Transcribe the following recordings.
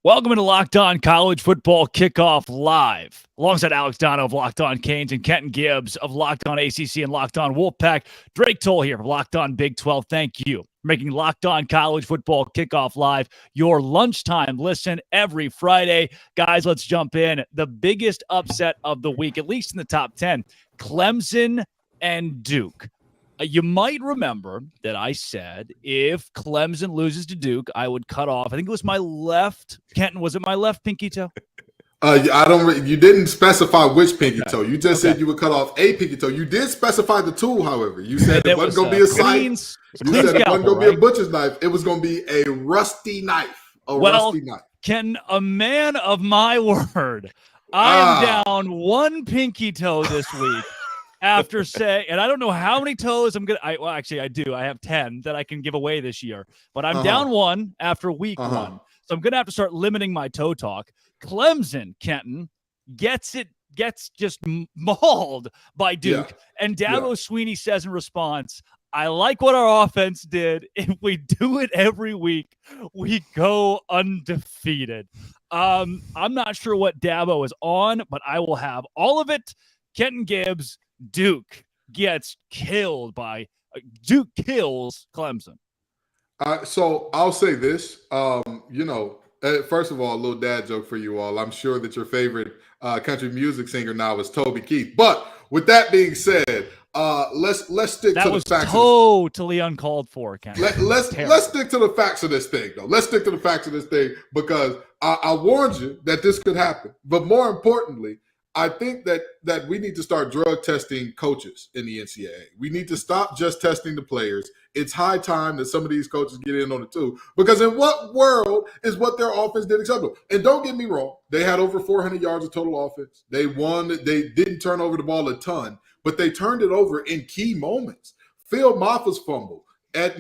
Welcome to Locked On College Football Kickoff Live. Alongside Alex Dono of Locked On Canes and Kenton Gibbs of Locked On ACC and Locked On Wolfpack. Drake Toll here from Locked On Big 12. Thank you for making Locked On College Football Kickoff Live your lunchtime listen every Friday. Guys, let's jump in. The biggest upset of the week, at least in the top 10, Clemson and Duke. You might remember that I said if Clemson loses to Duke, I would cut off. I think it was my left. Kenton, was it my left pinky toe? You didn't specify which pinky toe. You just said you would cut off a pinky toe. You did specify the tool, however. You said it wasn't going to be a scythe. You said it wasn't going to be a butcher's knife. It was going to be a rusty knife. Rusty knife. Kenton, a man of my word, I am down one pinky toe this week. After saying, and I don't know how many toes I'm going to, actually I do. I have 10 that I can give away this year, but I'm down one after week one. So I'm going to have to start limiting my toe talk. Clemson, Kenton, gets just mauled by Duke. Yeah. And Dabo Swinney says in response, I like what our offense did. If we do it every week, we go undefeated. I'm not sure what Dabo is on, but I will have all of it. Kenton Gibbs, Duke kills Clemson. So I'll say this, first of all, a little dad joke for you all. I'm sure that your favorite country music singer now is Toby Keith. But with that being said, let's stick to the facts. That was totally uncalled for, Ken. Let's stick to the facts of this thing, though. Let's stick to the facts of this thing because I warned you that this could happen. But more importantly, I think that we need to start drug testing coaches in the NCAA. We need to stop just testing the players. It's high time that some of these coaches get in on it too. Because in what world is what their offense did acceptable? And don't get me wrong, they had over 400 yards of total offense. They won. They didn't turn over the ball a ton, but they turned it over in key moments. Phil Maffa's fumble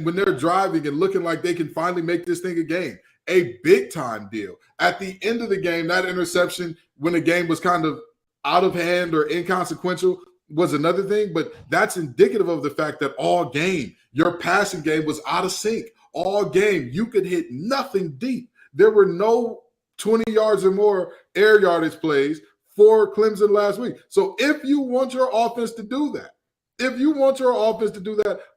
when they're driving and looking like they can finally make this thing a game. A big-time deal. At the end of the game, that interception when the game was kind of out of hand or inconsequential was another thing, but that's indicative of the fact that all game, your passing game was out of sync. All game, you could hit nothing deep. There were no 20 yards or more air yardage plays for Clemson last week. So if you want your offense to do that,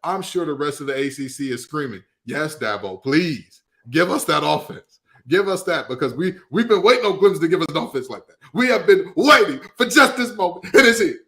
I'm sure the rest of the ACC is screaming, yes, Dabo, please give us that offense. Give us that because we've been waiting on Clemson to give us an offense like that. We have been waiting for just this moment, and it's here.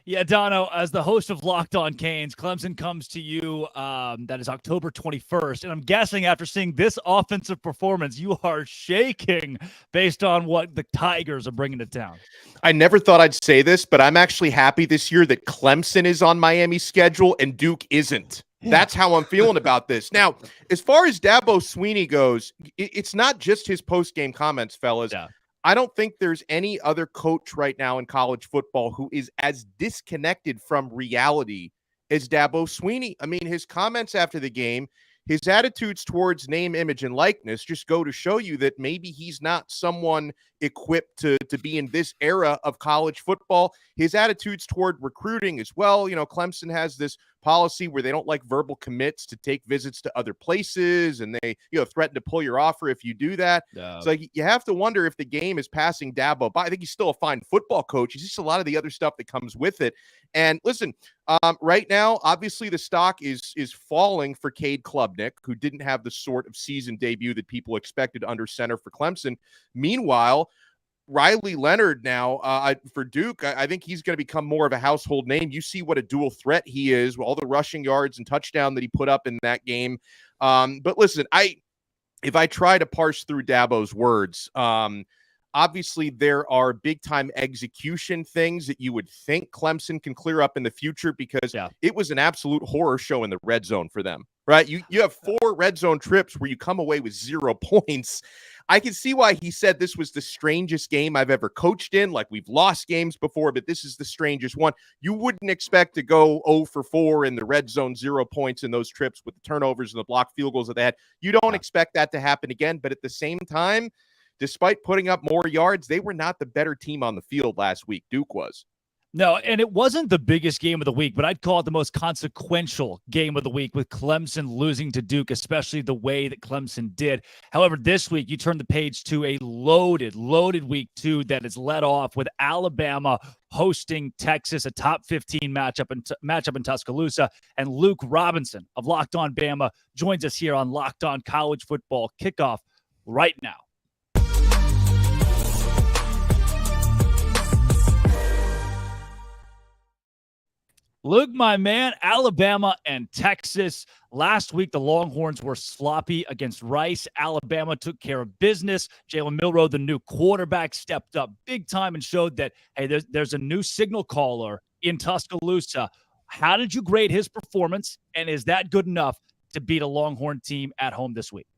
Yeah, Dono, as the host of Locked On Canes, Clemson comes to you. That is October 21st. And I'm guessing after seeing this offensive performance, you are shaking based on what the Tigers are bringing to town. I never thought I'd say this, but I'm actually happy this year that Clemson is on Miami's schedule and Duke isn't. That's how I'm feeling about this. Now, as far as Dabo Swinney goes, it's not just his post-game comments, fellas. Yeah. I don't think there's any other coach right now in college football who is as disconnected from reality as Dabo Swinney. I mean, his comments after the game, his attitudes towards name, image, and likeness just go to show you that maybe he's not someone equipped to be in this era of college football. His attitudes toward recruiting as well. You know, Clemson has this policy where they don't like verbal commits to take visits to other places, and they, threaten to pull your offer if you do that. So you have to wonder if the game is passing Dabo by. I think he's still a fine football coach. It's just a lot of the other stuff that comes with it. And listen, right now, obviously the stock is falling for Cade Klubnik, who didn't have the sort of season debut that people expected under center for Clemson. Meanwhile, Riley Leonard now for Duke, I think he's going to become more of a household name. You see what a dual threat he is, all the rushing yards and touchdown that he put up in that game. But listen, if I try to parse through Dabo's words, obviously there are big-time execution things that you would think Clemson can clear up in the future because it was an absolute horror show in the red zone for them, right? You have 4 red zone trips where you come away with 0 points. I can see why he said this was the strangest game I've ever coached in. Like, we've lost games before, but this is the strangest one. You wouldn't expect to go 0 for 4 in the red zone, 0 points in those trips with the turnovers and the blocked field goals that they had. You don't expect that to happen again, but at the same time, despite putting up more yards, they were not the better team on the field last week. Duke was. No, and it wasn't the biggest game of the week, but I'd call it the most consequential game of the week with Clemson losing to Duke, especially the way that Clemson did. However, this week you turn the page to a loaded week 2 that is led off with Alabama hosting Texas, a top 15 matchup in Tuscaloosa, and Luke Robinson of Locked On Bama joins us here on Locked On College Football Kickoff right now. Luke, my man, Alabama and Texas. Last week, the Longhorns were sloppy against Rice. Alabama took care of business. Jalen Milroe, the new quarterback, stepped up big time and showed that, hey, there's a new signal caller in Tuscaloosa. How did you grade his performance, and is that good enough to beat a Longhorn team at home this week?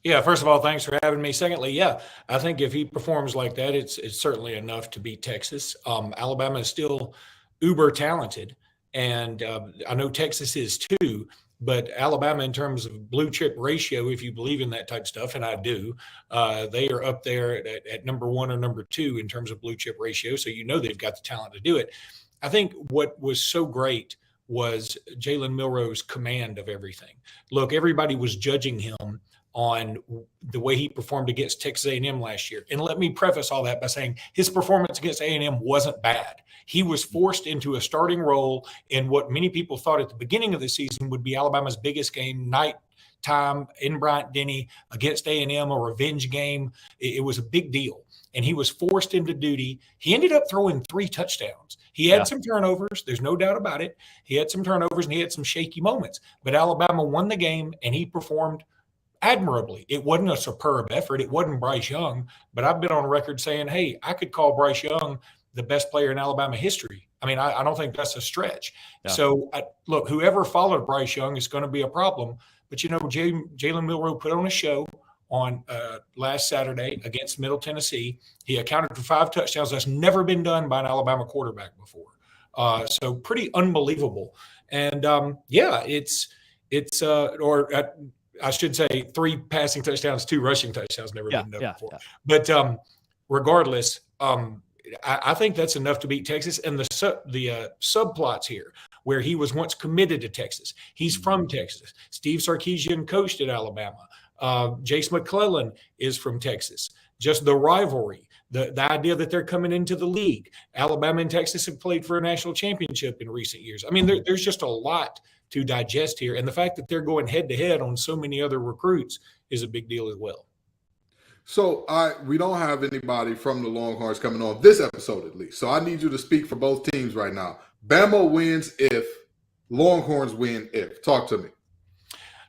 Yeah, first of all, thanks for having me. Secondly, yeah, I think if he performs like that, it's certainly enough to beat Texas. Alabama is still uber talented, and I know Texas is too, but Alabama, in terms of blue chip ratio, if you believe in that type of stuff, and I do, they are up there at number 1 or number 2 in terms of blue chip ratio, so you know they've got the talent to do it. I think what was so great was Jalen Milroe's command of everything. Look, everybody was judging him on the way he performed against Texas A&M last year. And let me preface all that by saying his performance against A&M wasn't bad. He was forced into a starting role in what many people thought at the beginning of the season would be Alabama's biggest game, nighttime in Bryant-Denny against A&M, a revenge game. It was a big deal. And he was forced into duty. He ended up throwing 3 touchdowns. He had some turnovers. There's no doubt about it. He had some turnovers and he had some shaky moments. But Alabama won the game and he performed admirably. It wasn't a superb effort. It wasn't Bryce Young, but I've been on record saying, hey, I could call Bryce Young the best player in Alabama history. I mean, I don't think that's a stretch. Yeah. So, look, whoever followed Bryce Young is going to be a problem. But, you know, Jalen Milroe put on a show on last Saturday against Middle Tennessee. He accounted for 5 touchdowns. That's never been done by an Alabama quarterback before. So pretty unbelievable. And, I should say 3 passing touchdowns, 2 rushing touchdowns, never been done before. But regardless, I think that's enough to beat Texas. And the subplots here, where he was once committed to Texas. He's from Texas. Steve Sarkisian coached at Alabama. Jace McClellan is from Texas. Just the rivalry, the idea that they're coming into the league. Alabama and Texas have played for a national championship in recent years. I mean, there's just a lot to digest here. And the fact that they're going head-to-head on so many other recruits is a big deal as well. So we don't have anybody from the Longhorns coming on this episode at least. So I need you to speak for both teams right now. Bama wins if, Longhorns win if. Talk to me.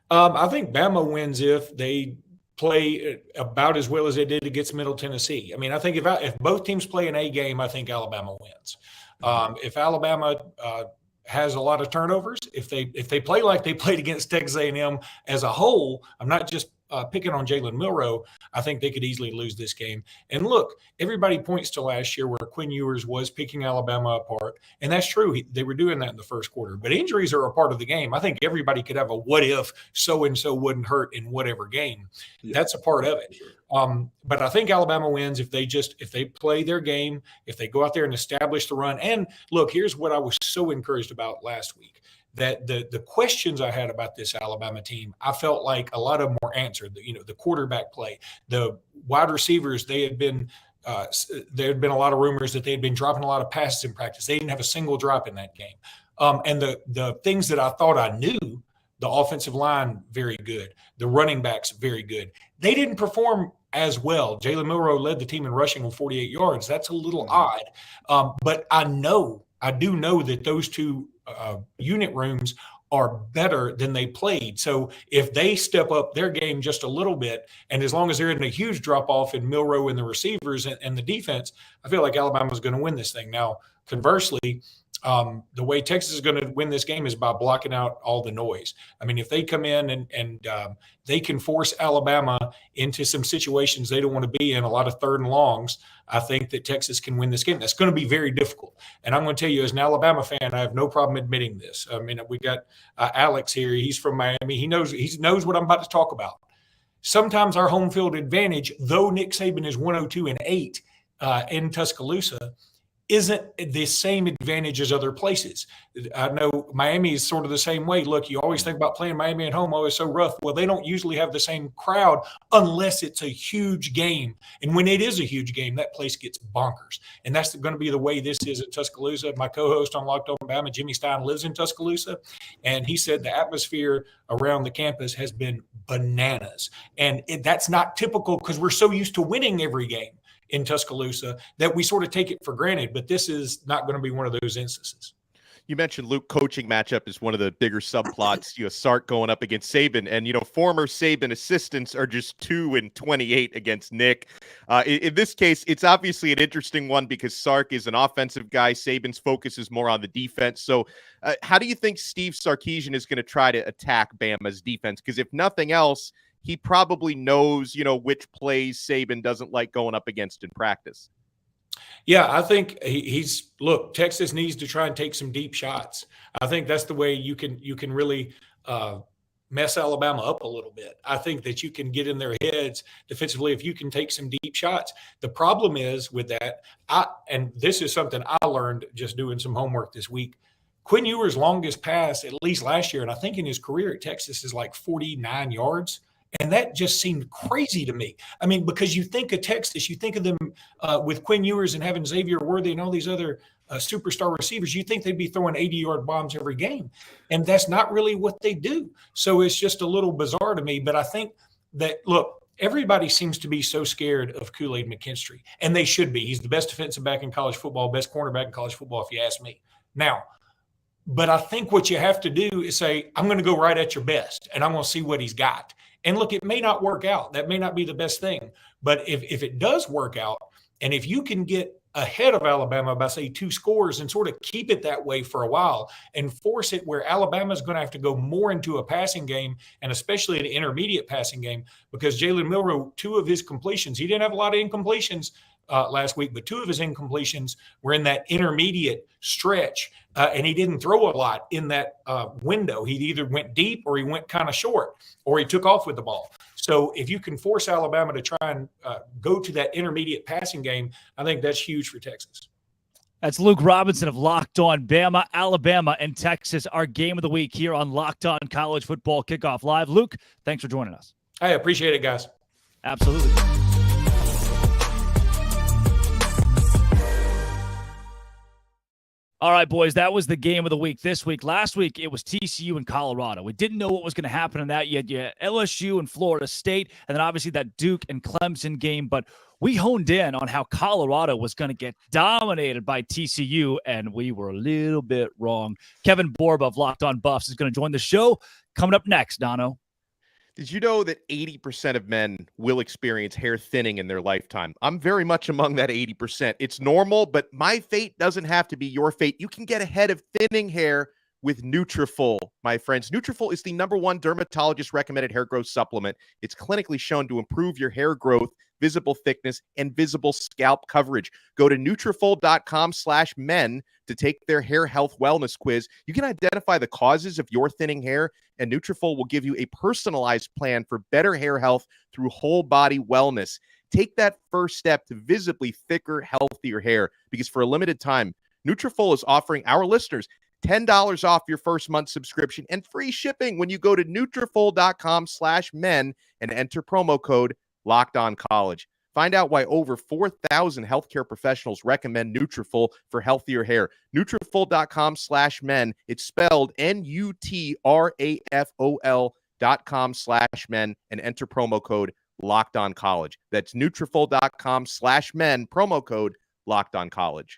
I think Bama wins if they play about as well as they did against Middle Tennessee. I mean, I think if both teams play an A game, I think Alabama wins. If Alabama has a lot of turnovers, if they play like they played against Texas A&M as a whole, I'm not just picking on Jalen Milroe, I think they could easily lose this game. And look, everybody points to last year where Quinn Ewers was picking Alabama apart, and that's true. They were doing that in the first quarter. But injuries are a part of the game. I think everybody could have a what if so-and-so wouldn't hurt in whatever game. Yeah. That's a part of it. But I think Alabama wins if they play their game, if they go out there and establish the run. And look, here's what I was so encouraged about last week. That the questions I had about this Alabama team, I felt like a lot of them were answered. The quarterback play, the wide receivers, there had been a lot of rumors that they had been dropping a lot of passes in practice. They didn't have a single drop in that game. And the things that I thought I knew, the offensive line, very good. The running backs, very good. They didn't perform as well. Jalen Milroe led the team in rushing with 48 yards. That's a little odd. But I do know that those two unit rooms are better than they played. So if they step up their game just a little bit, and as long as there isn't a huge drop-off in Milroe and the receivers and the defense, I feel like Alabama's going to win this thing. Now, conversely, the way Texas is going to win this game is by blocking out all the noise. I mean, if they come in and they can force Alabama into some situations they don't want to be in, a lot of third and longs, I think that Texas can win this game. That's going to be very difficult. And I'm going to tell you, as an Alabama fan, I have no problem admitting this. I mean, we got Alex here. He's from Miami. He knows what I'm about to talk about. Sometimes our home field advantage, though Nick Saban is 102-8 in Tuscaloosa, isn't the same advantage as other places. I know Miami is sort of the same way. Look, you always think about playing Miami at home, always so rough. Well, they don't usually have the same crowd unless it's a huge game. And when it is a huge game, that place gets bonkers. And that's going to be the way this is at Tuscaloosa. My co-host on Locked On Bama, Jimmy Stein, lives in Tuscaloosa. And he said the atmosphere around the campus has been bananas. And that's not typical because we're so used to winning every game in Tuscaloosa that we sort of take it for granted, but this is not going to be one of those instances. You mentioned Luke coaching matchup is one of the bigger subplots. Sark going up against Saban, and former Saban assistants are just 2-28 against Nick. In this case, it's obviously an interesting one because Sark is an offensive guy. Saban's focus is more on the defense. So, how do you think Steve Sarkisian is going to try to attack Bama's defense? Because if nothing else, he probably knows, which plays Saban doesn't like going up against in practice. Yeah, I think look, Texas needs to try and take some deep shots. I think that's the way you can really mess Alabama up a little bit. I think that you can get in their heads defensively if you can take some deep shots. The problem is with that, and this is something I learned just doing some homework this week. Quinn Ewers' longest pass, at least last year, and I think in his career at Texas, is like 49 yards. And that just seemed crazy to me. I mean, because you think of Texas, you think of them with Quinn Ewers and having Xavier Worthy and all these other superstar receivers, you think they'd be throwing 80-yard bombs every game. And that's not really what they do. So it's just a little bizarre to me. But I think that, look, everybody seems to be so scared of Kool-Aid McKinstry. And they should be. He's the best defensive back in college football, best cornerback in college football, if you ask me. Now, but I think what you have to do is say, I'm going to go right at your best, and I'm going to see what he's got. And look, it may not work out. That may not be the best thing. But if it does work out, and if you can get ahead of Alabama by, say, 2 scores and sort of keep it that way for a while and force it where Alabama is going to have to go more into a passing game, and especially an intermediate passing game, because Jalen Milroe, 2 of his completions, he didn't have a lot of incompletions last week, but 2 of his incompletions were in that intermediate stretch, and he didn't throw a lot in that window. He either went deep or he went kind of short, or he took off with the ball. So if you can force Alabama to try and go to that intermediate passing game, I think that's huge for Texas. That's Luke Robinson of Locked On Bama. Alabama and Texas, our game of the week here on Locked On College Football Kickoff Live. Luke, thanks for joining us. I appreciate it, guys. Absolutely. All right, boys, that was the game of the week this week. Last week, it was TCU and Colorado. We didn't know what was going to happen in that yet. You had LSU and Florida State, and then obviously that Duke and Clemson game. But we honed in on how Colorado was going to get dominated by TCU, and we were a little bit wrong. Kevin Borba of Locked On Buffs is going to join the show. Coming up next, Dono. Did you know that 80% of men will experience hair thinning in their lifetime? I'm very much among that 80%. It's normal, but my fate doesn't have to be your fate. You can get ahead of thinning hair with Nutrafol, my friends. Nutrafol is the #1 dermatologist-recommended hair growth supplement. It's clinically shown to improve your hair growth, visible thickness, and visible scalp coverage. Go to Nutrafol.com/men to take their hair health wellness quiz. You can identify the causes of your thinning hair, and Nutrafol will give you a personalized plan for better hair health through whole body wellness. Take that first step to visibly thicker, healthier hair, because for a limited time, Nutrafol is offering our listeners $10 off your first month subscription and free shipping when you go to Nutrafol.com/men and enter promo code LOCKEDONCollege. Find out why over 4,000 healthcare professionals recommend Nutrafol for healthier hair. Nutrafol.com/men. It's spelled Nutrafol.com/men and enter promo code LOCKEDONCollege. That's Nutrafol.com/men, promo code LOCKEDONCollege.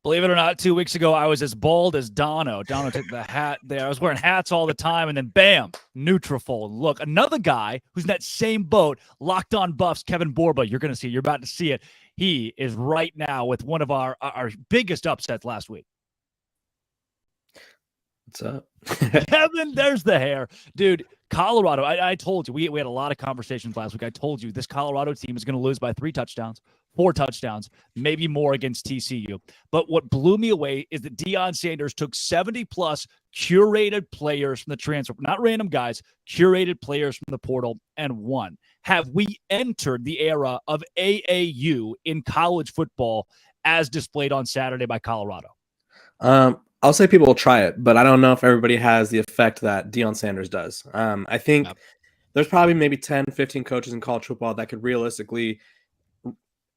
Believe it or not, 2 weeks ago, I was as bald as Dono. Dono took the hat there. I was wearing hats all the time, and then bam, Nutrafol. Look, another guy who's in that same boat, Locked On Buffs, Kevin Borba. You're going to see it. You're about to see it. He is right now with one of our biggest upsets last week. What's up? Kevin, there's the hair. Dude, Colorado, I told you, we had a lot of conversations last week. I told you this Colorado team is going to lose by 3 touchdowns. 4 touchdowns, maybe more against TCU. But what blew me away is that Deion Sanders took 70-plus curated players from the transfer, not random guys, curated players from the portal, and won. Have we entered the era of AAU in college football? as displayed on Saturday by Colorado? I'll say people will try it, but I don't know if everybody has the effect that Deion Sanders does. I think there's probably maybe 10, 15 coaches in college football that could realistically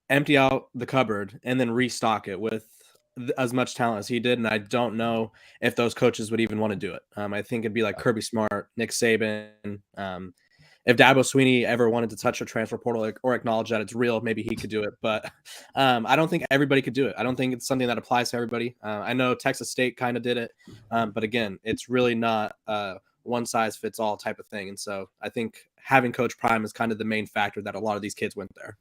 empty out the cupboard and then restock it with as much talent as he did. And I don't know if those coaches would even want to do it. I think it'd be like Kirby Smart, Nick Saban. If Dabo Swinney ever wanted to touch a transfer portal or acknowledge that it's real, maybe he could do it. But I don't think everybody could do it. I don't think it's something that applies to everybody. I know Texas State kind of did it. But again, it's really not one size fits all type of thing. And so I think having Coach Prime is kind of the main factor that a lot of these kids went there.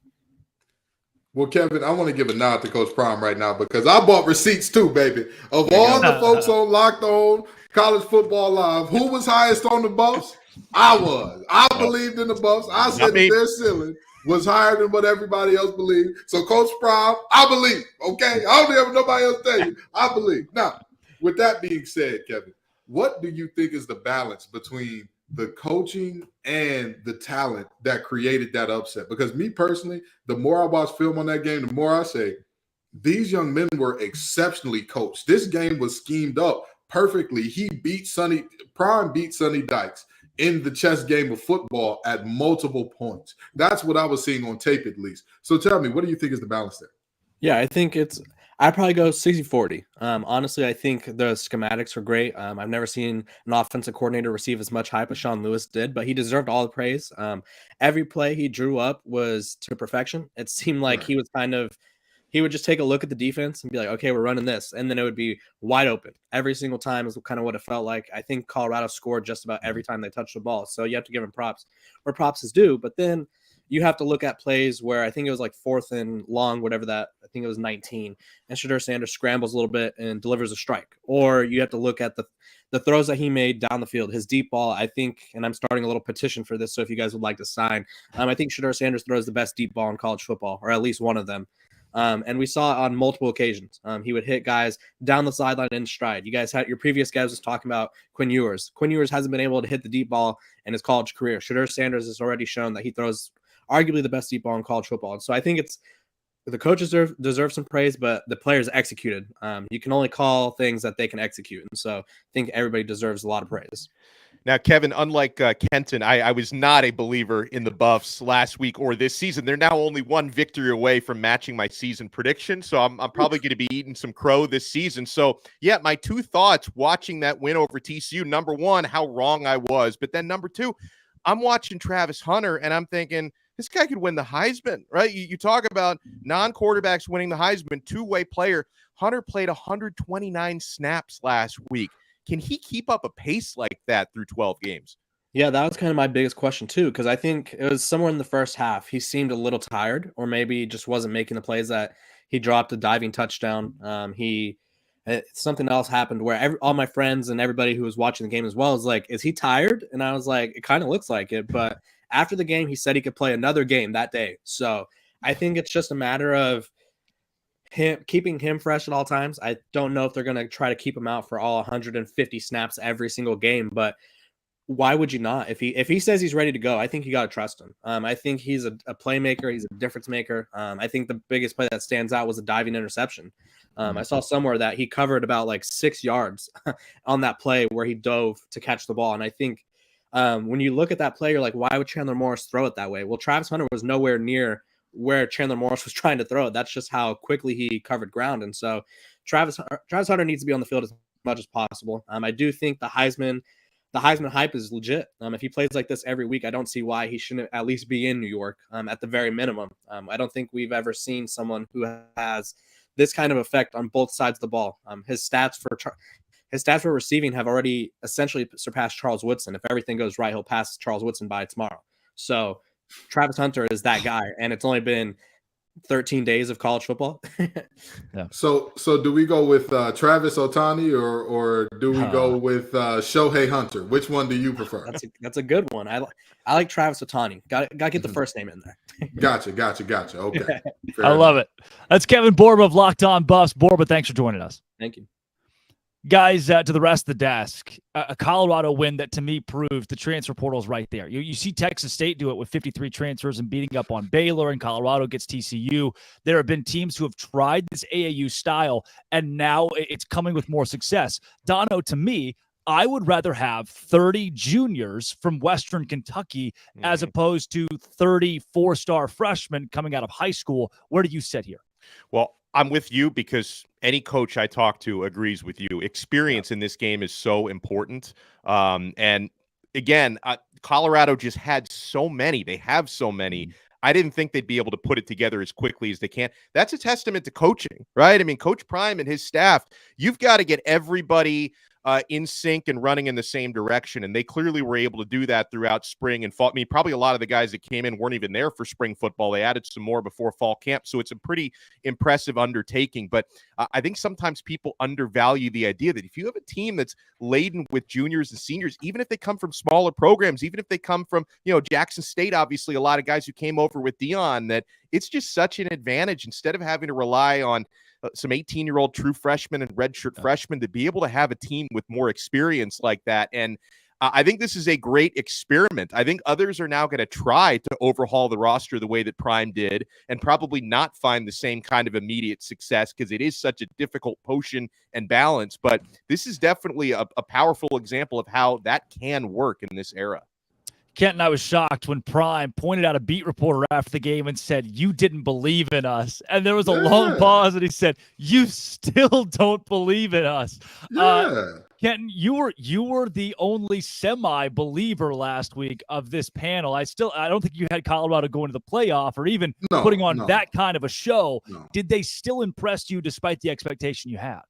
Well, Kevin, I want to give a nod to Coach Prime right now because I bought receipts too, baby. Of all the folks on Locked On College Football Live, who was highest on the Buffs? I was. I believed in the Buffs. I said that their ceiling was higher than what everybody else believed. So, Coach Prime, I believe. Okay? I don't have nobody else tell you. I believe. Now, with that being said, Kevin, what do you think is the balance between the coaching and the talent that created that upset? Because me personally, the more I watch film on that game, the more I say, these young men were exceptionally coached. This game was schemed up perfectly. Prime beat Sonny Dykes in the chess game of football at multiple points. That's what I was seeing on tape, at least. So tell me, what do you think is the balance there? Yeah, I think I'd probably go 60-40. Honestly, I think the schematics are great. I've never seen an offensive coordinator receive as much hype as Sean Lewis did, but he deserved all the praise. Every play he drew up was to perfection. It seemed like he would just take a look at the defense and be like, okay, we're running this. And then it would be wide open. Every single time is kind of what it felt like. I think Colorado scored just about every time they touched the ball. So you have to give him props where props is due. But then you have to look at plays where I think it was like 4th and long, whatever that, I think it was 19. And Shedeur Sanders scrambles a little bit and delivers a strike. Or you have to look at the throws that he made down the field. His deep ball, I think, and I'm starting a little petition for this, so if you guys would like to sign, I think Shedeur Sanders throws the best deep ball in college football, or at least one of them. And we saw it on multiple occasions. He would hit guys down the sideline in stride. You guys had your previous guys was talking about Quinn Ewers. Quinn Ewers hasn't been able to hit the deep ball in his college career. Shedeur Sanders has already shown that he throws arguably the best deep ball in college football. And so I think the coaches deserve some praise, but the players executed. You can only call things that they can execute. And so I think everybody deserves a lot of praise. Now, Kevin, unlike Kenton, I was not a believer in the Buffs last week or this season. They're now only one victory away from matching my season prediction, so I'm probably going to be eating some crow this season. So, yeah, my two thoughts watching that win over TCU, number one, how wrong I was. But then number two, I'm watching Travis Hunter, and I'm thinking, this guy could win the Heisman, right? You talk about non-quarterbacks winning the Heisman, two-way player. Hunter played 129 snaps last week. Can he keep up a pace like that through 12 games? Yeah, that was kind of my biggest question too, because I think it was somewhere in the first half. He seemed a little tired, or maybe just wasn't making the plays that he dropped a diving touchdown. Something else happened where all my friends and everybody who was watching the game as well was like, is he tired? And I was like, it kind of looks like it. But after the game, he said he could play another game that day. So I think it's just a matter of keeping him fresh at all times. I don't know if they're going to try to keep him out for all 150 snaps every single game, but why would you not? If he says he's ready to go, I think you got to trust him. I think he's a playmaker. He's a difference maker. I think the biggest play that stands out was a diving interception. I saw somewhere that he covered about like 6 yards on that play where he dove to catch the ball. And I think when you look at that play, you're like, why would Chandler Morris throw it that way? Well, Travis Hunter was nowhere near where Chandler Morris was trying to throw it. That's just how quickly he covered ground. And so Travis Hunter needs to be on the field as much as possible. I do think the Heisman hype is legit. If he plays like this every week, I don't see why he shouldn't at least be in New York at the very minimum. I don't think we've ever seen someone who has this kind of effect on both sides of the ball. His stats for receiving have already essentially surpassed Charles Woodson. If everything goes right, he'll pass Charles Woodson by tomorrow. So Travis Hunter is that guy, and it's only been 13 days of college football. Yeah. So do we go with Travis Ohtani or do we go with Shohei Hunter? Which one do you prefer? That's a good one. I like Travis Ohtani. Got to get the first name in there. Gotcha. Okay. I love it. That's Kevin Borba of Locked On Buffs. Borba, thanks for joining us. Thank you. Guys, to the rest of the desk, a Colorado win that to me proves the transfer portal is right there. You see Texas State do it with 53 transfers and beating up on Baylor, and Colorado gets TCU. There have been teams who have tried this AAU style, and now it's coming with more success. Dono, to me, I would rather have 30 juniors from Western Kentucky as opposed to 30 four-star freshmen coming out of high school. Where do you sit here? Well, I'm with you because any coach I talk to agrees with you. Experience in this game is so important. And again, Colorado just had so many. They have so many. I didn't think they'd be able to put it together as quickly as they can. That's a testament to coaching, right? I mean, Coach Prime and his staff, you've got to get everybody in sync and running in the same direction. And they clearly were able to do that throughout spring and fall. I mean, probably a lot of the guys that came in weren't even there for spring football. They added some more before fall camp. So it's a pretty impressive undertaking. But I think sometimes people undervalue the idea that if you have a team that's laden with juniors and seniors, even if they come from smaller programs, even if they come from, Jackson State, obviously a lot of guys who came over with Deion, that it's just such an advantage instead of having to rely on some 18-year-old true freshmen and redshirt freshmen to be able to have a team with more experience like that. And I think this is a great experiment. I think others are now going to try to overhaul the roster the way that Prime did and probably not find the same kind of immediate success because it is such a difficult potion and balance. But this is definitely a powerful example of how that can work in this era. Kent and I was shocked when Prime pointed out a beat reporter after the game and said, "You didn't believe in us." And there was a long pause, and he said, "You still don't believe in us." Kenton, you were the only semi-believer last week of this panel. I don't think you had Colorado going to the playoff or even putting on that kind of a show. No. Did they still impress you despite the expectation you had?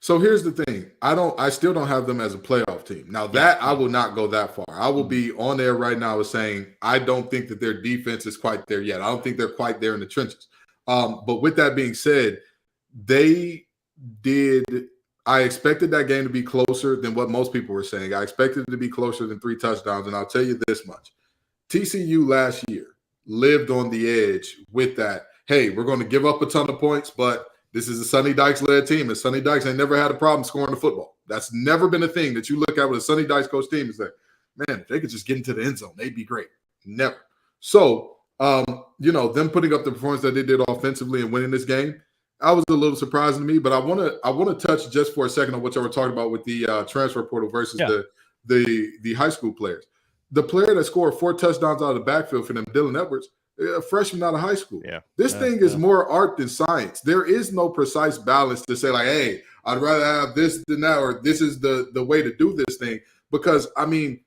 So here's the thing. I still don't have them as a playoff team. Now that I will not go that far. I will be on there right now as saying I don't think that their defense is quite there yet. I don't think they're quite there in the trenches. But with that being said, I expected that game to be closer than what most people were saying. I expected it to be closer than 3 touchdowns. And I'll tell you this much. TCU last year lived on the edge with that. Hey, we're going to give up a ton of points, but this is a Sonny Dykes-led team, and Sonny Dykes ain't never had a problem scoring the football. That's never been a thing that you look at with a Sonny Dykes coach team and say, man, if they could just get into the end zone, they'd be great. Never. So, them putting up the performance that they did offensively and winning this game, I was a little surprising to me. But I want to touch just for a second on what y'all were talking about with the transfer portal versus the high school players. The player that scored 4 touchdowns out of the backfield for them, Dylan Edwards, a freshman out of high school. This thing is more art than science. There is no precise balance to say like, hey, I'd rather have this than that, or this is the way to do this thing. Because, I mean,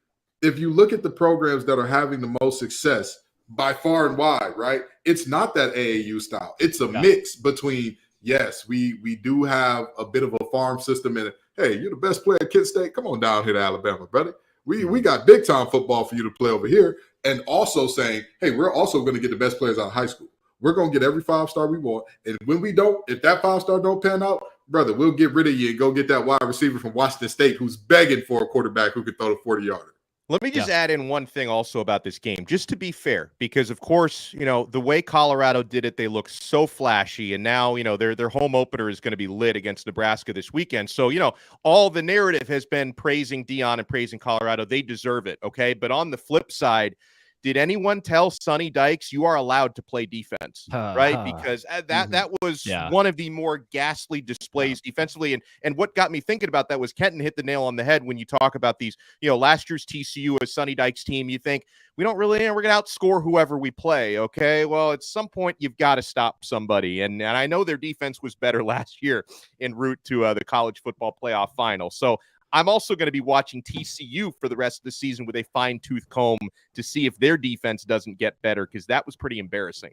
if you look at the programs that are having the most success by far and wide, right, it's not that AAU style. It's a mix between, yes, we do have a bit of a farm system in it. Hey, you're the best player at Kent State. Come on down here to Alabama, brother. We got big-time football for you to play over here. And also saying, hey, we're also going to get the best players out of high school. We're going to get every 5-star we want. And when we don't, if that 5-star don't pan out, brother, we'll get rid of you and go get that wide receiver from Washington State who's begging for a quarterback who can throw the 40-yarder. Let me just add in one thing also about this game, just to be fair, because, of course, the way Colorado did it, they look so flashy. And now, their home opener is going to be lit against Nebraska this weekend. So, all the narrative has been praising Deion and praising Colorado. They deserve it, okay? But on the flip side, did anyone tell Sonny Dykes you are allowed to play defense, right? Because that was one of the more ghastly displays defensively. And what got me thinking about that was Kenton hit the nail on the head when you talk about these, last year's TCU, a Sonny Dykes team, you think we're going to outscore whoever we play. Okay. Well, at some point you've got to stop somebody. And I know their defense was better last year en route to the college football playoff final. So I'm also going to be watching TCU for the rest of the season with a fine-tooth comb to see if their defense doesn't get better, because that was pretty embarrassing.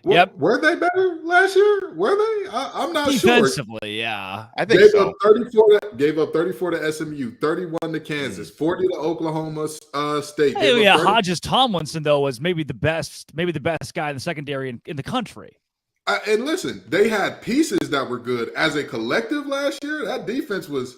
Were they better last year? Were they? I'm not sure. Defensively, yeah. I think so. Gave up 34 to SMU, 31 to Kansas, 40 to Oklahoma State. Hey, Hodges Tomlinson, though, was maybe the best guy in the secondary in the country. And listen, they had pieces that were good. As a collective last year, that defense was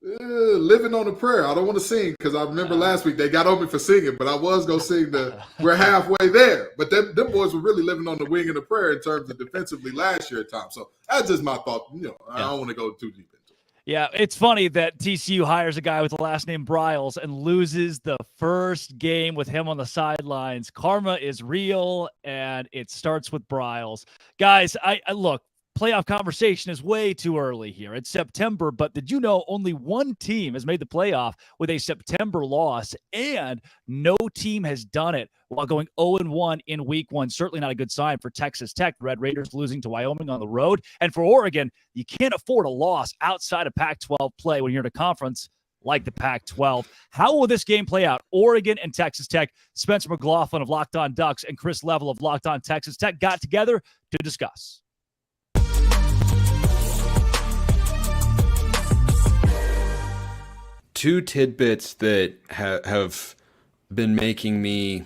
living on a prayer. I don't want to sing because I remember last week they got on me for singing, but I was going to sing we're halfway there. But them boys were really living on the wing of the prayer in terms of defensively last year at times. So that's just my thought. I don't want to go too deep into it. Yeah, it's funny that TCU hires a guy with the last name Bryles and loses the first game with him on the sidelines. Karma is real, and it starts with Bryles. Guys, I look, playoff conversation is way too early here. It's September, but did you know only one team has made the playoff with a September loss, and no team has done it while going 0-1 in week one? Certainly not a good sign for Texas Tech. Red Raiders losing to Wyoming on the road. And for Oregon, you can't afford a loss outside of Pac-12 play when you're in a conference like the Pac-12. How will this game play out? Oregon and Texas Tech. Spencer McLaughlin of Locked On Ducks and Chris Level of Locked On Texas Tech got together to discuss. Two tidbits that have been making me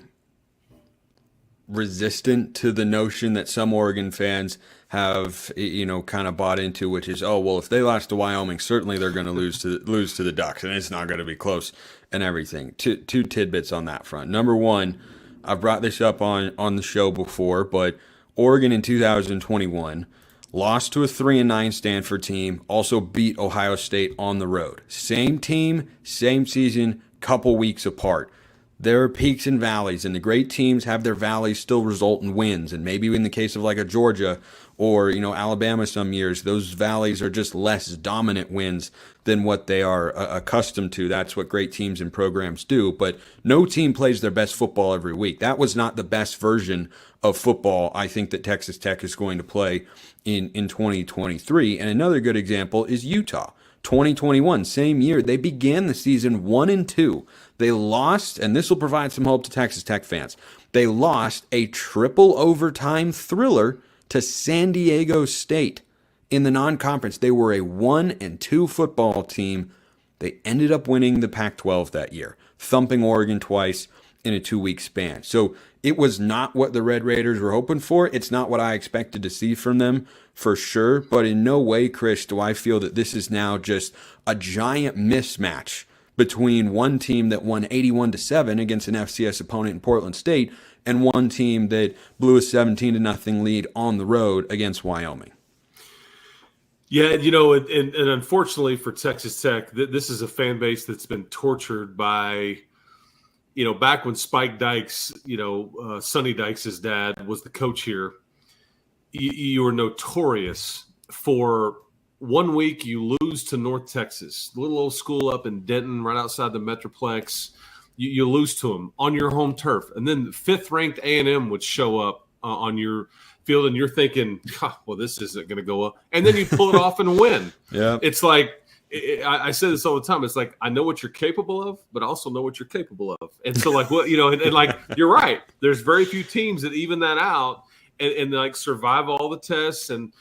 resistant to the notion that some Oregon fans have, kind of bought into, which is, oh, well, if they lost to Wyoming, certainly they're going to lose to the Ducks, and it's not going to be close and everything. Two tidbits on that front. Number one, I've brought this up on the show before, but Oregon in 2021 lost to a 3-9 Stanford team, also beat Ohio State on the road. Same team, same season, couple weeks apart. There are peaks and valleys, and the great teams have their valleys still result in wins. And maybe in the case of like a Georgia or, Alabama some years, those valleys are just less dominant wins than what they are accustomed to. That's what great teams and programs do. But no team plays their best football every week. That was not the best version of football I think that Texas Tech is going to play in 2023. And another good example is Utah. 2021, same year, they began the season 1-2. They lost, and this will provide some hope to Texas Tech fans. They lost a triple overtime thriller to San Diego State in the non-conference. They were a 1-2 football team. They ended up winning the Pac-12 that year, thumping Oregon twice in a 2-week span. So it was not what the Red Raiders were hoping for. It's not what I expected to see from them for sure. But in no way, Chris, do I feel that this is now just a giant mismatch between one team that won 81-7 against an FCS opponent in Portland State and one team that blew a 17-0 lead on the road against Wyoming. Yeah, and unfortunately for Texas Tech, this is a fan base that's been tortured by, back when Spike Dykes, Sonny Dykes' dad was the coach here, you were notorious for 1 week you lose to North Texas, little old school up in Denton, right outside the Metroplex. You lose to them on your home turf. And then fifth-ranked A&M would show up on your field, and you're thinking, well, this isn't going to go up. And then you pull it off and win. Yeah, it's like, I say this all the time. It's like, I know what you're capable of, but I also know what you're capable of. And so, like, what and like, you're right. There's very few teams that even that out and like survive all the tests. And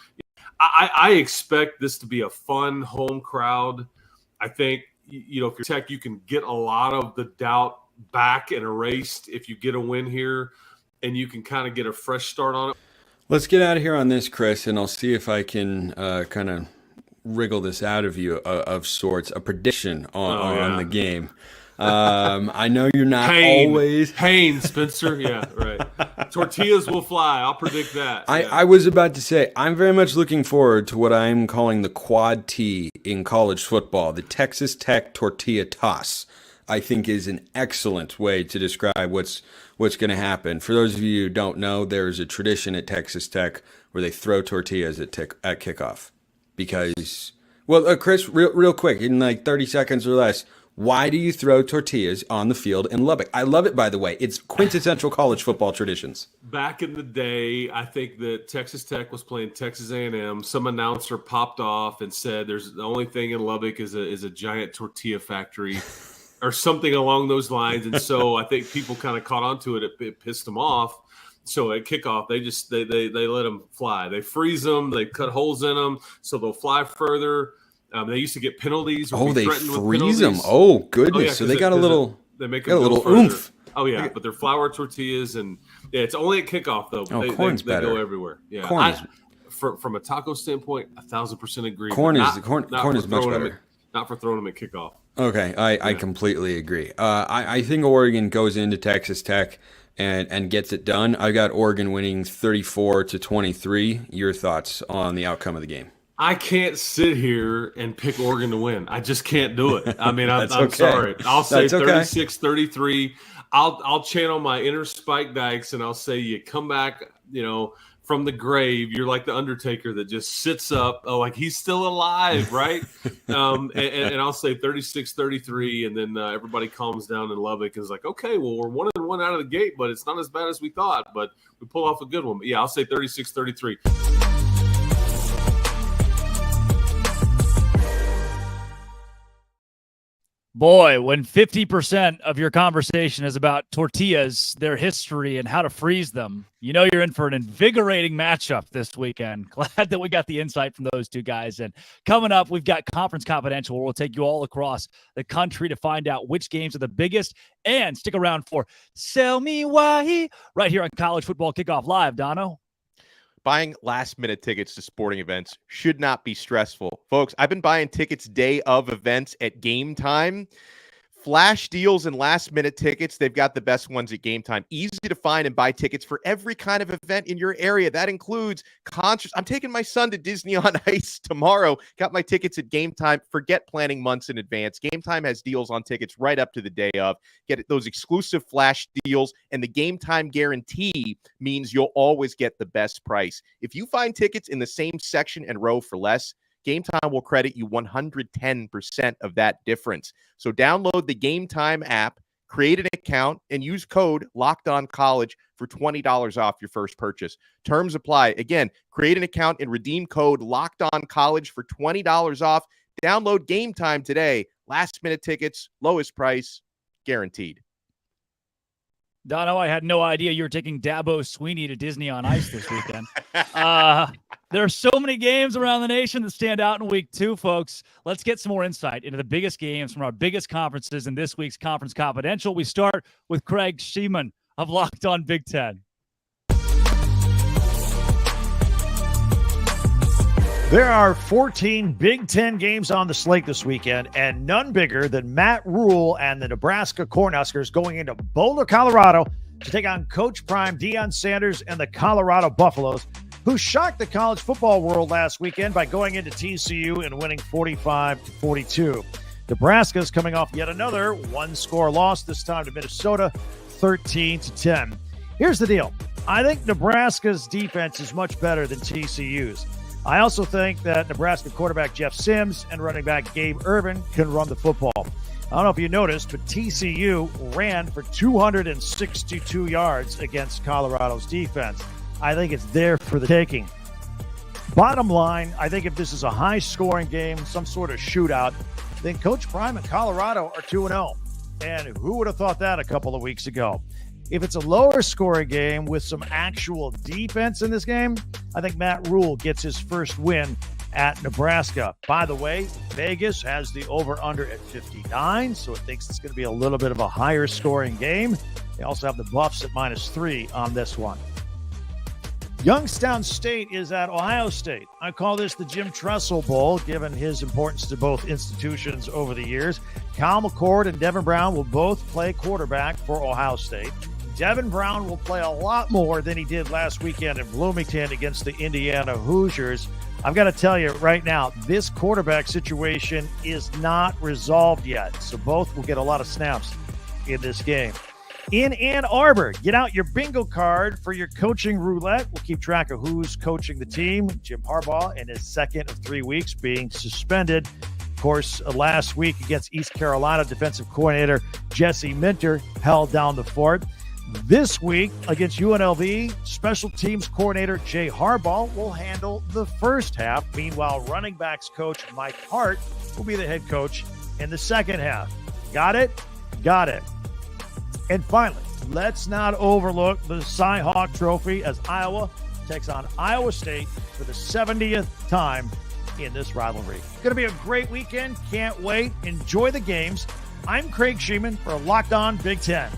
I expect this to be a fun home crowd. I think, if you're Tech, you can get a lot of the doubt back and erased if you get a win here, and you can kind of get a fresh start on it. Let's get out of here on this, Chris, and I'll see if I can kind of wriggle this out of you of sorts, a prediction on the game. I know you're not always pain, Spencer. Yeah, right. Tortillas will fly. I'll predict that. I was about to say, I'm very much looking forward to what I'm calling the quad T in college football, the Texas Tech tortilla toss. I think is an excellent way to describe what's going to happen. For those of you who don't know, there's a tradition at Texas Tech where they throw tortillas at kickoff. Because, well, Chris, real quick, in like 30 seconds or less, why do you throw tortillas on the field in Lubbock? I love it, by the way. It's quintessential college football traditions. Back in the day, I think that Texas Tech was playing Texas A&M. Some announcer popped off and said, "There's the only thing in Lubbock is a giant tortilla factory," or something along those lines. And so I think people kind of caught on to it. It pissed them off. So at kickoff, they let them fly. They freeze them. They cut holes in them so they'll fly further. They used to get penalties. Oh, they freeze them. Oh, goodness. Oh, yeah, so they got a little oomph. Oh, yeah, but they're flour tortillas. And it's only at kickoff, though. Oh, corn's better. They go everywhere. Yeah. Corn from a taco standpoint, 1,000% agree. Corn is much better. Not for throwing them at kickoff. Okay, I completely agree. I think Oregon goes into Texas Tech and gets it done. I got Oregon winning 34-23. Your thoughts on the outcome of the game? I can't sit here and pick Oregon to win. I just can't do it. I mean, I'm okay. sorry. I'll say That's okay. 36-33. I'll channel my inner Spike Dykes, and I'll say you come back, from the grave. You're like the Undertaker that just sits up. Oh, like he's still alive, right? and I'll say 36-33, and then everybody calms down in Lubbock and is like, okay, well, we're 1-1 out of the gate, but it's not as bad as we thought. But we pull off a good one. But yeah, I'll say 36-33. Boy, when 50% of your conversation is about tortillas, their history, and how to freeze them, you're in for an invigorating matchup this weekend. Glad that we got the insight from those two guys. And coming up, we've got Conference Confidential, where we'll take you all across the country to find out which games are the biggest. And stick around for Sell Me Why right here on College Football Kickoff Live, Dono. Buying last-minute tickets to sporting events should not be stressful. Folks, I've been buying tickets day of events at Game Time. Flash deals and last-minute tickets, they've got the best ones at Game Time. Easy to find and buy tickets for every kind of event in your area. That includes concerts. I'm taking my son to Disney on Ice tomorrow. Got my tickets at Game Time. Forget planning months in advance. Game Time has deals on tickets right up to the day of. Get those exclusive flash deals, and the Game Time guarantee means you'll always get the best price. If you find tickets in the same section and row for less, Game Time will credit you 110% of that difference. So download the Game Time app, create an account, and use code LOCKEDONCollege for $20 off your first purchase. Terms apply. Again, create an account and redeem code LOCKEDONCollege for $20 off. Download Game Time today. Last-minute tickets, lowest price, guaranteed. Dono, I had no idea you were taking Dabo Swinney to Disney on Ice this weekend. There are so many games around the nation that stand out in week 2, folks. Let's get some more insight into the biggest games from our biggest conferences in this week's Conference Confidential. We start with Craig Sheeman of Locked On Big Ten. There are 14 Big Ten games on the slate this weekend, and none bigger than Matt Rule and the Nebraska Cornhuskers going into Boulder, Colorado to take on Coach Prime Deion Sanders and the Colorado Buffaloes, who shocked the college football world last weekend by going into TCU and winning 45-42. Nebraska's coming off yet another one-score loss, this time to Minnesota, 13-10. Here's the deal. I think Nebraska's defense is much better than TCU's. I also think that Nebraska quarterback Jeff Sims and running back Gabe Ervin can run the football. I don't know if you noticed, but TCU ran for 262 yards against Colorado's defense. I think it's there for the taking. Bottom line, I think if this is a high-scoring game, some sort of shootout, then Coach Prime and Colorado are 2-0. And who would have thought that a couple of weeks ago? If it's a lower-scoring game with some actual defense in this game, I think Matt Rule gets his first win at Nebraska. By the way, Vegas has the over-under at 59, so it thinks it's going to be a little bit of a higher-scoring game. They also have the Buffs at -3 on this one. Youngstown State is at Ohio State. I call this the Jim Tressel Bowl, given his importance to both institutions over the years. Kyle McCord and Devin Brown will both play quarterback for Ohio State. Devin Brown will play a lot more than he did last weekend in Bloomington against the Indiana Hoosiers. I've got to tell you right now, this quarterback situation is not resolved yet, so both will get a lot of snaps in this game. In Ann Arbor, get out your bingo card for your coaching roulette. We'll keep track of who's coaching the team. Jim Harbaugh in his second of 3 weeks being suspended. Of course, last week against East Carolina, defensive coordinator Jesse Minter held down the fort. This week against UNLV, special teams coordinator Jay Harbaugh will handle the first half. Meanwhile, running backs coach Mike Hart will be the head coach in the second half. Got it? Got it. And finally, let's not overlook the Cy Hawk Trophy as Iowa takes on Iowa State for the 70th time in this rivalry. Going to be a great weekend. Can't wait. Enjoy the games. I'm Craig Sheeman for Locked On Big Ten.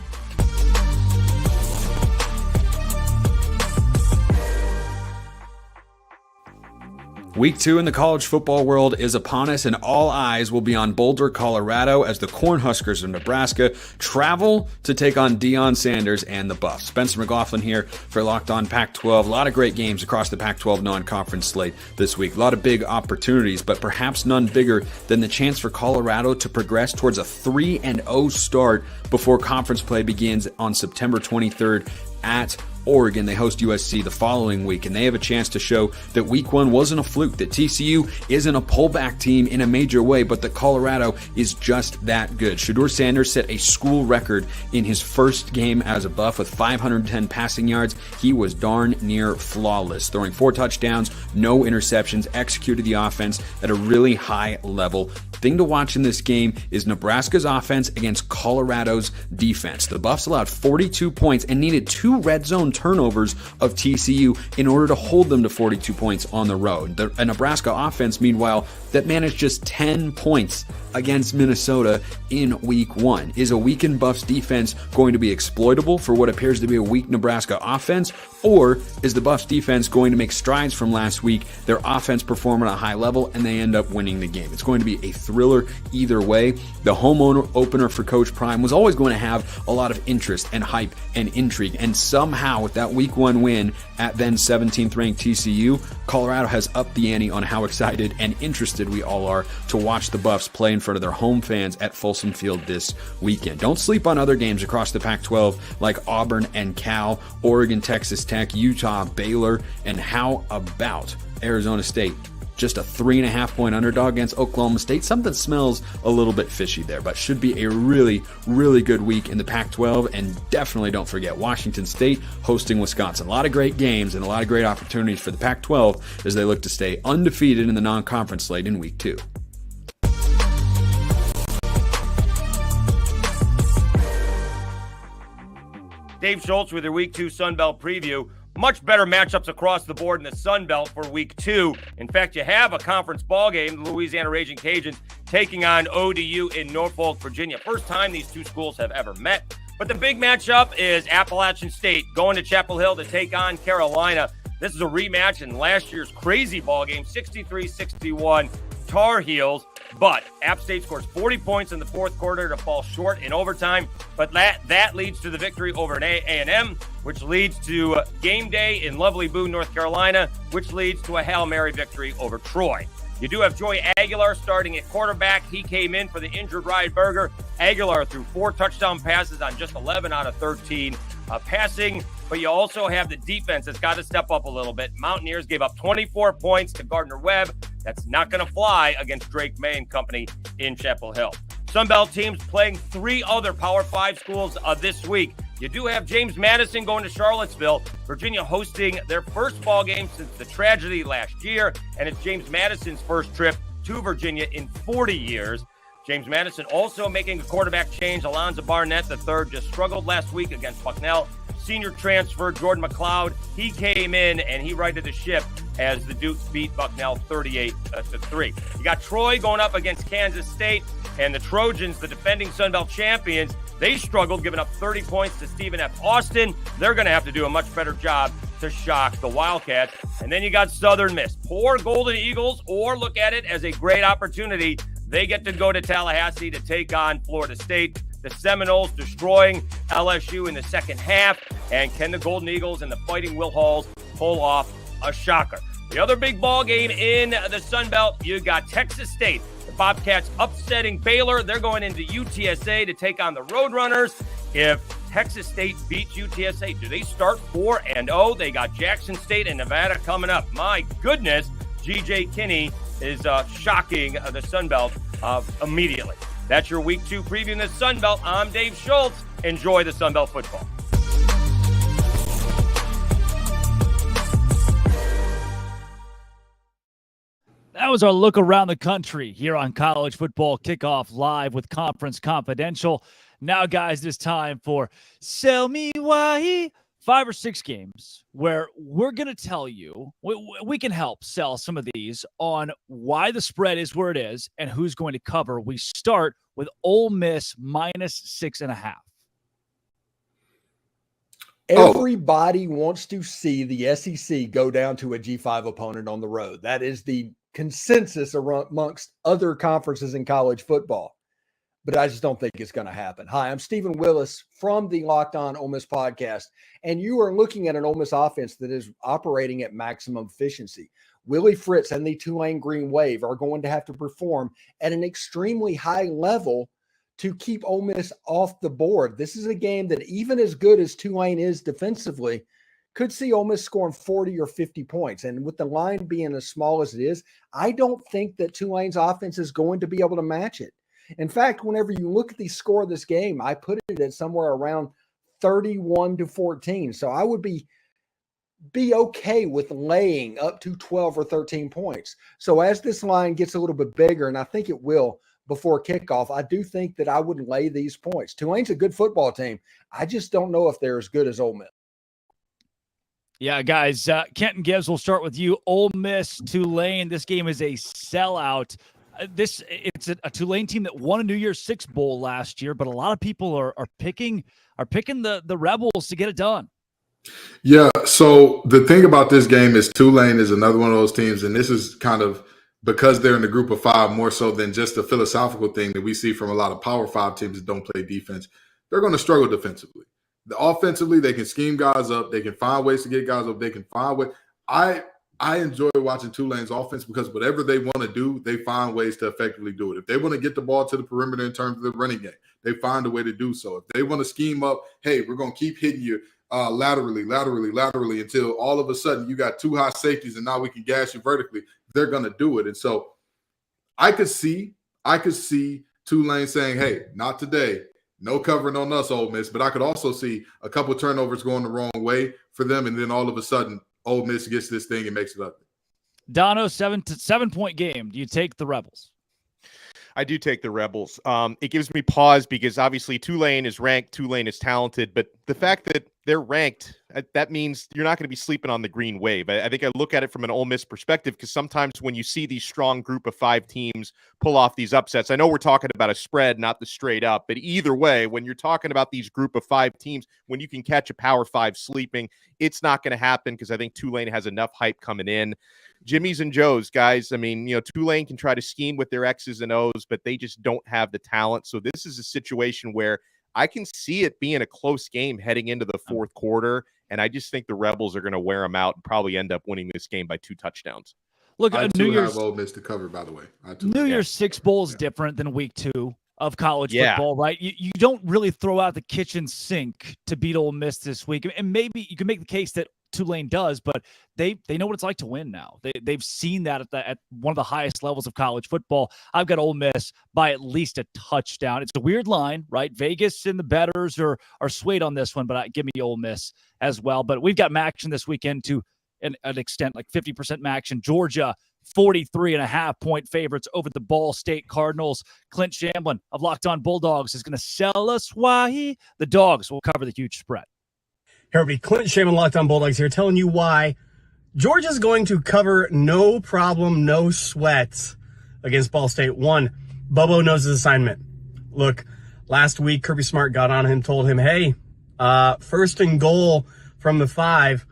Week 2 in the college football world is upon us, and all eyes will be on Boulder, Colorado, as the Cornhuskers of Nebraska travel to take on Deion Sanders and the Buffs. Spencer McLaughlin here for Locked On Pac-12. A lot of great games across the Pac-12 non-conference slate this week. A lot of big opportunities, but perhaps none bigger than the chance for Colorado to progress towards a 3-0 start before conference play begins on September 23rd at Oregon. They host USC the following week, and they have a chance to show that week 1 wasn't a fluke, that TCU isn't a pullback team in a major way, but that Colorado is just that good. Shedeur Sanders set a school record in his first game as a Buff with 510 passing yards. He was darn near flawless, throwing 4 touchdowns, no interceptions, executed the offense at a really high level. Thing to watch in this game is Nebraska's offense against Colorado's defense. The Buffs allowed 42 points and needed 2 red zone turnovers of TCU in order to hold them to 42 points on the road. A Nebraska offense, meanwhile, that managed just 10 points against Minnesota in week 1. Is a weakened Buffs defense going to be exploitable for what appears to be a weak Nebraska offense? Or is the Buffs defense going to make strides from last week, their offense perform at a high level, and they end up winning the game? It's going to be a thriller either way. The home opener for Coach Prime was always going to have a lot of interest and hype and intrigue, and somehow with that week 1 win at then 17th ranked TCU, Colorado has upped the ante on how excited and interested we all are to watch the Buffs play in front of their home fans at Folsom Field this weekend. Don't sleep on other games across the Pac-12 like Auburn and Cal, Oregon, Texas Tech, Utah, Baylor, and how about Arizona State? Just a 3.5 point underdog against Oklahoma State. Something smells a little bit fishy there, but should be a really, really good week in the Pac-12. And definitely don't forget Washington State hosting Wisconsin. A lot of great games and a lot of great opportunities for the Pac-12 as they look to stay undefeated in the non-conference slate in week 2. Dave Schultz with your Week 2 Sunbelt preview. Much better matchups across the board in the Sunbelt for Week 2. In fact, you have a conference ball game, the Louisiana Raging Cajuns taking on ODU in Norfolk, Virginia. First time these two schools have ever met. But the big matchup is Appalachian State going to Chapel Hill to take on Carolina. This is a rematch in last year's crazy ball game, 63-61 Tar Heels. But App State scores 40 points in the fourth quarter to fall short in overtime. But that leads to the victory over an A&M, which leads to game day in lovely Boone, North Carolina, which leads to a Hail Mary victory over Troy. You do have Joey Aguilar starting at quarterback. He came in for the injured Ryan Berger. Aguilar threw 4 touchdown passes on just 11 out of 13 passing. But you also have the defense that's got to step up a little bit. Mountaineers gave up 24 points to Gardner Webb. That's not going to fly against Drake May and company in Chapel Hill. Sunbelt teams playing 3 other Power 5 schools this week. You do have James Madison going to Charlottesville. Virginia hosting their first ball game since the tragedy last year. And it's James Madison's first trip to Virginia in 40 years. James Madison also making a quarterback change. Alonzo Barnett III just struggled last week against Bucknell. Senior transfer Jordan McLeod, he came in and he righted the ship as the Dukes beat Bucknell 38-3. You got Troy going up against Kansas State, and the Trojans, the defending Sunbelt champions, they struggled, giving up 30 points to Stephen F. Austin. They're going to have to do a much better job to shock the Wildcats. And then you got Southern Miss. Poor Golden Eagles, or look at it as a great opportunity. They get to go to Tallahassee to take on Florida State. The Seminoles destroying LSU in the second half. And can the Golden Eagles and the Fighting Will Halls pull off a shocker? The other big ball game in the Sun Belt, you got Texas State. The Bobcats upsetting Baylor. They're going into UTSA to take on the Roadrunners. If Texas State beats UTSA, do they start 4-0? They got Jackson State and Nevada coming up. My goodness, G.J. Kinney is shocking the Sun Belt immediately. That's your Week 2 preview in the Sun Belt. I'm Dave Schultz. Enjoy the Sun Belt football. That was our look around the country here on College Football Kickoff Live with Conference Confidential. Now, guys, it's time for Sell Me Why. 5 or 6 games where we're going to tell you, we can help sell some of these on why the spread is where it is and who's going to cover. We start with Ole Miss -6.5. Everybody wants to see the SEC go down to a G5 opponent on the road. That is the consensus amongst other conferences in college football. But I just don't think it's going to happen. Hi, I'm Stephen Willis from the Locked On Ole Miss podcast, and you are looking at an Ole Miss offense that is operating at maximum efficiency. Willie Fritz and the Tulane Green Wave are going to have to perform at an extremely high level to keep Ole Miss off the board. This is a game that, even as good as Tulane is defensively, could see Ole Miss scoring 40 or 50 points. And with the line being as small as it is, I don't think that Tulane's offense is going to be able to match it. In fact, whenever you look at the score of this game, I put it at somewhere around 31-14. So I would be okay with laying up to 12 or 13 points. So as this line gets a little bit bigger, and I think it will before kickoff, I do think that I would lay these points. Tulane's a good football team. I just don't know if they're as good as Ole Miss. Yeah, guys, Kenton Gibbs, we'll start with you. Ole Miss, Tulane, this game is a sellout. It's a Tulane team that won a New Year's Six Bowl last year, but a lot of people are picking the Rebels to get it done. Yeah, so the thing about this game is Tulane is another one of those teams, and this is kind of because they're in the group of five more so than just a philosophical thing that we see from a lot of Power 5 teams that don't play defense. They're going to struggle defensively. Offensively, they can scheme guys up. They can find ways to get guys up. They can find ways. I enjoy watching Tulane's offense because whatever they want to do, they find ways to effectively do it. If they want to get the ball to the perimeter in terms of the running game, they find a way to do so. If they want to scheme up, hey, we're going to keep hitting you laterally until all of a sudden you got two high safeties and now we can gas you vertically, they're going to do it. And so I could see Tulane saying, hey, not today. No covering on us, Ole Miss. But I could also see a couple of turnovers going the wrong way for them, and then all of a sudden Ole Miss gets this thing and makes it ugly. Dono, 7-point game. Do you take the Rebels? I do take the Rebels. It gives me pause because obviously Tulane is ranked, Tulane is talented, but the fact that they're ranked, that means you're not going to be sleeping on the green wave. I think I look at it from an Ole Miss perspective because sometimes when you see these strong group of 5 teams pull off these upsets, I know we're talking about a spread, not the straight up, but either way, when you're talking about these group of 5 teams, when you can catch a Power 5 sleeping, it's not going to happen because I think Tulane has enough hype coming in. Jimmy's and Joe's, guys. I mean, Tulane can try to scheme with their X's and O's, but they just don't have the talent. So this is a situation where I can see it being a close game heading into the fourth quarter, and I just think the Rebels are going to wear them out and probably end up winning this game by 2 touchdowns. Look, I New Year's have Ole Miss to cover, by the way. New Year's Six Bowl is different than week 2 of college football, right? You don't really throw out the kitchen sink to beat Ole Miss this week, and maybe you can make the case that Tulane does, but they know what it's like to win now. They've seen that at one of the highest levels of college football. I've got Ole Miss by at least a touchdown. It's a weird line, right? Vegas and the bettors are swayed on this one, but give me Ole Miss as well. But we've got action this weekend to an extent, like 50% action. Georgia, 43.5-point favorites over the Ball State Cardinals. Clint Shamblin of Locked On Bulldogs is going to sell us why the Dogs will cover the huge spread. Here will be Clint Shaman, Locked On Bulldogs here, telling you why Georgia's going to cover no problem, no sweat against Ball State. 1, Bobo knows his assignment. Look, last week Kirby Smart got on him, told him, hey, first and goal from the 5,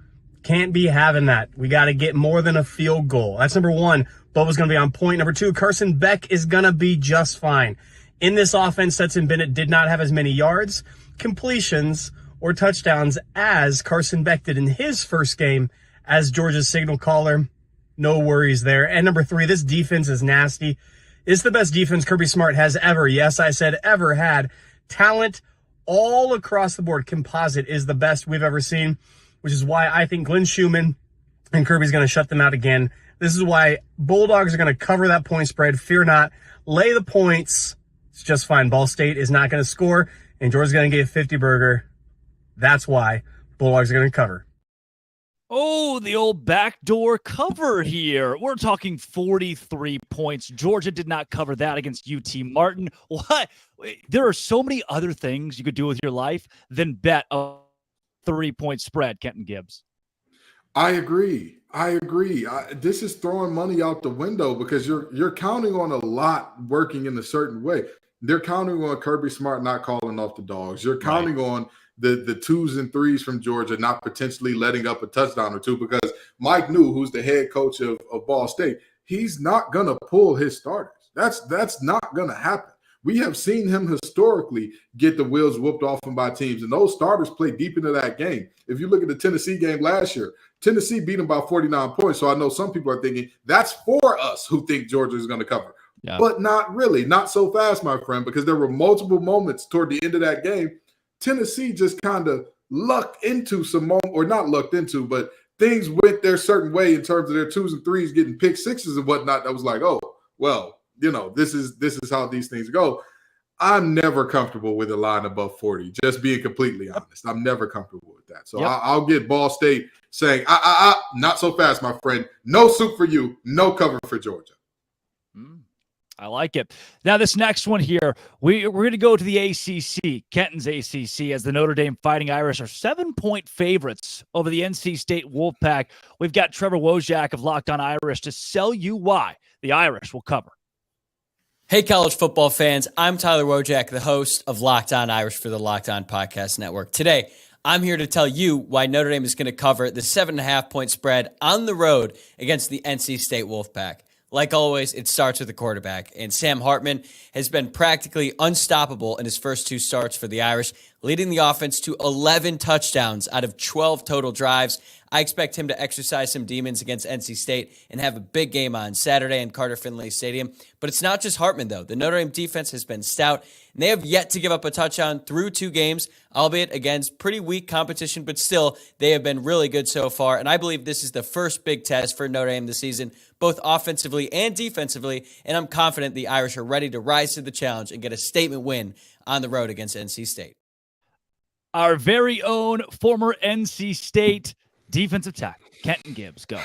can't be having that. We got to get more than a field goal. That's number 1. Bobo's going to be on point. Number 2, Carson Beck is going to be just fine. In this offense, Stetson Bennett did not have as many yards, completions, or touchdowns as Carson Beck did in his first game as Georgia's signal caller. No worries there. And number 3, this defense is nasty. It's the best defense Kirby Smart has ever, yes, I said ever had. Talent all across the board. Composite is the best we've ever seen, which is why I think Glenn Schumann and Kirby's going to shut them out again. This is why Bulldogs are going to cover that point spread. Fear not. Lay the points. It's just fine. Ball State is not going to score, and Georgia's going to get a 50 burger. That's why Bulldogs are going to cover. Oh, the old backdoor cover here. We're talking 43 points. Georgia did not cover that against UT Martin. What? There are so many other things you could do with your life than bet a 3-point spread, Kenton Gibbs. I agree. This is throwing money out the window because you're counting on a lot working in a certain way. They're counting on Kirby Smart not calling off the dogs. You're counting on the 2s and 3s from Georgia not potentially letting up a touchdown or two, because Mike New, who's the head coach of Ball State, he's not going to pull his starters. That's not going to happen. We have seen him historically get the wheels whooped off him by teams, and those starters play deep into that game. If you look at the Tennessee game last year, Tennessee beat them by 49 points. So I know some people are thinking that's for us who think Georgia is going to cover. Yeah. But not really, not so fast, my friend, because there were multiple moments toward the end of that game. Tennessee just kind of lucked into some moment, or not lucked into, but things went their certain way in terms of their 2s and 3s getting pick 6s and whatnot. That was like, oh, well, this is how these things go. I'm never comfortable with a line above 40, just being completely honest. I'm never comfortable with that. So I'll get Ball State saying, not so fast, my friend. No soup for you, no cover for Georgia. I like it. Now, this next one here, we're going to go to the ACC, Kenton's ACC, as the Notre Dame Fighting Irish are 7-point favorites over the NC State Wolfpack. We've got Trevor Wojak of Locked On Irish to sell you why the Irish will cover. Hey, college football fans. I'm Tyler Wojak, the host of Locked On Irish for the Locked On Podcast Network. Today, I'm here to tell you why Notre Dame is going to cover the 7.5-point spread on the road against the NC State Wolfpack. Like always, it starts with the quarterback, and Sam Hartman has been practically unstoppable in his first 2 starts for the Irish, leading the offense to 11 touchdowns out of 12 total drives. I expect him to exercise some demons against NC State and have a big game on Saturday in Carter Finley Stadium. But it's not just Hartman, though. The Notre Dame defense has been stout, and they have yet to give up a touchdown through 2 games, albeit against pretty weak competition, but still, they have been really good so far. And I believe this is the first big test for Notre Dame this season, both offensively and defensively, and I'm confident the Irish are ready to rise to the challenge and get a statement win on the road against NC State. Our very own former NC State defensive tackle, Kenton Gibbs, go.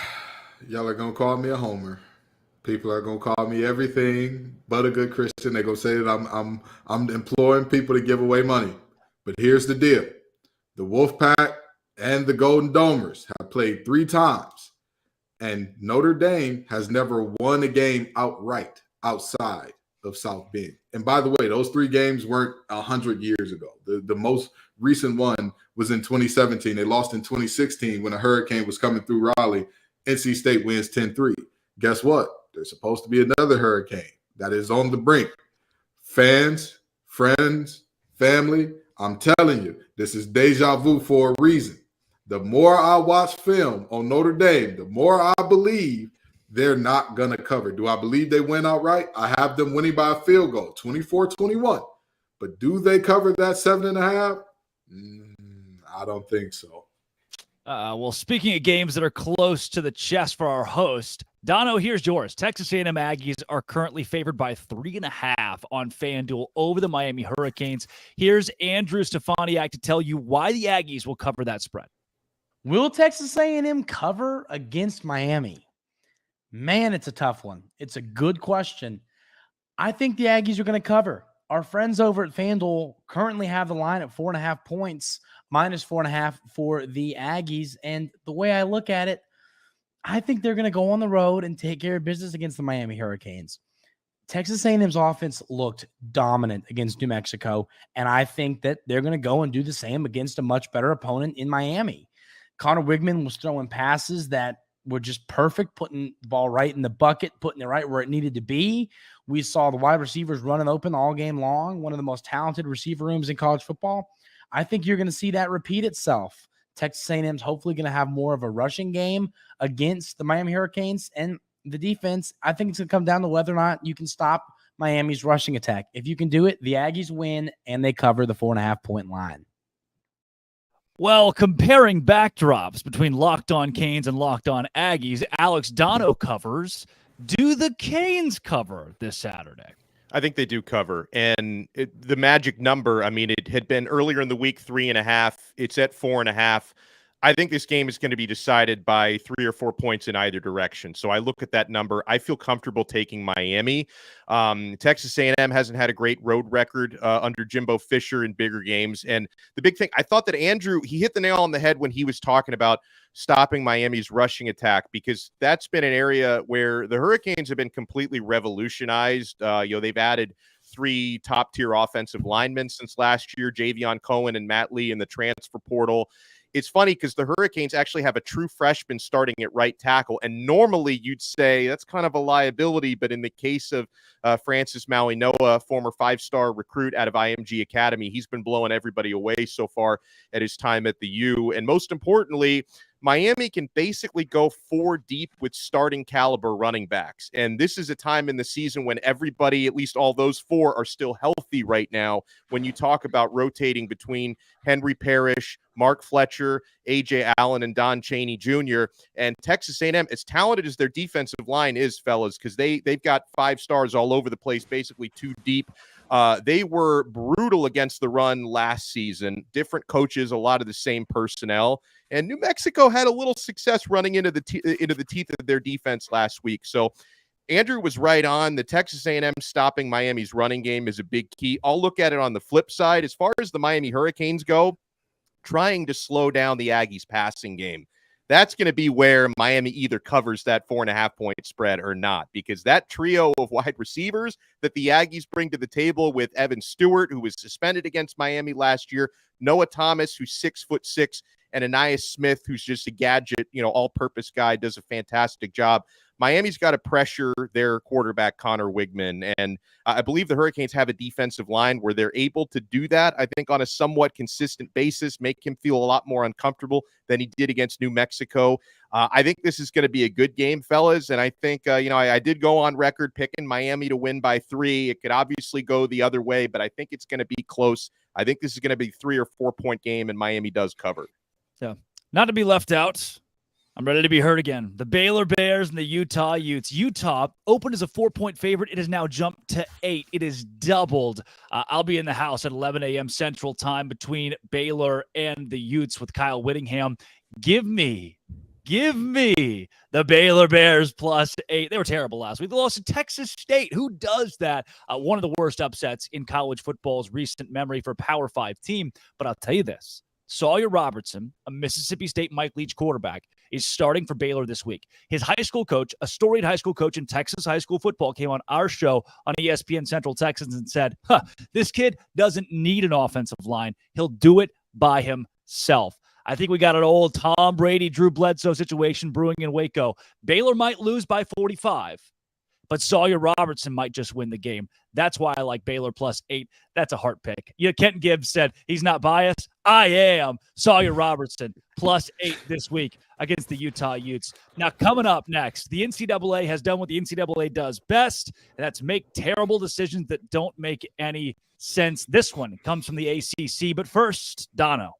Y'all are going to call me a homer. People are going to call me everything but a good Christian. They're going to say that I'm imploring people to give away money. But here's the deal. The Wolfpack and the Golden Domers have played 3 times, and Notre Dame has never won a game outright outside of South Bend. And by the way, those 3 games weren't 100 years ago. The most recent one was in 2017. They lost in 2016 when a hurricane was coming through Raleigh. NC State wins 10-3. Guess what? There's supposed to be another hurricane that is on the brink. Fans, friends, family, I'm telling you, this is deja vu for a reason. The more I watch film on Notre Dame, the more I believe they're not going to cover. Do I believe they win outright? I have them winning by a field goal, 24-21. But do they cover that 7.5? I don't think so. Well, speaking of games that are close to the chest for our host, Dono, here's yours. Texas A&M Aggies are currently favored by 3.5 on FanDuel over the Miami Hurricanes. Here's Andrew Stefaniak to tell you why the Aggies will cover that spread. Will Texas A&M cover against Miami? Man, it's a tough one. It's a good question. I think the Aggies are going to cover. Our friends over at FanDuel currently have the line at 4.5 points, minus 4.5 for the Aggies. And the way I look at it, I think they're going to go on the road and take care of business against the Miami Hurricanes. Texas A&M's offense looked dominant against New Mexico, and I think that they're going to go and do the same against a much better opponent in Miami. Connor Wigman was throwing passes that were just perfect, putting the ball right in the bucket, putting it right where it needed to be. We saw the wide receivers running open all game long, one of the most talented receiver rooms in college football. I think you're going to see that repeat itself. Texas A&M's hopefully going to have more of a rushing game against the Miami Hurricanes, and the defense, I think it's going to come down to whether or not you can stop Miami's rushing attack. If you can do it, the Aggies win, and they cover the 4.5-point line. Well, comparing backdrops between Locked On Canes and Locked On Aggies, Alex Dono covers. Do the Canes cover this Saturday? I think they do cover. And the magic number, I mean, it had been earlier in the week 3.5. It's at 4.5. I think this game is going to be decided by 3 or 4 points in either direction. So I look at that number. I feel comfortable taking Miami. Texas A&M hasn't had a great road record under Jimbo Fisher in bigger games. And the big thing, I thought that Andrew, he hit the nail on the head when he was talking about stopping Miami's rushing attack, because that's been an area where the Hurricanes have been completely revolutionized. They've added 3 top-tier offensive linemen since last year, Javion Cohen and Matt Lee in the transfer portal. It's funny because the Hurricanes actually have a true freshman starting at right tackle, and normally you'd say that's kind of a liability, but in the case of Francis Maui-Noa, former 5-star recruit out of IMG Academy, he's been blowing everybody away so far at his time at the U. And most importantly, Miami can basically go 4 deep with starting caliber running backs. And this is a time in the season when everybody, at least all those 4, are still healthy right now. When you talk about rotating between Henry Parrish, Mark Fletcher, A.J. Allen, and Don Chaney Jr. And Texas A&M, as talented as their defensive line is, fellas, because they've got 5 stars all over the place, basically 2 deep. They were brutal against the run last season. Different coaches, a lot of the same personnel. And New Mexico had a little success running into the teeth of their defense last week. So Andrew was right on. The Texas A&M stopping Miami's running game is a big key. I'll look at it on the flip side. As far as the Miami Hurricanes go, trying to slow down the Aggies' passing game. That's going to be where Miami either covers that 4.5-point spread or not, because that trio of wide receivers that the Aggies bring to the table with Evan Stewart, who was suspended against Miami last year, Noah Thomas, who's 6'6", and Anais Smith, who's just a gadget, all-purpose guy, does a fantastic job. Miami's got to pressure their quarterback, Connor Wigman, and I believe the Hurricanes have a defensive line where they're able to do that, I think, on a somewhat consistent basis, make him feel a lot more uncomfortable than he did against New Mexico. I think this is going to be a good game, fellas, and I think, I did go on record picking Miami to win by 3. It could obviously go the other way, but I think it's going to be close. I think this is going to be a 3 or 4 point game, and Miami does cover. So, not to be left out, I'm ready to be heard again. The Baylor Bears and the Utah Utes. Utah opened as a 4-point favorite. It has now jumped to 8. It is doubled. I'll be in the house at 11 a.m. Central Time between Baylor and the Utes with Kyle Whittingham. Give me the Baylor Bears +8. They were terrible last week. They lost to Texas State. Who does that? One of the worst upsets in college football's recent memory for a Power 5 team. But I'll tell you this. Sawyer Robertson, a Mississippi State Mike Leach quarterback, is starting for Baylor this week. His high school coach, a storied high school coach in Texas high school football, came on our show on ESPN Central Texans and said, this kid doesn't need an offensive line. He'll do it by himself. I think we got an old Tom Brady, Drew Bledsoe situation brewing in Waco. Baylor might lose by 45. But Sawyer Robertson might just win the game. That's why I like Baylor +8. That's a heart pick. Kent Gibbs said he's not biased. I am. Sawyer Robertson +8 this week against the Utah Utes. Now, coming up next, the NCAA has done what the NCAA does best, and that's make terrible decisions that don't make any sense. This one comes from the ACC. But first, Dono.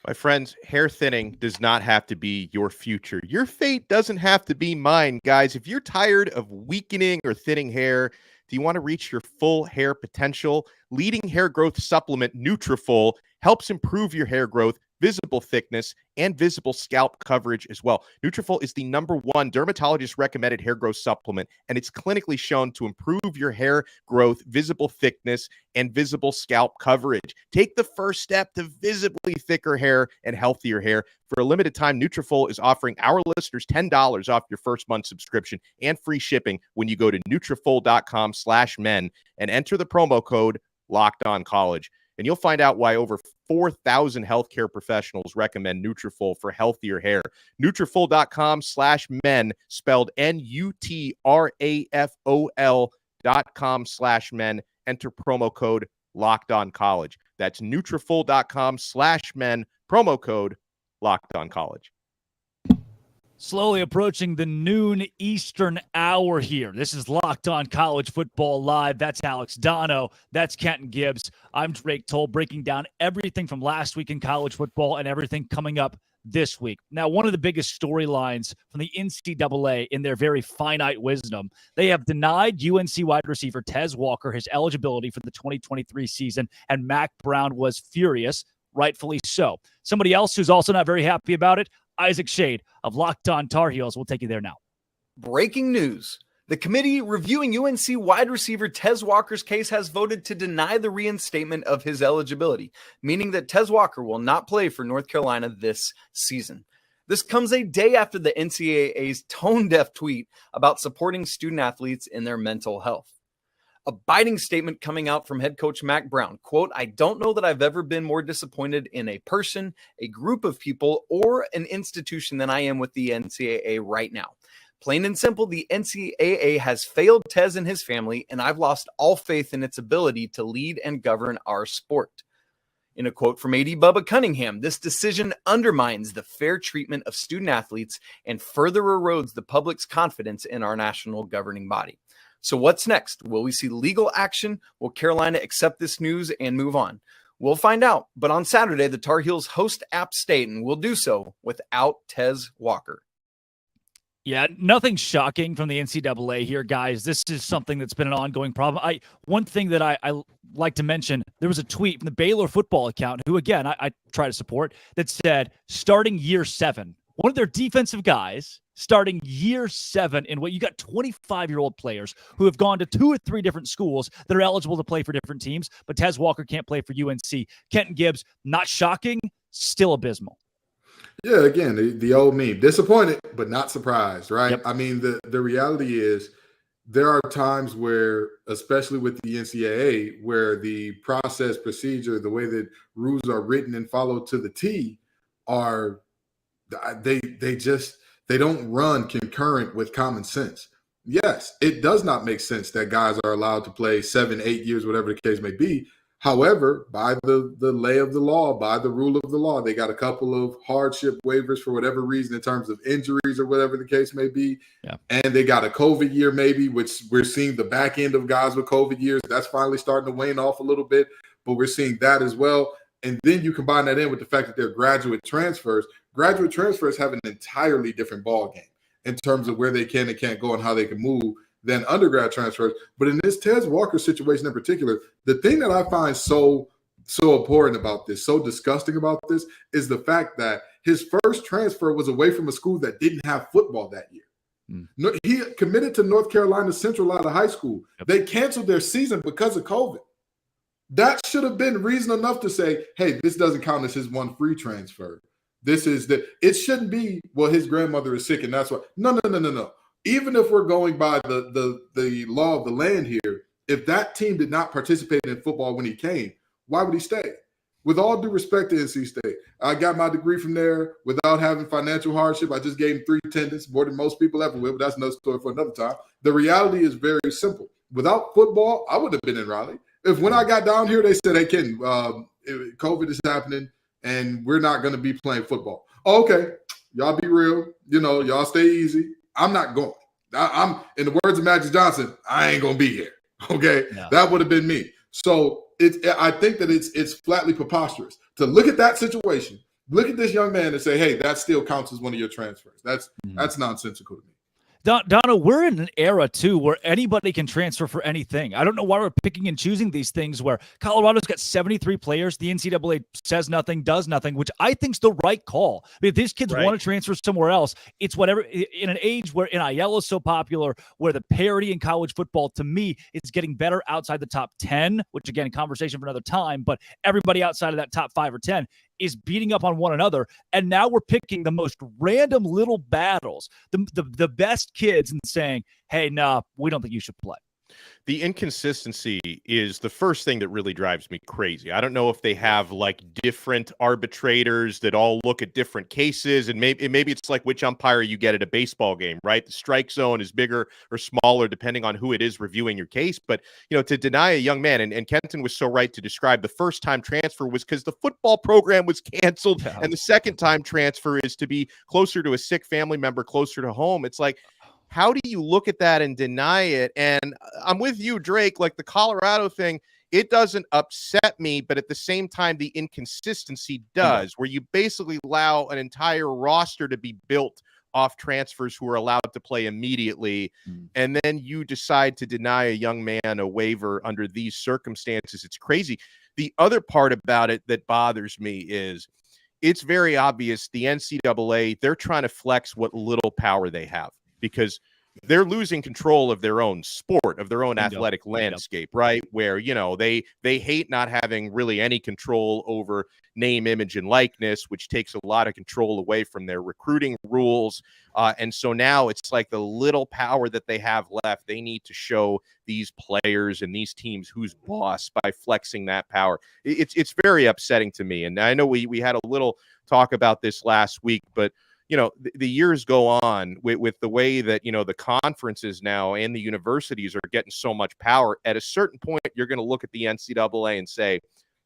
My friends, hair thinning does not have to be your future. Your fate doesn't have to be mine, guys. If you're tired of weakening or thinning hair, do you want to reach your full hair potential? Leading hair growth supplement Nutrafol helps improve your hair growth, visible thickness, and visible scalp coverage as well. Nutrafol is the #1 dermatologist recommended hair growth supplement, and it's clinically shown to improve your hair growth, visible thickness, and visible scalp coverage. Take the first step to visibly thicker hair and healthier hair. For a limited time, Nutrafol is offering our listeners $10 off your first month subscription and free shipping when you go to Nutrafol.com/men and enter the promo code LOCKEDONCollege. And you'll find out why over 4,000 healthcare professionals recommend Nutrafol for healthier hair. Nutrafol.com/men, spelled Nutrafol.com/men. Enter promo code LOCKEDONCollege. That's Nutrafol.com/men, promo code LOCKEDONCollege. Slowly approaching the noon Eastern hour here. This is Locked On College Football Live. That's Alex Dono. That's Kenton Gibbs. I'm Drake Toll, breaking down everything from last week in college football and everything coming up this week. Now, one of the biggest storylines from the NCAA in their very finite wisdom, they have denied UNC wide receiver Tez Walker his eligibility for the 2023 season, and Mac Brown was furious, rightfully so. Somebody else who's also not very happy about it, Isaac Shade of Locked On Tar Heels. We'll take you there now. Breaking news. The committee reviewing UNC wide receiver Tez Walker's case has voted to deny the reinstatement of his eligibility, meaning that Tez Walker will not play for North Carolina this season. This comes a day after the NCAA's tone-deaf tweet about supporting student athletes in their mental health. A biting statement coming out from head coach Mac Brown. Quote, I don't know that I've ever been more disappointed in a person, a group of people, or an institution than I am with the NCAA right now. Plain and simple, the NCAA has failed Tez and his family, and I've lost all faith in its ability to lead and govern our sport. In a quote from AD Bubba Cunningham, this decision undermines the fair treatment of student athletes and further erodes the public's confidence in our national governing body. So what's next? Will we see legal action? Will Carolina accept this news and move on? We'll find out. But on Saturday, the Tar Heels host App State and will do so without Tez Walker. Yeah, nothing shocking from the NCAA here, guys. This is something that's been an ongoing problem. One thing that I like to mention, there was a tweet from the Baylor football account, who, again, I try to support, that said, starting year 7, one of their defensive guys starting year 7 in what you got 25-year-old players who have gone to 2 or 3 different schools that are eligible to play for different teams, but Tez Walker can't play for UNC. Kenton Gibbs, not shocking, still abysmal. Yeah, again, the old meme. Disappointed, but not surprised, right? Yep. I mean, the reality is there are times where, especially with the NCAA, where the process, procedure, the way that rules are written and followed to the T are they don't run concurrent with common sense. Yes, it does not make sense that guys are allowed to play 7, 8 years, whatever the case may be. However, by the lay of the law, by the rule of the law, they got a couple of hardship waivers for whatever reason in terms of injuries or whatever the case may be. Yeah. And they got a COVID year maybe, which we're seeing the back end of guys with COVID years. That's finally starting to wane off a little bit, but we're seeing that as well. And then you combine that in with the fact that they're graduate transfers. Graduate transfers have an entirely different ball game in terms of where they can and can't go and how they can move than undergrad transfers. But in this Tez Walker situation in particular, the thing that I find so important about this, so disgusting about this, is the fact that his first transfer was away from a school that didn't have football that year. No, he committed to North Carolina Central out of high school. Yep. They canceled their season because of COVID. That should have been reason enough to say, hey, this doesn't count as his one free transfer. It shouldn't be, well, his grandmother is sick and that's why. No. Even if we're going by the law of the land here, if that team did not participate in football when he came, why would he stay? With all due respect to NC State, I got my degree from there without having financial hardship. I just gave him 3 attendance, more than most people ever will, but that's another story for another time. The reality is very simple. Without football, I wouldn't have been in Raleigh. If when I got down here, they said, hey, Ken, COVID is happening and we're not going to be playing football. Oh, okay, y'all be real. Y'all stay easy. I'm not going. I'm in the words of Magic Johnson, I ain't going to be here. Okay, No. That would have been me. So I think that it's flatly preposterous to look at that situation, look at this young man and say, hey, that still counts as one of your transfers. That's nonsensical to me. Donna, we're in an era, too, where anybody can transfer for anything. I don't know why we're picking and choosing these things where Colorado's got 73 players. The NCAA says nothing, does nothing, which I think's the right call. I mean, if these kids want to transfer somewhere else, it's whatever. In an age where NIL is so popular, where the parity in college football, to me, is getting better outside the top 10, which, again, conversation for another time, but everybody outside of that top 5 or 10 is beating up on one another. And now we're picking the most random little battles, the best kids, and saying, hey, no, we don't think you should play. The inconsistency is the first thing that really drives me crazy. I don't know if they have like different arbitrators that all look at different cases, and maybe it's like which umpire you get at a baseball game, right? The strike zone is bigger or smaller depending on who it is reviewing your case. But, to deny a young man, and Kenton was so right to describe the first-time transfer was because the football program was canceled, and the second-time transfer is to be closer to a sick family member, closer to home. It's like, how do you look at that and deny it? And I'm with you, Drake, like the Colorado thing, it doesn't upset me, but at the same time, the inconsistency does, where you basically allow an entire roster to be built off transfers who are allowed to play immediately. And then you decide to deny a young man a waiver under these circumstances. It's crazy. The other part about it that bothers me is it's very obvious the NCAA, they're trying to flex what little power they have, because they're losing control of their own sport. part of their own athletic landscape, right? Where, they hate not having really any control over name, image, and likeness, which takes a lot of control away from their recruiting rules. And so now it's like the little power that they have left, they need to show these players and these teams who's boss by flexing that power. It's very upsetting to me. And I know we had a little talk about this last week, but the years go on with the way that, the conferences now and the universities are getting so much power. At a certain point, you're going to look at the NCAA and say,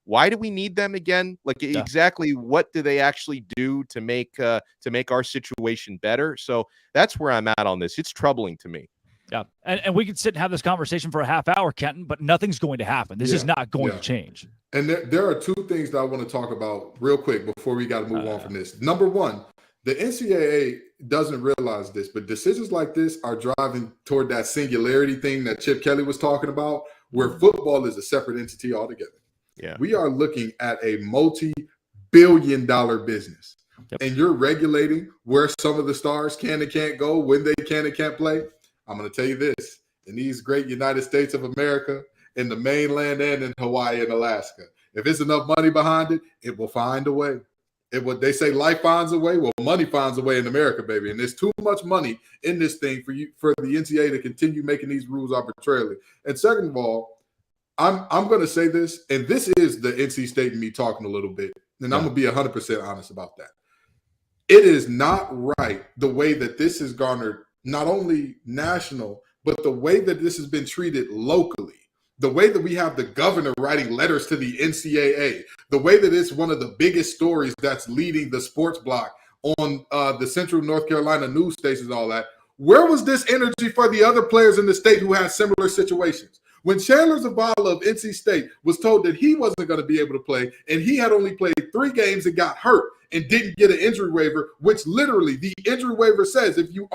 why do we need them again? Like, exactly what do they actually do to make our situation better? So that's where I'm at on this. It's troubling to me. Yeah. And we could sit and have this conversation for a half hour, Kenton, but nothing's going to happen. This is not going to change. And there are two things that I want to talk about real quick before we got to move on from this. Number one, the NCAA doesn't realize this, but decisions like this are driving toward that singularity thing that Chip Kelly was talking about, where football is a separate entity altogether. Yeah. We are looking at a multi-billion-dollar business. Yep. And you're regulating where some of the stars can and can't go, when they can and can't play. I'm going to tell you this. In these great United States of America, in the mainland and in Hawaii and Alaska, if it's enough money behind it, it will find a way. They say life finds a way. Well, money finds a way in America, baby. And there's too much money in this thing for the NCAA to continue making these rules arbitrarily. And second of all, I'm going to say this, and this is the NC State and me talking a little bit, and I'm going to be 100% honest about that. It is not right the way that this has garnered not only national, but the way that this has been treated locally. The way that we have the governor writing letters to the NCAA, the way that it's one of the biggest stories that's leading the sports block on the Central North Carolina news stations and all that. Where was this energy for the other players in the state who had similar situations? When Chandler Zavala of NC State was told that he wasn't going to be able to play, and he had only played 3 games and got hurt and didn't get an injury waiver, which literally the injury waiver says if you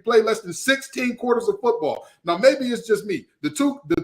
play less than 16 quarters of football. Now, maybe it's just me. The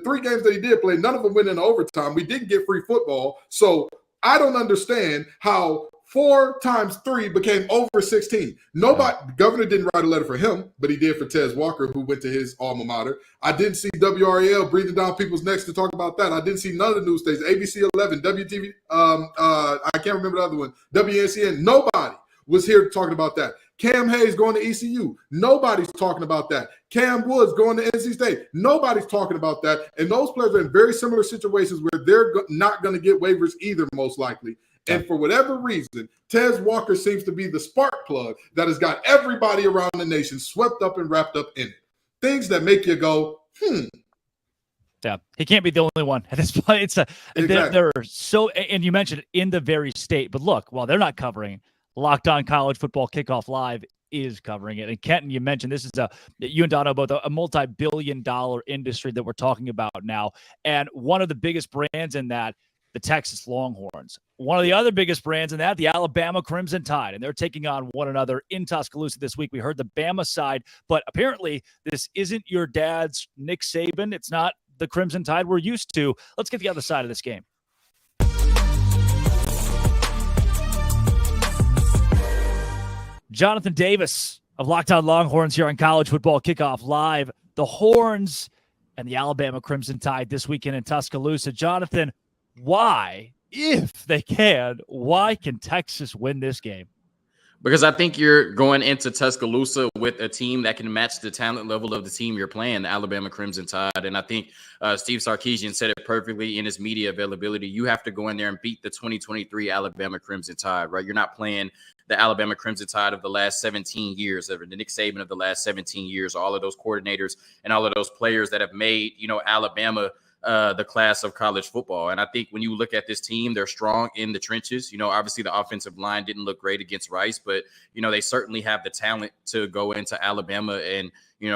3 games that he did play, none of them went into overtime. We didn't get free football. So I don't understand how 4 times 3 became over 16. The governor didn't write a letter for him, but he did for Tez Walker, who went to his alma mater. I didn't see WRAL breathing down people's necks to talk about that. I didn't see none of the news stations, ABC 11, WTV, I can't remember the other one, WNCN. Nobody was here talking about that. Cam Hayes going to ECU. Nobody's talking about that. Cam Woods going to NC State. Nobody's talking about that. And those players are in very similar situations where they're not going to get waivers either, most likely. And for whatever reason, Tez Walker seems to be the spark plug that has got everybody around the nation swept up and wrapped up in it. Things that make you go, Yeah, he can't be the only one at this point. Exactly. They're so, and you mentioned it in the very state. But look, while they're not covering, Locked On College Football Kickoff Live is covering it. And Kenton, you mentioned this is you and Dono both a multi-billion-dollar industry that we're talking about now. And one of the biggest brands in that, the Texas Longhorns. One of the other biggest brands in that, the Alabama Crimson Tide, and they're taking on one another in Tuscaloosa this week. We heard the Bama side, but apparently this isn't your dad's Nick Saban. It's not the Crimson Tide we're used to. Let's get the other side of this game. Jonathan Davis of Locked On Longhorns here on College Football Kickoff Live. The Horns and the Alabama Crimson Tide this weekend in Tuscaloosa. Jonathan, why, if they can, why can Texas win this game? Because I think you're going into Tuscaloosa with a team that can match the talent level of the team you're playing, the Alabama Crimson Tide. And I think Steve Sarkisian said it perfectly in his media availability. You have to go in there and beat the 2023 Alabama Crimson Tide, right? You're not playing the Alabama Crimson Tide of the last 17 years, the Nick Saban of the last 17 years, all of those coordinators and all of those players that have made, Alabama the class of college football. And I think when you look at this team, they're strong in the trenches. Obviously the offensive line didn't look great against Rice, but, they certainly have the talent to go into Alabama and,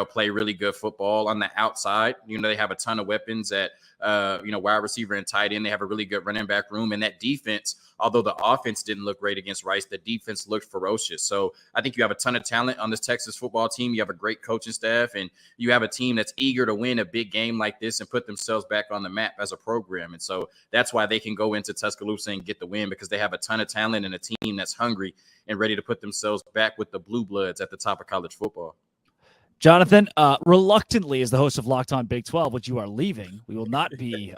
play really good football on the outside. They have a ton of weapons at, wide receiver and tight end. They have a really good running back room, and that defense, although the offense didn't look great against Rice, the defense looked ferocious. So I think you have a ton of talent on this Texas football team. You have a great coaching staff, and you have a team that's eager to win a big game like this and put themselves back on the map as a program. And so that's why they can go into Tuscaloosa and get the win, because they have a ton of talent and a team that's hungry and ready to put themselves back with the blue bloods at the top of college football. Jonathan, reluctantly, as the host of Locked On Big 12, which you are leaving, we will not be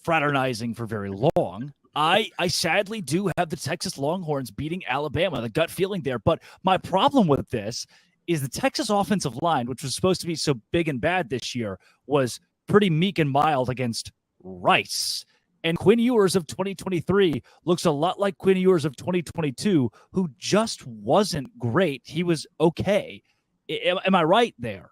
fraternizing for very long. I sadly do have the Texas Longhorns beating Alabama, the gut feeling there. But my problem with this is the Texas offensive line, which was supposed to be so big and bad this year, was pretty meek and mild against Rice. And Quinn Ewers of 2023 looks a lot like Quinn Ewers of 2022, who just wasn't great. He was okay. Am I right there?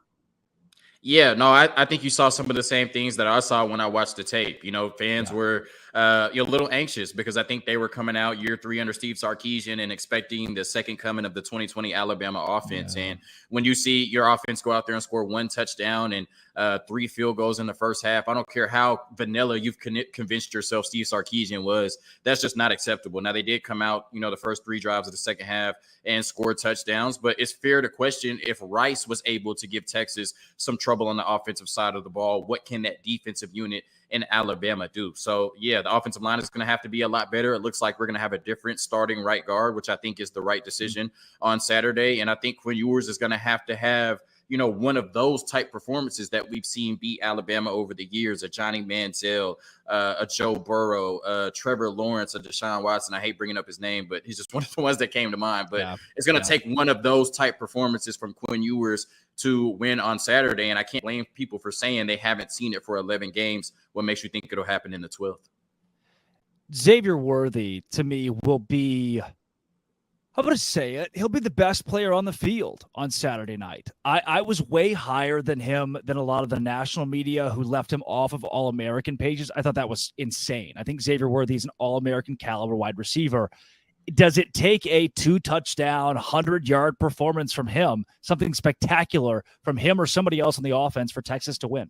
Yeah, no, I think you saw some of the same things that I saw when I watched the tape. You know, fans were a little anxious because I think they were coming out year 3 under Steve Sarkisian and expecting the second coming of the 2020 Alabama offense. And when you see your offense go out there and score 1 touchdown and 3 field goals in the first half, I don't care how vanilla you've convinced yourself Steve Sarkisian was, that's just not acceptable. Now, they did come out, the first 3 drives of the second half and score touchdowns, but it's fair to question if Rice was able to give Texas some trouble on the offensive side of the ball. What can that defensive unit in Alabama do? So, yeah, the offensive line is going to have to be a lot better. It looks like we're going to have a different starting right guard, which I think is the right decision on Saturday. And I think Quinn Ewers is going to have one of those type performances that we've seen beat Alabama over the years, a Johnny Manziel, a Joe Burrow, Trevor Lawrence, a Deshaun Watson. I hate bringing up his name, but he's just one of the ones that came to mind. But it's going to take one of those type performances from Quinn Ewers to win on Saturday. And I can't blame people for saying they haven't seen it for 11 games. What makes you think it'll happen in the 12th? Xavier Worthy, to me, will be, I'm going to say it, he'll be the best player on the field on Saturday night. I was way higher than him than a lot of the national media who left him off of All-American pages. I thought that was insane. I think Xavier Worthy is an All-American caliber wide receiver. Does it take a 2-touchdown, 100-yard performance from him, something spectacular from him or somebody else on the offense for Texas to win?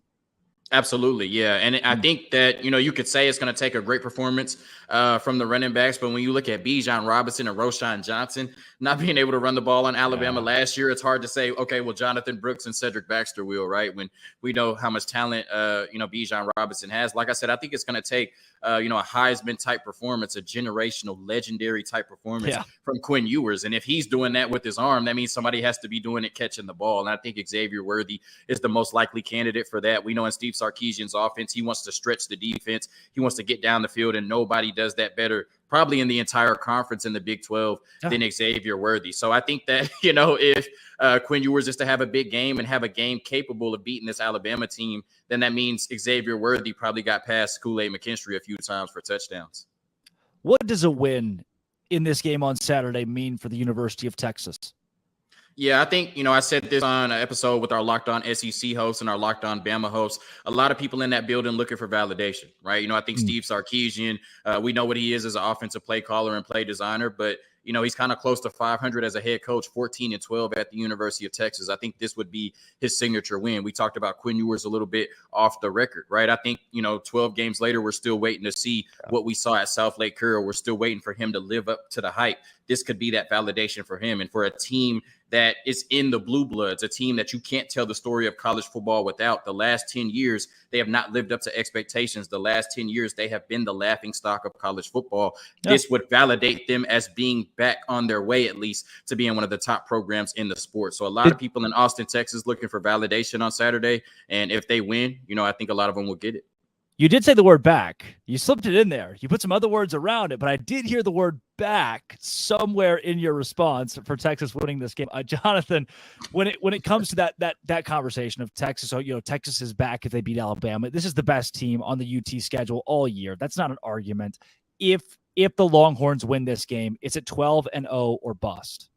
Absolutely, yeah. And I think that, you could say it's going to take a great performance from the running backs, but when you look at Bijan Robinson and Roschon Johnson not being able to run the ball on Alabama last year, it's hard to say, okay, well, Jonathan Brooks and Cedric Baxter will, right? When we know how much talent, Bijan Robinson has. Like I said, I think it's going to take, a Heisman-type performance, a generational, legendary-type performance from Quinn Ewers. And if he's doing that with his arm, that means somebody has to be doing it catching the ball. And I think Xavier Worthy is the most likely candidate for that. We know in Steve Sarkisian's offense, he wants to stretch the defense. He wants to get down the field, and nobody does that better probably in the entire conference in the Big 12 than Xavier Worthy. So I think that, if Quinn Ewers is to have a big game and have a game capable of beating this Alabama team, then that means Xavier Worthy probably got past Kool-Aid McKinstry a few times for touchdowns. What does a win in this game on Saturday mean for the University of Texas? Yeah, I think, I said this on an episode with our Locked On SEC host and our Locked On Bama host. A lot of people in that building looking for validation, right? I think Steve Sarkisian, we know what he is as an offensive play caller and play designer, but he's kind of close to 500 as a head coach, 14-12 at the University of Texas. I think this would be his signature win. We talked about Quinn Ewers a little bit off the record, right? I think, 12 games later, we're still waiting to see what we saw at South Lake Carroll. We're still waiting for him to live up to the hype. This could be that validation for him. And for a team that is in the blue bloods, a team that you can't tell the story of college football without. The last 10 years, they have not lived up to expectations. The last 10 years, they have been the laughingstock of college football. This would validate them as being back on their way, at least, to being one of the top programs in the sport. So a lot of people in Austin, Texas, looking for validation on Saturday. And if they win, I think a lot of them will get it. You did say the word back. You slipped it in there. You put some other words around it, but I did hear the word back somewhere in your response for Texas winning this game. Jonathan, when it comes to that conversation of Texas, Texas is back if they beat Alabama. This is the best team on the UT schedule all year. That's not an argument. If the Longhorns win this game, it's at 12-0 or bust.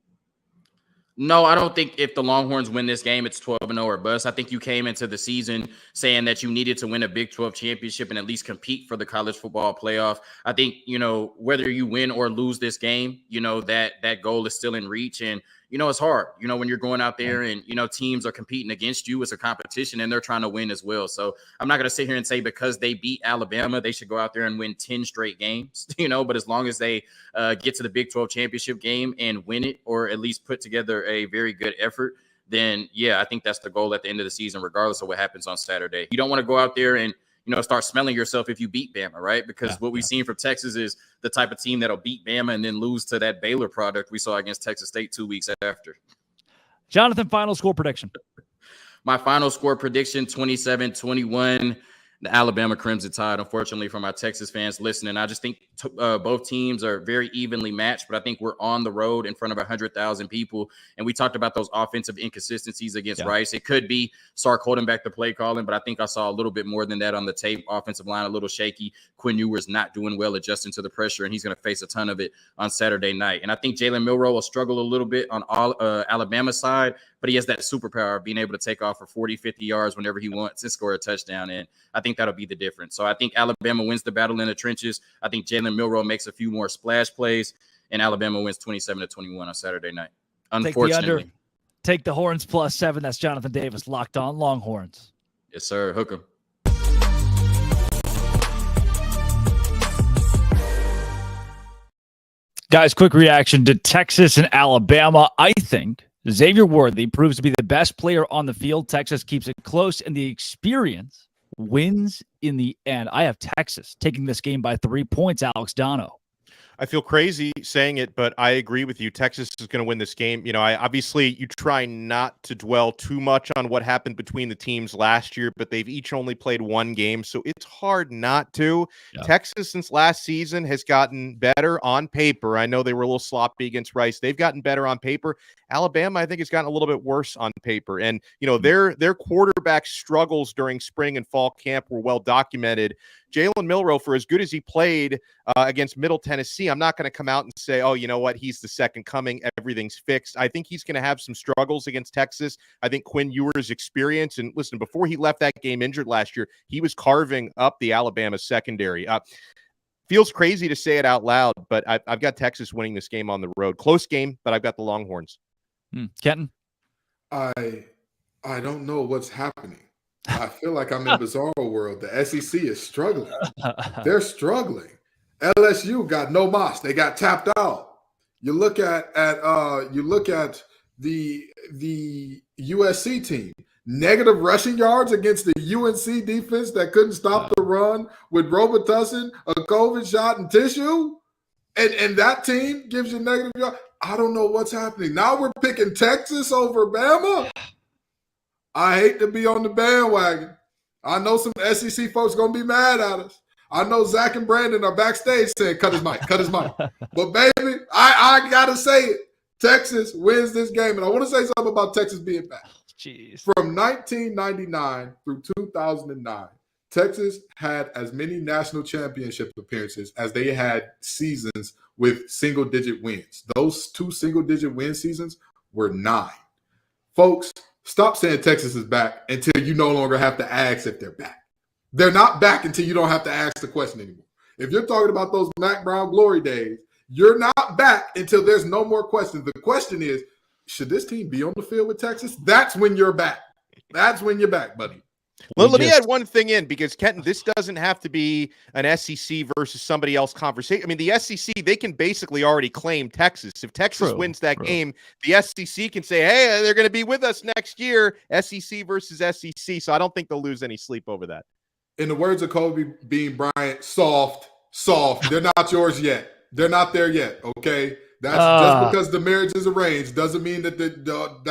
No, I don't think if the Longhorns win this game, it's 12-0 or bust. I think you came into the season saying that you needed to win a Big 12 championship and at least compete for the college football playoff. I think, whether you win or lose this game, that goal is still in reach. And, it's hard, when you're going out there and, teams are competing against you. It's a competition and they're trying to win as well. So I'm not going to sit here and say because they beat Alabama, they should go out there and win 10 straight games, but as long as they get to the Big 12 championship game and win it, or at least put together a very good effort, then I think that's the goal at the end of the season, regardless of what happens on Saturday. You don't want to go out there and, start smelling yourself if you beat Bama, right? Because what we've seen from Texas is the type of team that'll beat Bama and then lose to that Baylor product we saw against Texas State 2 weeks after. Jonathan, final score prediction. My final score prediction, 27-21. The Alabama Crimson Tide, unfortunately, for my Texas fans listening. I just think both teams are very evenly matched, but I think we're on the road in front of 100,000 people. And we talked about those offensive inconsistencies against Rice. It could be Sark holding back the play calling, but I think I saw a little bit more than that on the tape. Offensive line a little shaky. Quinn Ewers not doing well adjusting to the pressure, and he's going to face a ton of it on Saturday night. And I think Jalen Milroe will struggle a little bit on Alabama's side, but he has that superpower of being able to take off for 40, 50 yards whenever he wants and score a touchdown. And I think that'll be the difference. So I think Alabama wins the battle in the trenches. I think Jalen Milroe makes a few more splash plays, and Alabama wins 27-21 on Saturday night. Unfortunately. Take the Horns +7. That's Jonathan Davis, Locked On Longhorns. Yes, sir. Hook 'em. Guys, quick reaction to Texas and Alabama. I think Xavier Worthy proves to be the best player on the field. Texas keeps it close, and the experience wins in the end. I have Texas taking this game by 3 points, Alex Dono. I feel crazy saying it, but I agree with you. Texas is going to win this game. You know, you try not to dwell too much on what happened between the teams last year, but they've each only played one game, so it's hard not to. Yeah. Texas, since last season, has gotten better on paper. I know they were a little sloppy against Rice. They've gotten better on paper. Alabama, I think, has gotten a little bit worse on paper. And, you know, their quarterback struggles during spring and fall camp were well documented. Jalen Milroe, for as good as he played against Middle Tennessee, I'm not going to come out and say, oh, you know what, he's the second coming, everything's fixed. I think he's going to have some struggles against Texas. I think Quinn Ewers' experience, and listen, before he left that game injured last year, he was carving up the Alabama secondary. Feels crazy to say it out loud, but I've got Texas winning this game on the road. Close game, but I've got the Longhorns. Kenton? I don't know what's happening. I feel like I'm in bizarro world. The SEC is struggling. They're struggling. LSU got no moss. They got tapped out. You look at the USC team. Negative rushing yards against the UNC defense that couldn't stop the run with Robitussin, a COVID shot, and tissue. And that team gives you negative yards. I don't know what's happening. Now we're picking Texas over Bama. I hate to be on the bandwagon. I know some SEC folks going to be mad at us. I know Zach and Brandon are backstage saying, cut his mic. But, baby, I got to say it. Texas wins this game. And I want to say something about Texas being back. Jeez. From 1999 through 2009, Texas had as many national championship appearances as they had seasons with single-digit wins. Those 2 single-digit win seasons were 9. Folks, stop saying Texas is back until you no longer have to ask if they're back. They're not back until you don't have to ask the question anymore. If you're talking about those Mac Brown glory days, you're not back until there's no more questions. The question is, should this team be on the field with Texas? That's when you're back. That's when you're back, buddy. Let me add one thing in, because, Kenton, this doesn't have to be an SEC versus somebody else conversation. I mean, the SEC, they can basically already claim Texas. If Texas wins that game, the SEC can say, hey, they're going to be with us next year, SEC versus SEC. So I don't think they'll lose any sleep over that. In the words of Kobe Bean Bryant, soft. They're not yours yet. They're not there yet, okay? That's just because the marriage is arranged doesn't mean that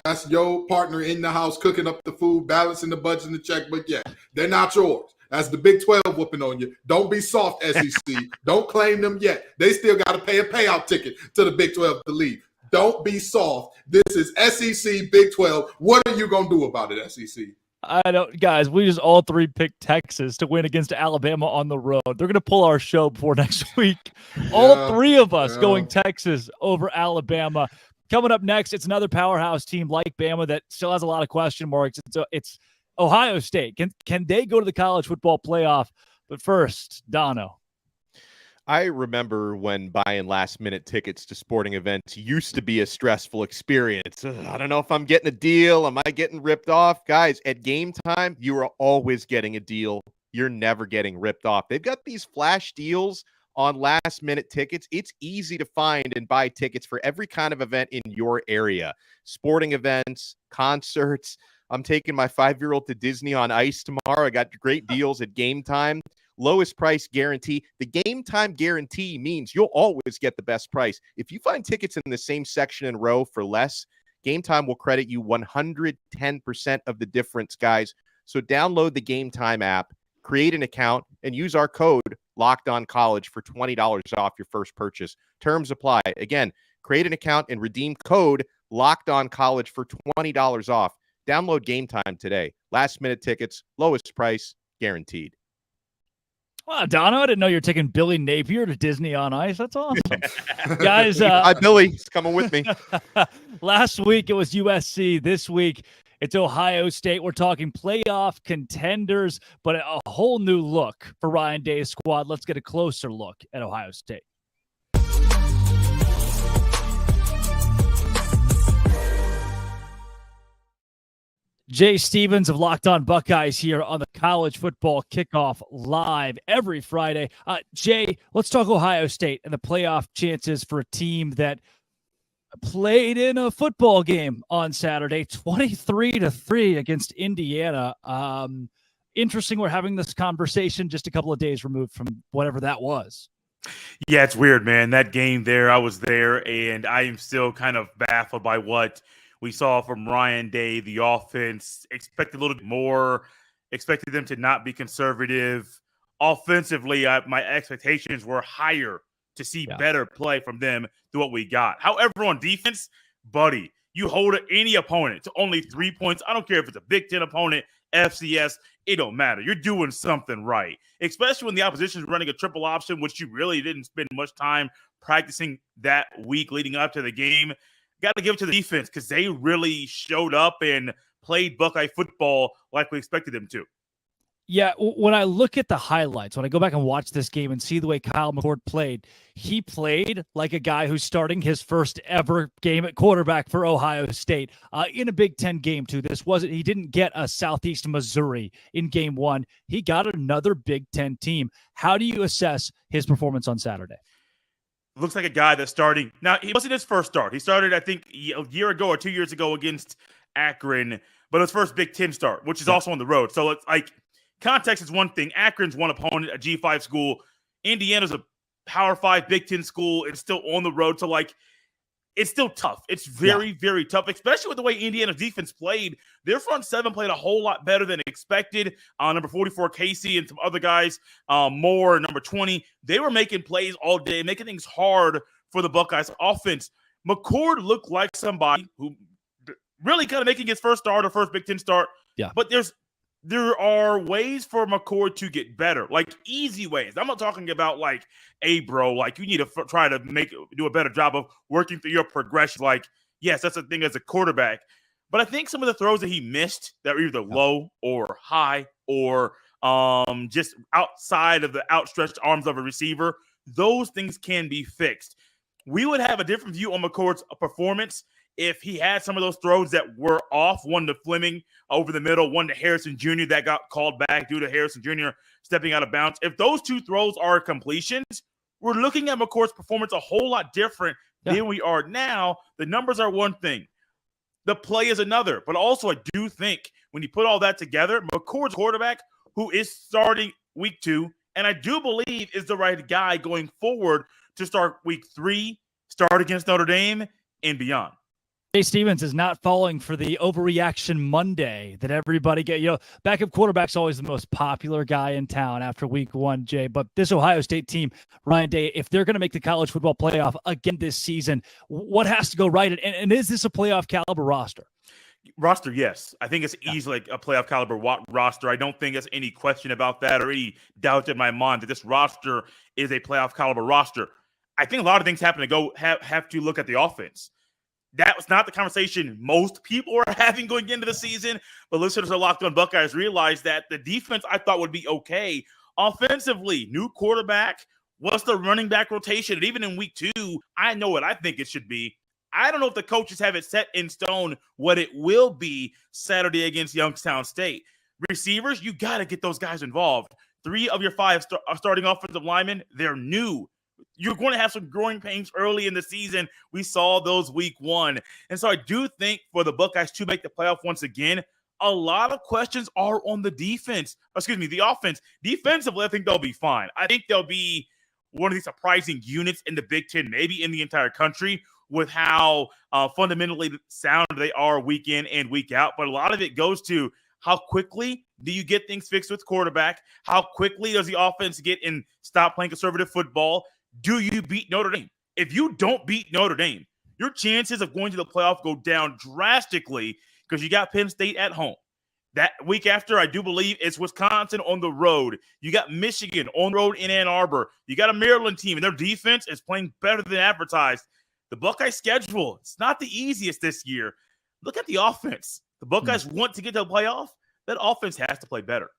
that's your partner in the house cooking up the food, balancing the budget and the checkbook yet. They're not yours. That's the Big 12 whooping on you. Don't be soft, SEC. Don't claim them yet. They still got to pay a payout ticket to the Big 12 to leave. Don't be soft. This is SEC, Big 12. What are you going to do about it, SEC? I don't, guys. We just all 3 picked Texas to win against Alabama on the road. They're going to pull our show before next week. All 3 of us going Texas over Alabama. Coming up next, it's another powerhouse team like Bama that still has a lot of question marks. It's Ohio State. Can they go to the college football playoff? But first, Dono. I remember when buying last-minute tickets to sporting events used to be a stressful experience. I don't know if I'm getting a deal. Am I getting ripped off? Guys, at game time, you are always getting a deal. You're never getting ripped off. They've got these flash deals on last-minute tickets. It's easy to find and buy tickets for every kind of event in your area. Sporting events, concerts. I'm taking my 5-year-old to Disney on Ice tomorrow. I got great deals at game time. Lowest price guarantee. The game time guarantee means you'll always get the best price. If you find tickets in the same section and row for less, Game Time will credit you 110% of the difference, guys. So download the Game Time app, create an account, and use our code LOCKEDONCollege for $20 off your first purchase. Terms apply. Again, create an account and redeem code LOCKEDONCollege for $20 off. Download Game Time today. Last-minute tickets, lowest price, guaranteed. Wow, Dono, I didn't know you were taking Billy Napier to Disney on Ice. That's awesome. Guys, Hi, Billy. He's coming with me. Last week it was USC. This week it's Ohio State. We're talking playoff contenders, but a whole new look for Ryan Day's squad. Let's get a closer look at Ohio State. Jay Stevens of Locked On Buckeyes here on the College Football Kickoff live every Friday. Jay, let's talk Ohio State and the playoff chances for a team that played in a football game on Saturday, 23-3 against Indiana. Interesting we're having this conversation just a couple of days removed from whatever that was. Yeah, it's weird, man. That game there, I was there, and I am still kind of baffled by what we saw from Ryan Day. The offense expected a little bit more, expected them to not be conservative. Offensively, my expectations were higher to see better play from them than what we got. However, on defense, buddy, you hold any opponent to only 3 points. I don't care if it's a Big Ten opponent, FCS, it don't matter. You're doing something right, especially when the opposition is running a triple option, which you really didn't spend much time practicing that week leading up to the game. Got to give it to the defense because they really showed up and played Buckeye football like we expected them to. Yeah, when I look at the highlights, when I go back and watch this game and see the way Kyle McCord played, he played like a guy who's starting his first ever game at quarterback for Ohio State in a Big Ten game, too. He didn't get a Southeast Missouri in game one. He got another Big Ten team. How do you assess his performance on Saturday? Looks like a guy that's starting. Now, he wasn't his first start. He started, I think, a year ago or 2 years ago against Akron, but his first Big Ten start, which is also on the road. So it's like context is one thing. Akron's one opponent, a G5 school. Indiana's a Power 5 Big Ten school. It's still on the road. So, like, it's still tough. It's very, very tough, especially with the way Indiana's defense played. Their front seven played a whole lot better than expected. Number 44, Casey, and some other guys, Moore, number 20. They were making plays all day, making things hard for the Buckeyes offense. McCord looked like somebody who really kind of making his first start or first Big Ten start. Yeah. But there are ways for McCord to get better, like easy ways. I'm not talking about like, hey, bro, like you need to try to do a better job of working through your progression. Like, yes, that's a thing as a quarterback. But I think some of the throws that he missed that were either low or high or just outside of the outstretched arms of a receiver, those things can be fixed. We would have a different view on McCord's performance if he had some of those throws that were off, one to Fleming over the middle, one to Harrison Jr. that got called back due to Harrison Jr. stepping out of bounds. If those two throws are completions, we're looking at McCord's performance a whole lot different than we are now. The numbers are one thing. The play is another. But also I do think when you put all that together, McCord's quarterback who is starting week 2, and I do believe is the right guy going forward to start week 3, start against Notre Dame, and beyond. Jay Stevens is not falling for the overreaction Monday that everybody get. Backup quarterback's always the most popular guy in town after week 1, Jay. But this Ohio State team, Ryan Day, if they're going to make the college football playoff again this season, what has to go right? And is this a playoff caliber roster? Roster, yes. I think it's easily a playoff caliber roster. I don't think there's any question about that or any doubt in my mind that this roster is a playoff caliber roster. I think a lot of things have to look at the offense. That was not the conversation most people were having going into the season, but listeners of Locked On Buckeyes realized that the defense I thought would be okay. Offensively, new quarterback, what's the running back rotation? And even in week 2, I know what I think it should be. I don't know if the coaches have it set in stone what it will be Saturday against Youngstown State. Receivers, you got to get those guys involved. 3 of your 5 starting offensive linemen, they're new. You're going to have some growing pains early in the season. We saw those week 1. And so I do think for the Buckeyes to make the playoff once again, a lot of questions are on the offense. Defensively, I think they'll be fine. I think they'll be one of the surprising units in the Big Ten, maybe in the entire country, with how fundamentally sound they are week in and week out. But a lot of it goes to how quickly do you get things fixed with quarterback? How quickly does the offense get and stop playing conservative football? Do you beat Notre Dame? If you don't beat Notre Dame, your chances of going to the playoff go down drastically because you got Penn State at home. That week after, I do believe it's Wisconsin on the road. You got Michigan on the road in Ann Arbor. You got a Maryland team, and their defense is playing better than advertised. The Buckeye schedule, it's not the easiest this year. Look at the offense. The Buckeyes want to get to the playoff. That offense has to play better.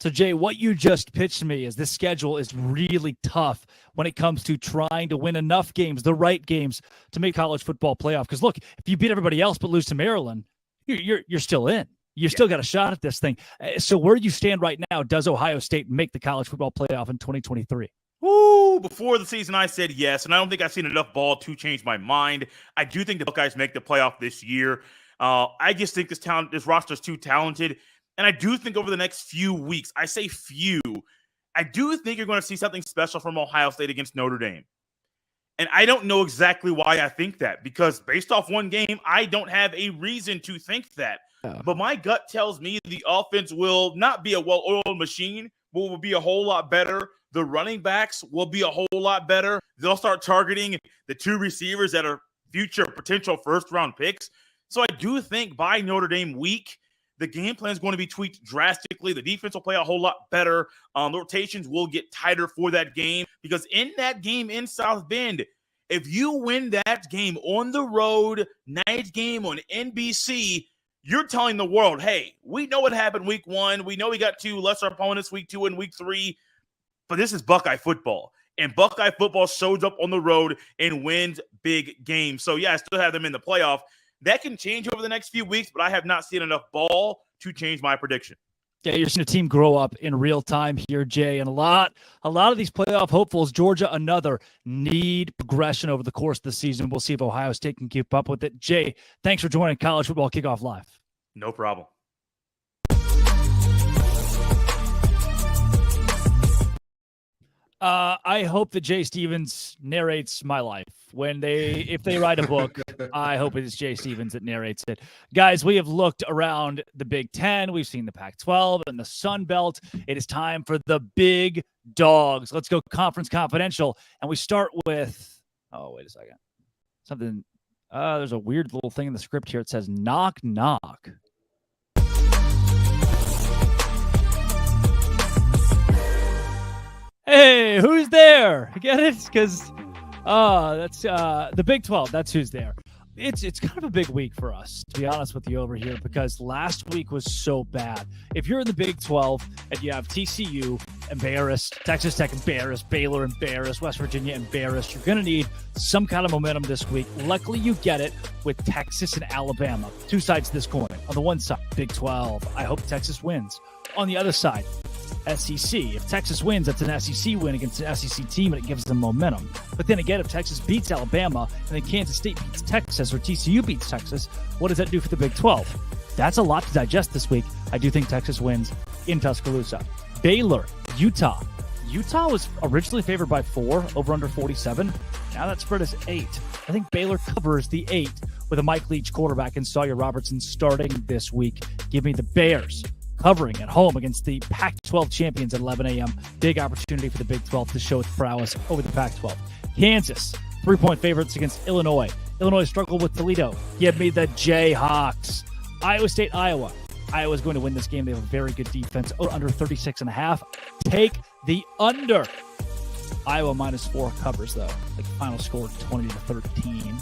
So, Jay, what you just pitched me is this schedule is really tough when it comes to trying to win enough games, the right games, to make college football playoff. Because, look, if you beat everybody else but lose to Maryland, you're still in. You still got a shot at this thing. So where do you stand right now? Does Ohio State make the college football playoff in 2023? Woo! Before the season, I said yes, and I don't think I've seen enough ball to change my mind. I do think the Buckeyes make the playoff this year. I just think this roster is too talented, and I do think over the next few weeks, I say few, I do think you're going to see something special from Ohio State against Notre Dame. And I don't know exactly why I think that, because based off one game, I don't have a reason to think that. But my gut tells me the offense will not be a well-oiled machine, but will be a whole lot better. The running backs will be a whole lot better. They'll start targeting the two receivers that are future potential first-round picks. So I do think by Notre Dame week, the game plan is going to be tweaked drastically. The defense will play a whole lot better. The rotations will get tighter for that game, because in that game in South Bend, if you win that game on the road, night game on NBC, you're telling the world, hey, we know what happened week one. We know we got two lesser opponents week 2 and week 3, but this is Buckeye football. And Buckeye football shows up on the road and wins big games. So, yeah, I still have them in the playoff. That can change over the next few weeks, but I have not seen enough ball to change my prediction. Yeah, you're seeing a team grow up in real time here, Jay. And a lot of these playoff hopefuls, Georgia, another, need progression over the course of the season. We'll see if Ohio State can keep up with it. Jay, thanks for joining College Football Kickoff Live. No problem. I hope that Jay Stevens narrates my life. If they write a book, I hope it's Jay Stevens that narrates it. Guys, we have looked around the Big Ten. We've seen the Pac-12 and the Sunbelt. It is time for the big dogs. Let's go Conference Confidential. And we start with, wait a second. Something, there's a weird little thing in the script here. It says knock, knock. Hey, who's there? Get it? Because that's the Big 12. That's who's there. It's kind of a big week for us, to be honest with you over here, because last week was so bad. If you're in the Big 12 and you have TCU embarrassed, Texas Tech embarrassed, Baylor embarrassed, West Virginia embarrassed, you're going to need some kind of momentum this week. Luckily, you get it with Texas and Alabama. Two sides to this coin. On the one side, Big 12. I hope Texas wins. On the other side, SEC. If Texas wins, that's an SEC win against an SEC team, and it gives them momentum. But then again, if Texas beats Alabama and then Kansas State beats Texas, or TCU beats Texas, what does that do for the Big 12? That's a lot to digest this week. I do think Texas wins in Tuscaloosa. Baylor, Utah. Utah was originally favored by 4, over under 47. Now that spread is 8. I think Baylor covers the 8 with a Mike Leach quarterback and Sawyer Robertson starting this week. Give me the Bears covering at home against the Pac-12 champions at 11 a.m. Big opportunity for the Big 12 to show its prowess over the Pac-12. Kansas, 3-point favorites against Illinois. Illinois struggled with Toledo. Give me the Jayhawks. Iowa State, Iowa. Iowa's going to win this game. They have a very good defense. Under 36.5. Take the under. Iowa -4 covers, though. Like final score 20-13.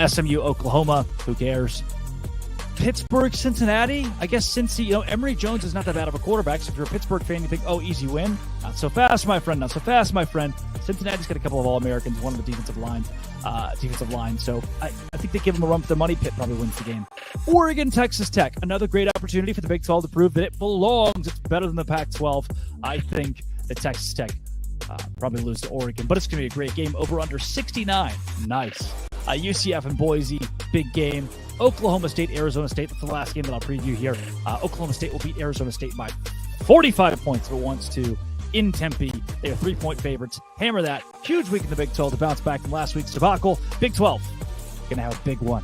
SMU, Oklahoma. Who cares? Pittsburgh, Cincinnati. I guess Cincy, Emory Jones is not that bad of a quarterback. So if you're a Pittsburgh fan, you think, easy win. Not so fast, my friend. Not so fast, my friend. Cincinnati's got a couple of All-Americans, one of the defensive line. So I think they give them a run for their money. Pitt probably wins the game. Oregon, Texas Tech. Another great opportunity for the Big 12 to prove that it belongs. It's better than the Pac-12. I think that Texas Tech probably lose to Oregon, but it's going to be a great game. Over under 69. Nice. UCF and Boise, big game. Oklahoma State, Arizona State. That's the last game that I'll preview here. Oklahoma State will beat Arizona State by 45 points if it wants to in Tempe. They are 3-point favorites. Hammer that. Huge week in the Big 12 to bounce back from last week's debacle. Big 12 going to have a big one.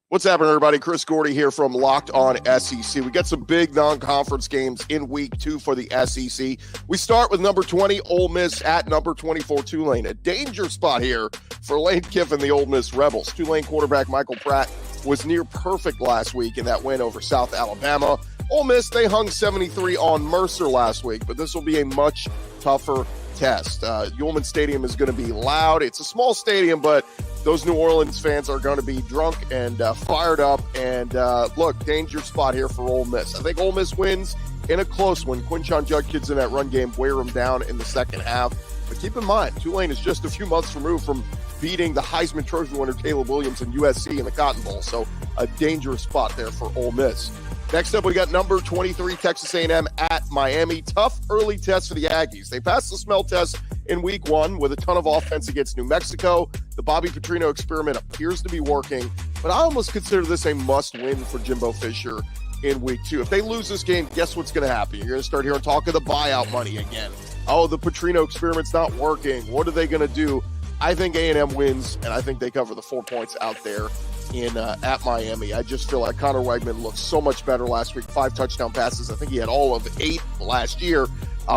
What's happening, everybody? Chris Gordy here from Locked On SEC. We got some big non-conference games in week 2 for the SEC. We start with number 20, Ole Miss at number 24, Tulane. A danger spot here for Lane Kiffin, the Ole Miss Rebels. Tulane quarterback Michael Pratt was near perfect last week in that win over South Alabama. Ole Miss, they hung 73 on Mercer last week, but this will be a much tougher test. Ullman Stadium is going to be loud. It's a small stadium, but those New Orleans fans are going to be drunk and fired up. And look, danger spot here for Ole Miss. I think Ole Miss wins in a close one. Quinshon Judkins in that run game wear them down in the second half. But keep in mind, Tulane is just a few months removed from beating the Heisman Trophy winner Caleb Williams and USC in the Cotton Bowl. So a dangerous spot there for Ole Miss. Next up, we got number 23, Texas A&M at Miami. Tough early test for the Aggies. They passed the smell test in week 1 with a ton of offense against New Mexico. The Bobby Petrino experiment appears to be working, but I almost consider this a must-win for Jimbo Fisher in week 2. If they lose this game, guess what's going to happen? You're going to start hearing talk of the buyout money again. Oh, the Petrino experiment's not working. What are they going to do? I think A&M wins, and I think they cover the 4 points out there at Miami. I just feel like Connor Wegman looked so much better last week. 5 touchdown passes. I think he had all of 8 last year.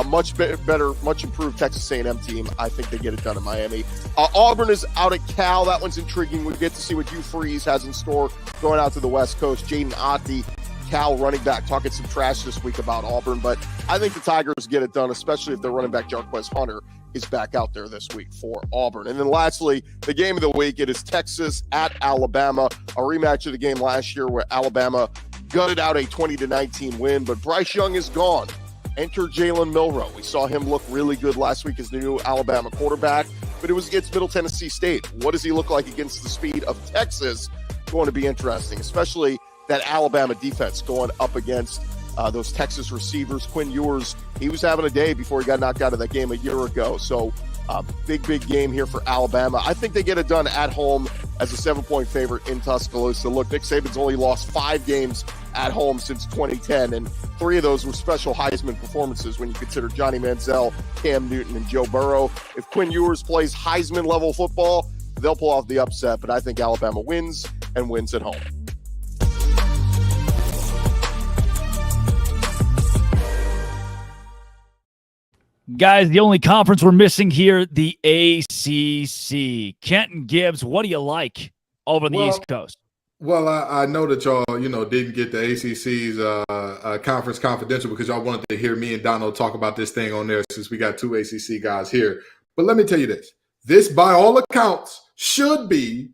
Much better, much improved Texas A&M team. I think they get it done in Miami. Auburn is out at Cal. That one's intriguing. We get to see what Hugh Freeze has in store going out to the West Coast. Jaden Ati, Cal running back, talking some trash this week about Auburn, but I think the Tigers get it done, especially if their running back Jarquez Hunter is back out there this week for Auburn. And then lastly, the game of the week, it is Texas at Alabama, a rematch of the game last year where Alabama gutted out a 20-19 win, but Bryce Young is gone. Enter Jalen Milroe. We saw him look really good last week as the new Alabama quarterback, but it was against Middle Tennessee State. What does he look like against the speed of Texas? Going to be interesting, especially that Alabama defense going up against those Texas receivers. Quinn Ewers, he was having a day before he got knocked out of that game a year ago. So big game here for Alabama. I think they get it done at home as a 7-point favorite in Tuscaloosa. Look, Nick Saban's only lost 5 games at home since 2010, and 3 of those were special Heisman performances when you consider Johnny Manziel, Cam Newton, and Joe Burrow. If Quinn Ewers plays Heisman-level football, they'll pull off the upset, but I think Alabama wins and wins at home. Guys, the only conference we're missing here, the ACC. Kenton Gibbs, what do you like over on the East Coast? Well, I know that y'all, didn't get the ACC's conference confidential because y'all wanted to hear me and Donald talk about this thing on there since we got 2 ACC guys here. But let me tell you this. This, by all accounts, should be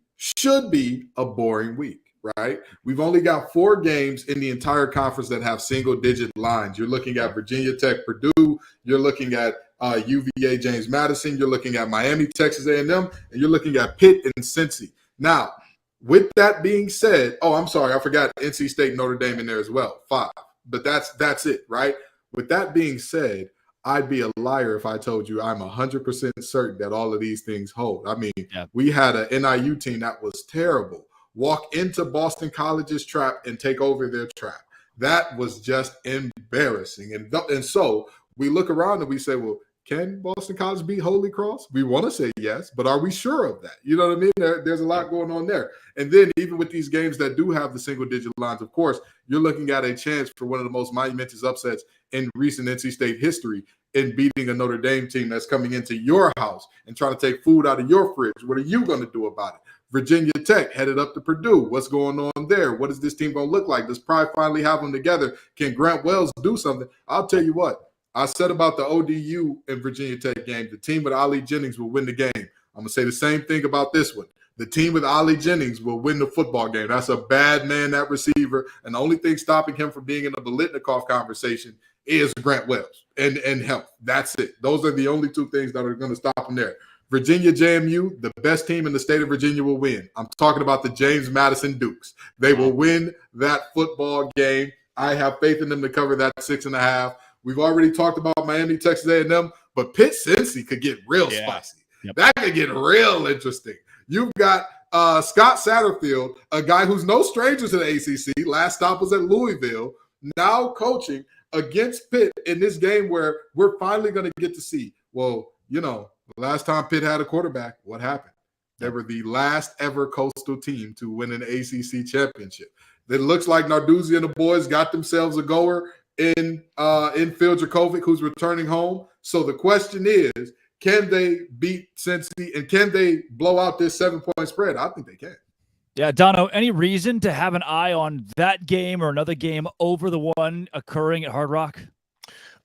a boring week, right? We've only got 4 games in the entire conference that have single-digit lines. You're looking at Virginia Tech, Purdue. You're looking at UVA, James Madison. You're looking at Miami, Texas A&M. And you're looking at Pitt and Cincy. Now, with that being said, I'm sorry, I forgot NC State, Notre Dame in there as well, 5. But that's it, right? With that being said, I'd be a liar if I told you I'm 100% certain that all of these things hold. I mean, We had an NIU team that was terrible. Walk into Boston College's trap and take over their trap. That was just embarrassing. And so we look around and we say, well, can Boston College beat Holy Cross? We want to say yes, but are we sure of that? You know what I mean? There's a lot going on there. And then even with these games that do have the single-digit lines, of course, you're looking at a chance for one of the most monumentous upsets in recent NC State history in beating a Notre Dame team that's coming into your house and trying to take food out of your fridge. What are you going to do about it? Virginia Tech headed up to Purdue. What's going on there? What is this team going to look like? Does Pride finally have them together? Can Grant Wells do something? I'll tell you what. I said about the ODU and Virginia Tech game, the team with Ali Jennings will win the game. I'm going to say the same thing about this one. The team with Ali Jennings will win the football game. That's a bad man, that receiver. And the only thing stopping him from being in the Biletnikoff conversation is Grant Wells and health. That's it. Those are the only 2 things that are going to stop him there. Virginia JMU, the best team in the state of Virginia will win. I'm talking about the James Madison Dukes. They will win that football game. I have faith in them to cover that 6.5. We've already talked about Miami, Texas A&M, but Pitt Cincy could get real spicy. That could get real interesting. You've got Scott Satterfield, a guy who's no stranger to the ACC. Last stop was at Louisville, now coaching against Pitt in this game where we're finally going to get to see, well, the last time Pitt had a quarterback, what happened? They were the last ever Coastal team to win an ACC championship. It looks like Narduzzi and the boys got themselves a goer in Phil Dracovic, who's returning home. So the question is, can they beat Cincy and can they blow out this 7-point spread? I think they can. Yeah, Dono, any reason to have an eye on that game or another game over the one occurring at Hard Rock?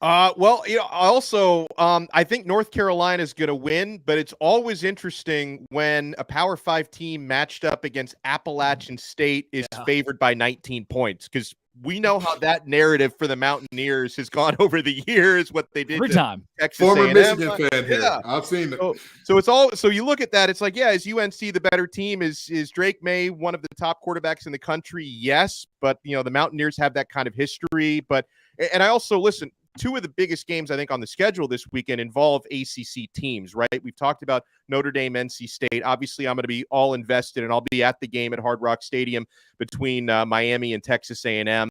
Well, also, I think North Carolina is going to win, but it's always interesting when a Power 5 team matched up against Appalachian State is favored by 19 points, because we know how that narrative for the Mountaineers has gone over the years, what they did every time. Texas Former A&M. Michigan fan here. Yeah. I've seen it. So it's all. So you look at that. It's like, yeah, is UNC the better team? Is Drake May one of the top quarterbacks in the country? Yes, but the Mountaineers have that kind of history. And I also listen. Two of the biggest games, I think, on the schedule this weekend involve ACC teams, right? We've talked about Notre Dame, NC State. Obviously, I'm going to be all invested, and I'll be at the game at Hard Rock Stadium between Miami and Texas A&M.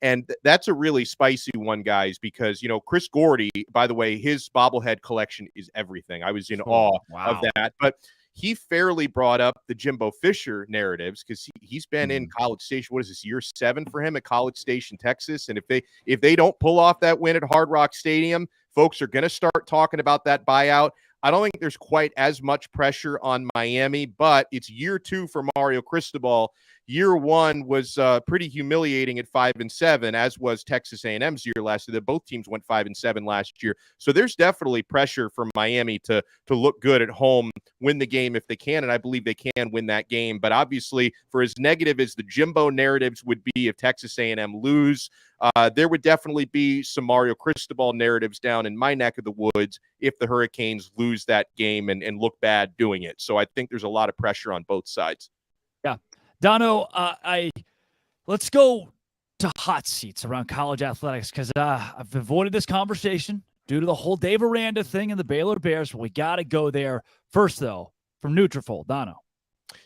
And that's a really spicy one, guys, because, Chris Gordy, by the way, his bobblehead collection is everything. I was in awe of that. But he fairly brought up the Jimbo Fisher narratives because he's been in College Station. What is this, year 7 for him at College Station, Texas? And if they don't pull off that win at Hard Rock Stadium, folks are going to start talking about that buyout. I don't think there's quite as much pressure on Miami, but it's year 2 for Mario Cristobal. Year 1 was pretty humiliating at 5-7, as was Texas A&M's year last year. Both teams went 5-7 last year. So there's definitely pressure for Miami to look good at home, win the game if they can, and I believe they can win that game. But obviously, for as negative as the Jimbo narratives would be if Texas A&M lose, there would definitely be some Mario Cristobal narratives down in my neck of the woods if the Hurricanes lose that game and look bad doing it. So I think there's a lot of pressure on both sides. Yeah. Dono, let's go to hot seats around college athletics because I've avoided this conversation due to the whole Dave Aranda thing and the Baylor Bears, but we got to go there. First, though, from Nutrafol, Dono.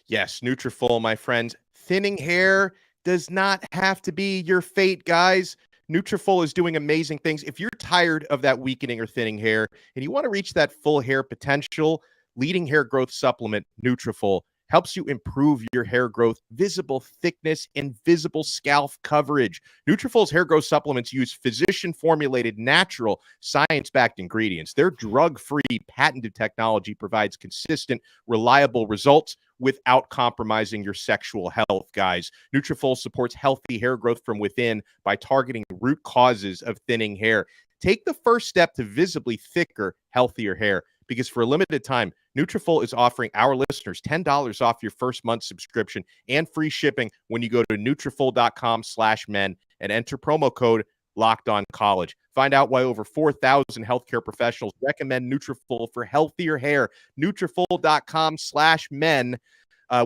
Yes, Nutrafol, my friends. Thinning hair does not have to be your fate, guys. Nutrafol is doing amazing things. If you're tired of that weakening or thinning hair and you want to reach that full hair potential, leading hair growth supplement, Nutrafol, helps you improve your hair growth, visible thickness, and visible scalp coverage. Nutrafol's hair growth supplements use physician-formulated, natural, science-backed ingredients. Their drug-free, patented technology provides consistent, reliable results without compromising your sexual health, guys. Nutrafol supports healthy hair growth from within by targeting root causes of thinning hair. Take the first step to visibly thicker, healthier hair, because for a limited time, Nutrafol is offering our listeners $10 off your first month subscription and free shipping when you go to Nutrafol.com/men and enter promo code LockedOnCollege. Find out why over 4,000 healthcare professionals recommend Nutrafol for healthier hair. Nutrafol.com/men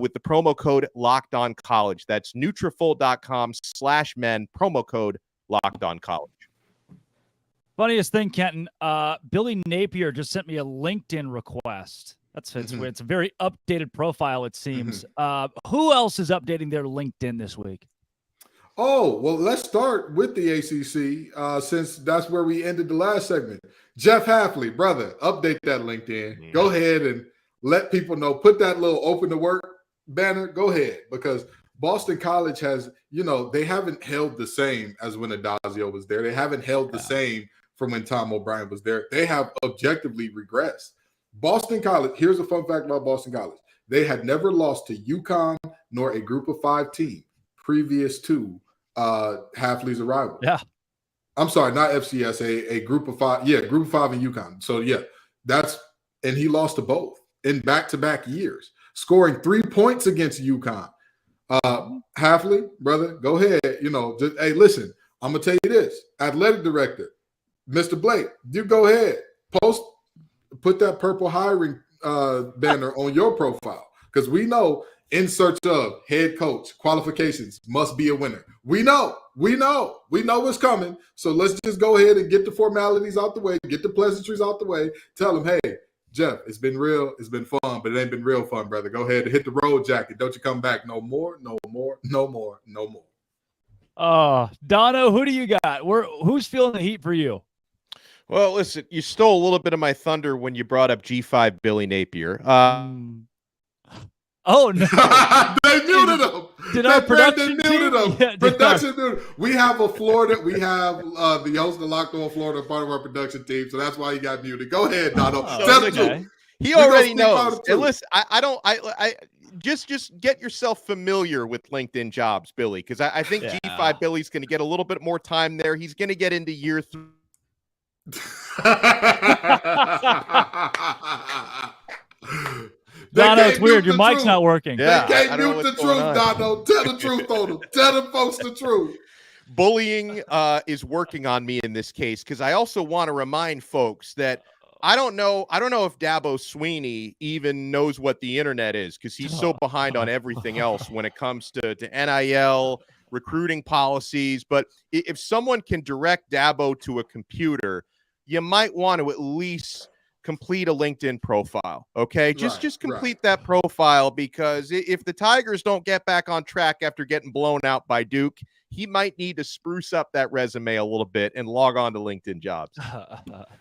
with the promo code LockedOnCollege. That's Nutrafol.com/men, promo code LockedOnCollege. Funniest thing, Kenton, Billy Napier just sent me a LinkedIn request. It's a very updated profile, it seems. Who else is updating their LinkedIn this week? Oh, well, let's start with the ACC since that's where we ended the last segment. Jeff Hafley, brother, update that LinkedIn. Go ahead and let people know. Put that little open to work banner. Go ahead, because Boston College has, they haven't held the same as when Adazio was there. They haven't held the same from when Tom O'Brien was there. They have objectively regressed. Boston College, here's a fun fact about Boston College. They had never lost to UConn nor a group of 5 team previous to Hafley's arrival. Yeah. I'm sorry, not FCS, a group of 5. Yeah, group of 5 in UConn. So, yeah, and he lost to both in back-to-back years, scoring 3 points against UConn. Hafley, brother, go ahead. Hey, listen, I'm going to tell you this. Athletic director, Mr. Blake, you go ahead. Put that purple hiring banner on your profile, because we know in search of head coach qualifications must be a winner. We know what's coming. So let's just go ahead and get the formalities out the way, get the pleasantries out the way. Tell them, hey, Jeff, it's been real. It's been fun, but it ain't been real fun, brother. Go ahead and hit the road jacket. Don't you come back no more, no more, no more, no more. Dono, who do you got? Who's feeling the heat for you? Well, listen, you stole a little bit of my thunder when you brought up G5 Billy Napier. Oh, no. They muted him. Did our production muted him? Yeah, Production muted. We have the host of Locked On Florida, part of our production team, so that's why he got muted. Go ahead, Dono. Tell the truth. He already knows. And listen, I just get yourself familiar with LinkedIn Jobs, Billy, because I think G5 Billy's going to get a little bit more time there. He's going to get into year 3. Dono, it's weird. Your mic's not working. Yeah, they can't mute the truth, Dono. Tell the truth on them. Tell them folks the truth. Bullying is working on me in this case, because I also want to remind folks that I don't know if Dabo Swinney even knows what the internet is, because he's so behind on everything else when it comes to NIL, recruiting policies. But if someone can direct Dabo to a computer, you might want to at least complete a LinkedIn profile. Okay. Just complete that profile, because if the Tigers don't get back on track after getting blown out by Duke, he might need to spruce up that resume a little bit and log on to LinkedIn Jobs.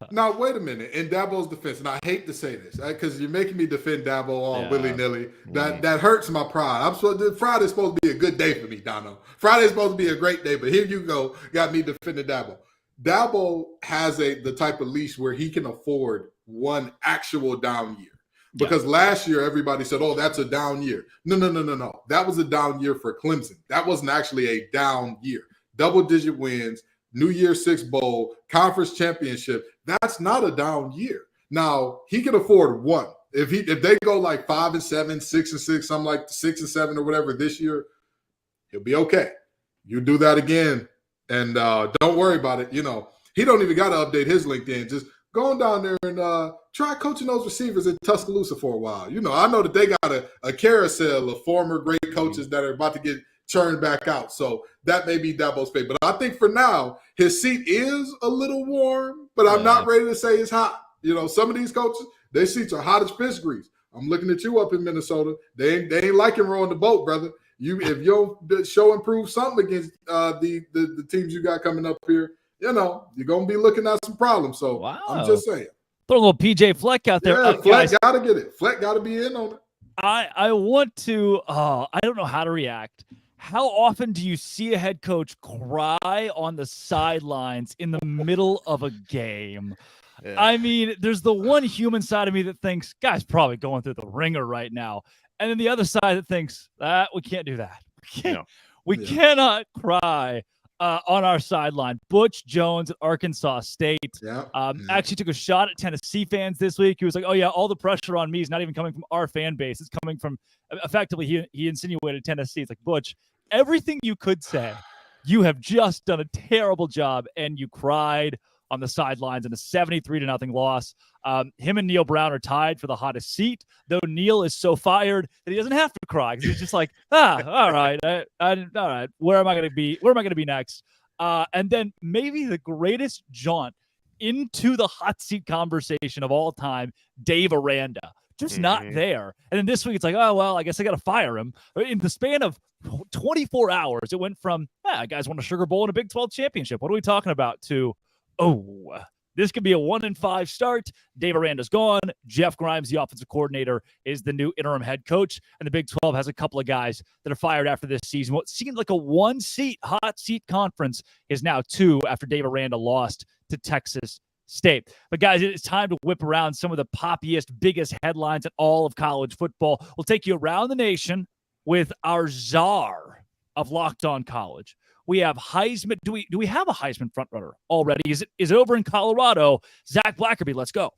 Now, wait a minute. In Dabo's defense, and I hate to say this, because you're making me defend Dabo all willy-nilly. That hurts my pride. Friday's supposed to be a good day for me, Dono. Friday's supposed to be a great day, but here you go. Got me defending Dabo. Dabo has the type of leash where he can afford one actual down year. Because last year, everybody said, oh, that's a down year. No. That was a down year for Clemson. That wasn't actually a down year. Double-digit wins, New Year's Six Bowl, conference championship. That's not a down year. Now, he can afford one. If they go like 5-7, 6-6, something like 6-7 or whatever this year, he'll be okay. You do that again, and don't worry about it. You know, he don't even got to update his LinkedIn. Just going down there and try coaching those receivers in Tuscaloosa for a while. You know, I know that they got a carousel of former great coaches that are about to get churned back out. So that may be Dabo's fate. But I think for now, his seat is a little warm, but I'm not ready to say it's hot. You know, some of these coaches, their seats are hot as fish grease. I'm looking at you up in Minnesota. They ain't liking rowing the boat, brother. If you don't show and prove something against the teams you got coming up here, you know, you're going to be looking at some problems. So I'm just saying. Throw a little PJ Fleck out there. Yeah, Fleck got to get it. Fleck got to be in on it. I want to, I don't know how to react. How often do you see a head coach cry on the sidelines in the middle of a game? Yeah. I mean, there's the one human side of me that thinks, guy's probably going through the ringer right now. And then the other side that thinks, we can't do that. We cannot cry on our sideline. Butch Jones at Arkansas State actually took a shot at Tennessee fans this week. He was like, oh, yeah, all the pressure on me is not even coming from our fan base. It's coming from, effectively, he insinuated Tennessee. It's like, Butch, everything you could say, you have just done a terrible job, and you cried on the sidelines in a 73-0 loss. Him and Neil Brown are tied for the hottest seat, though Neil is so fired that he doesn't have to cry, because he's just like, all right, all right, where am I going to be? Where am I going to be next? And then maybe the greatest jaunt into the hot seat conversation of all time, Dave Aranda, just not there. And then this week it's like, oh, well, I guess I got to fire him. In the span of 24 hours, it went from, guys won a Sugar Bowl and a Big 12 championship. What are we talking about? To, this could be a 1-5 start. Dave Aranda's gone. Jeff Grimes, the offensive coordinator, is the new interim head coach. And the Big 12 has a couple of guys that are fired after this season. What seemed like a one-seat, hot seat conference is now 2 after Dave Aranda lost to Texas State. But guys, it's time to whip around some of the poppiest, biggest headlines in all of college football. We'll take you around the nation with our czar of Locked On College. We have Heisman. Do we have a Heisman frontrunner already? Is it over in Colorado? Zach Blackerby, let's go.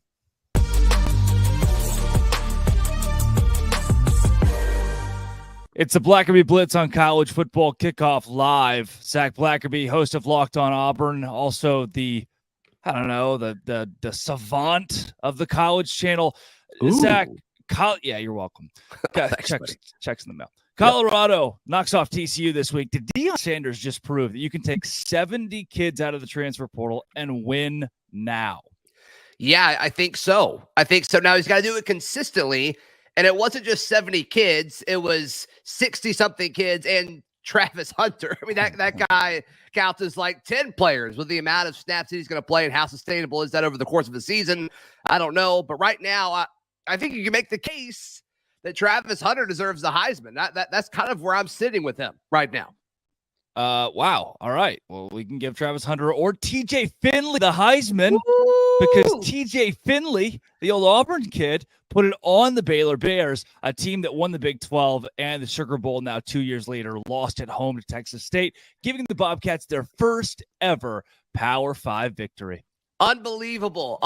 It's the Blackerby Blitz on College Football Kickoff Live. Zach Blackerby, host of Locked On Auburn, also the savant of the college channel. Ooh. Zach, you're welcome. Checks in the mail. Colorado knocks off TCU this week. Did Deion Sanders just prove that you can take 70 kids out of the transfer portal and win now? Yeah, I think so. Now he's got to do it consistently. And it wasn't just 70 kids. It was 60-something kids and Travis Hunter. I mean, that guy counts as like 10 players with the amount of snaps that he's going to play, and how sustainable is that over the course of the season? I don't know. But right now, I think you can make the case that Travis Hunter deserves the Heisman. That's kind of where I'm sitting with him right now. Wow. All right. Well, we can give Travis Hunter or TJ Finley the Heisman. Because TJ Finley, the old Auburn kid, put it on the Baylor Bears, a team that won the Big 12 and the Sugar Bowl now 2 years later, lost at home to Texas State, giving the Bobcats their first ever Power 5 victory. Unbelievable.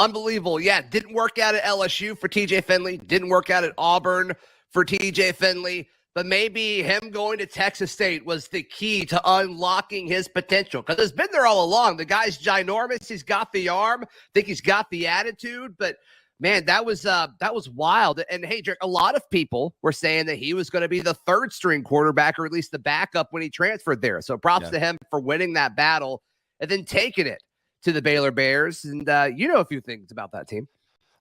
Yeah, didn't work out at LSU for TJ Finley, didn't work out at Auburn for TJ Finley, but maybe him going to Texas State was the key to unlocking his potential, because it's been there all along. The guy's ginormous. He's got the arm. I think he's got the attitude. But, man, that was wild. And, hey, Drake, a lot of people were saying that he was going to be the third-string quarterback, or at least the backup, when he transferred there. So props to him for winning that battle and then taking it to the Baylor Bears. And you know a few things about that team.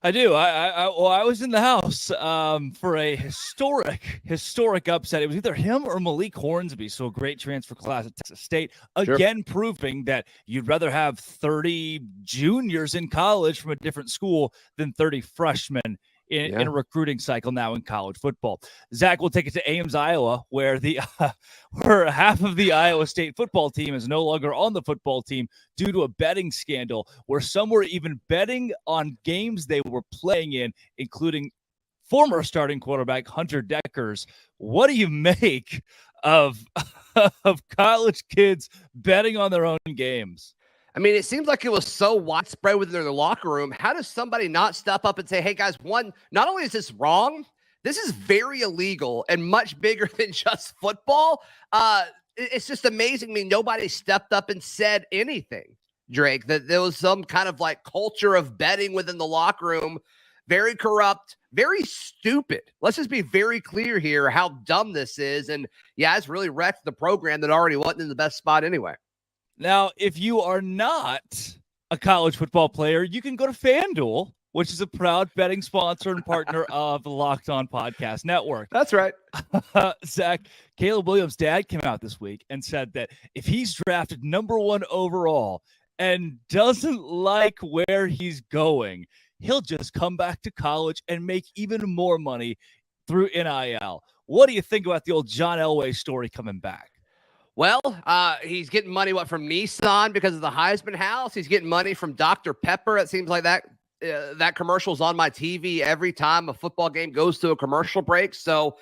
I do. I was in the house for a historic upset. It was either him or Malik Hornsby, so a great transfer class at Texas State. Again, proving that you'd rather have 30 juniors in college from a different school than 30 freshmen in a recruiting cycle now in college football. Zach will take it to Ames, Iowa, where where half of the Iowa State football team is no longer on the football team due to a betting scandal, where some were even betting on games they were playing in, including former starting quarterback Hunter Deckers. What do you make of college kids betting on their own games? I mean, it seems like it was so widespread within their locker room. How does somebody not step up and say, hey, guys, not only is this wrong, this is very illegal and much bigger than just football. It's just amazing to me nobody stepped up and said anything, Drake, that there was some kind of like culture of betting within the locker room. Very corrupt, very stupid. Let's just be very clear here how dumb this is. And, yeah, it's really wrecked the program that already wasn't in the best spot anyway. Now, if you are not a college football player, you can go to FanDuel, which is a proud betting sponsor and partner of the Locked On Podcast Network. That's right. Zach, Caleb Williams' dad came out this week and said that if he's drafted number 1 overall and doesn't like where he's going, he'll just come back to college and make even more money through NIL. What do you think about the old John Elway story coming back? Well, he's getting money, from Nissan because of the Heisman House? He's getting money from Dr. Pepper. It seems like that commercial's on my TV every time a football game goes to a commercial break. So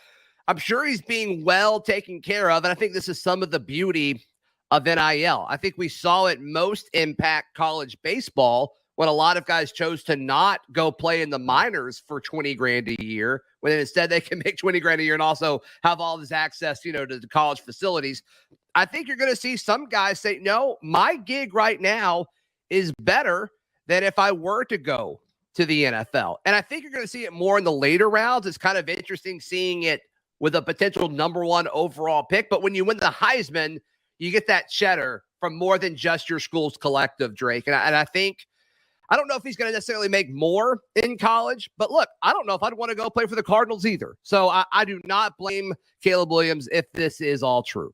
I'm sure he's being well taken care of. And I think this is some of the beauty of NIL. I think we saw it most impact college baseball when a lot of guys chose to not go play in the minors for $20,000 a year, when instead they can make $20,000 a year and also have all this access, to the college facilities. I think you're going to see some guys say, no, my gig right now is better than if I were to go to the NFL. And I think you're going to see it more in the later rounds. It's kind of interesting seeing it with a potential number 1 overall pick. But when you win the Heisman, you get that cheddar from more than just your school's collective, Drake. And I think, I don't know if he's going to necessarily make more in college, but look, I don't know if I'd want to go play for the Cardinals either. So I do not blame Caleb Williams if this is all true.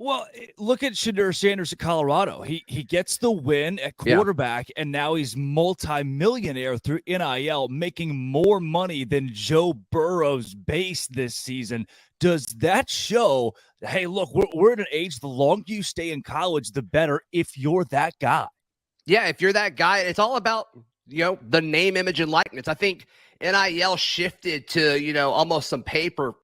Well, look at Deion Sanders at Colorado. He gets the win at quarterback, and now he's multi-millionaire through NIL, making more money than Joe Burrow's base this season. Does that show, hey, look, we're at an age, the longer you stay in college, the better if you're that guy? Yeah, if you're that guy, it's all about, the name, image, and likeness. I think NIL shifted to, almost some pay for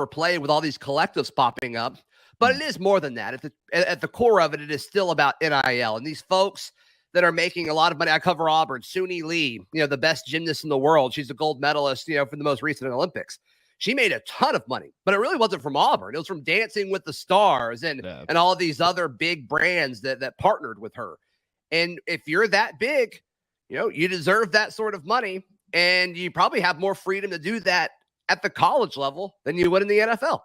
play with all these collectives popping up. But it is more than that. At the core of it, it is still about NIL. And these folks that are making a lot of money, I cover Auburn, Swinney Lee, the best gymnast in the world. She's a gold medalist, for the most recent Olympics. She made a ton of money, but it really wasn't from Auburn. It was from Dancing with the Stars and all these other big brands that partnered with her. And if you're that big, you deserve that sort of money. And you probably have more freedom to do that at the college level than you would in the NFL.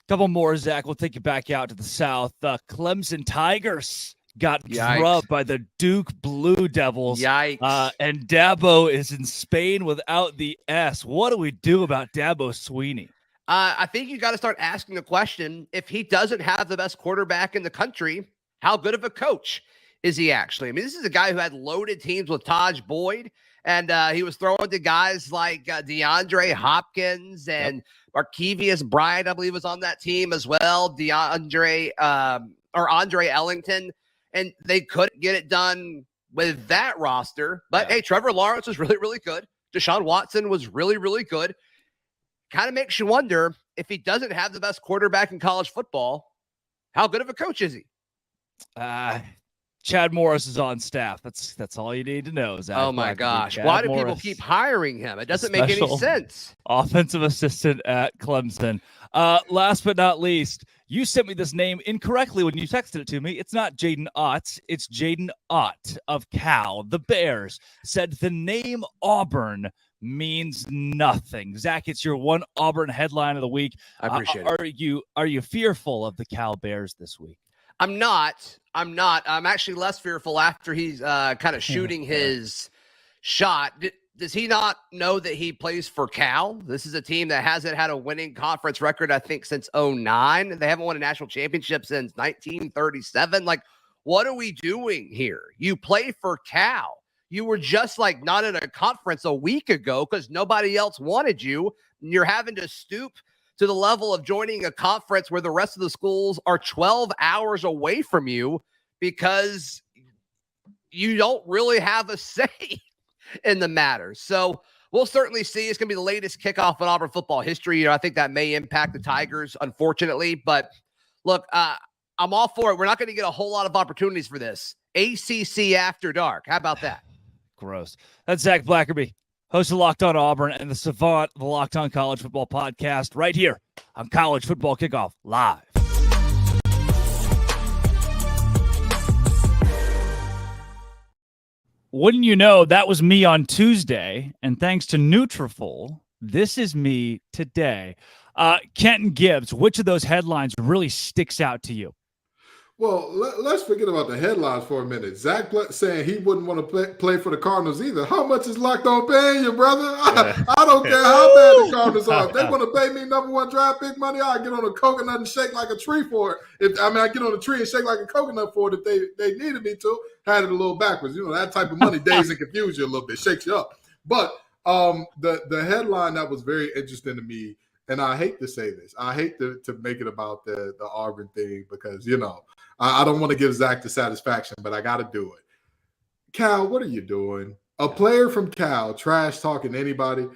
Couple more, Zach. We'll take you back out to the South. Clemson Tigers got Yikes. drubbed by the Duke Blue Devils. Yikes. And Dabo is in Spain without the S. What do we do about Dabo Swinney? I think you got to start asking the question, if he doesn't have the best quarterback in the country, how good of a coach is he actually? I mean, this is a guy who had loaded teams with Taj Boyd, and he was throwing to guys like DeAndre Hopkins and Markevius Bryant, I believe, was on that team as well. Andre Ellington, and they couldn't get it done with that roster. But hey, Trevor Lawrence was really, really good. Deshaun Watson was really, really good. Kind of makes you wonder, if he doesn't have the best quarterback in college football, how good of a coach is he? Chad Morris is on staff. That's all you need to know. Zach Oh my Blackerby. gosh. Chad Why do Morris, people keep hiring him? It doesn't make any special sense. offensive assistant at Clemson. Last but not least, you sent me this name incorrectly when you texted it to me. It's not Jaden Ott. It's Jaden Ott of Cal. The Bears said the name Auburn means nothing. Zach, it's your one Auburn headline of the week. I appreciate it. Are you fearful of the Cal Bears this week? I'm not. I'm actually less fearful after he's kind of shooting his shot. Does he not know that he plays for Cal? This is a team that hasn't had a winning conference record, I think, since 2009. They haven't won a national championship since 1937. Like, what are we doing here? You play for Cal. You were just like not in a conference a week ago because nobody else wanted you. And you're having to stoop to the level of joining a conference where the rest of the schools are 12 hours away from you because you don't really have a say in the matter. So we'll certainly see. It's going to be the latest kickoff in Auburn football history. I think that may impact the Tigers, unfortunately. But look, I'm all for it. We're not going to get a whole lot of opportunities for this. ACC After Dark. How about that? Gross. That's Zach Blackerby, host of Locked On Auburn and the savant, the Locked On College Football Podcast, right here on College Football Kickoff Live. Wouldn't you know, that was me on Tuesday, and thanks to Nutrafol, this is me today. Kenton Gibbs, which of those headlines really sticks out to you? Well, let's forget about the headlines for a minute. Zach saying he wouldn't want to play for the Cardinals either. How much is Locked On paying you, brother? I don't care how bad the Cardinals are. If they want to pay me #1 draft pick money, I'll get on a coconut and shake like a tree for it. I get on a tree and shake like a coconut for it if they needed me to. Had it a little backwards. You know, that type of money dazes and confuses you a little bit, shakes you up. But the headline that was very interesting to me, and I hate to say this, I hate to make it about the Auburn thing because, you know, I don't want to give Zach the satisfaction, but I got to do it. Cal, what are you doing? A player from Cal trash talking anybody?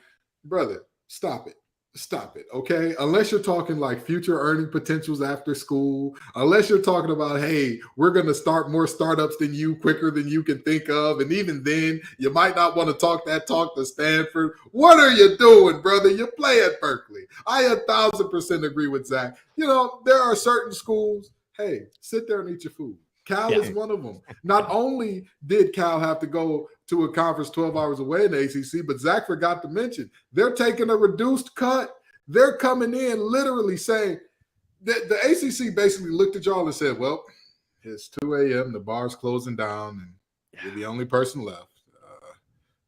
Brother, stop it. Stop it, okay? Unless you're talking like future earning potentials after school, unless you're talking about, hey, we're going to start more startups than you quicker than you can think of, and even then, you might not want to talk that talk to Stanford. What are you doing, brother? You play at Berkeley. I 1,000% agree with Zach. You know, there are certain schools, hey, sit there and eat your food. Cal is one of them. Not only did Cal have to go to a conference 12 hours away in the ACC, but Zach forgot to mention, they're taking a reduced cut. They're coming in literally saying, the ACC basically looked at y'all and said, well, it's 2 a.m., the bar's closing down, and you're the only person left.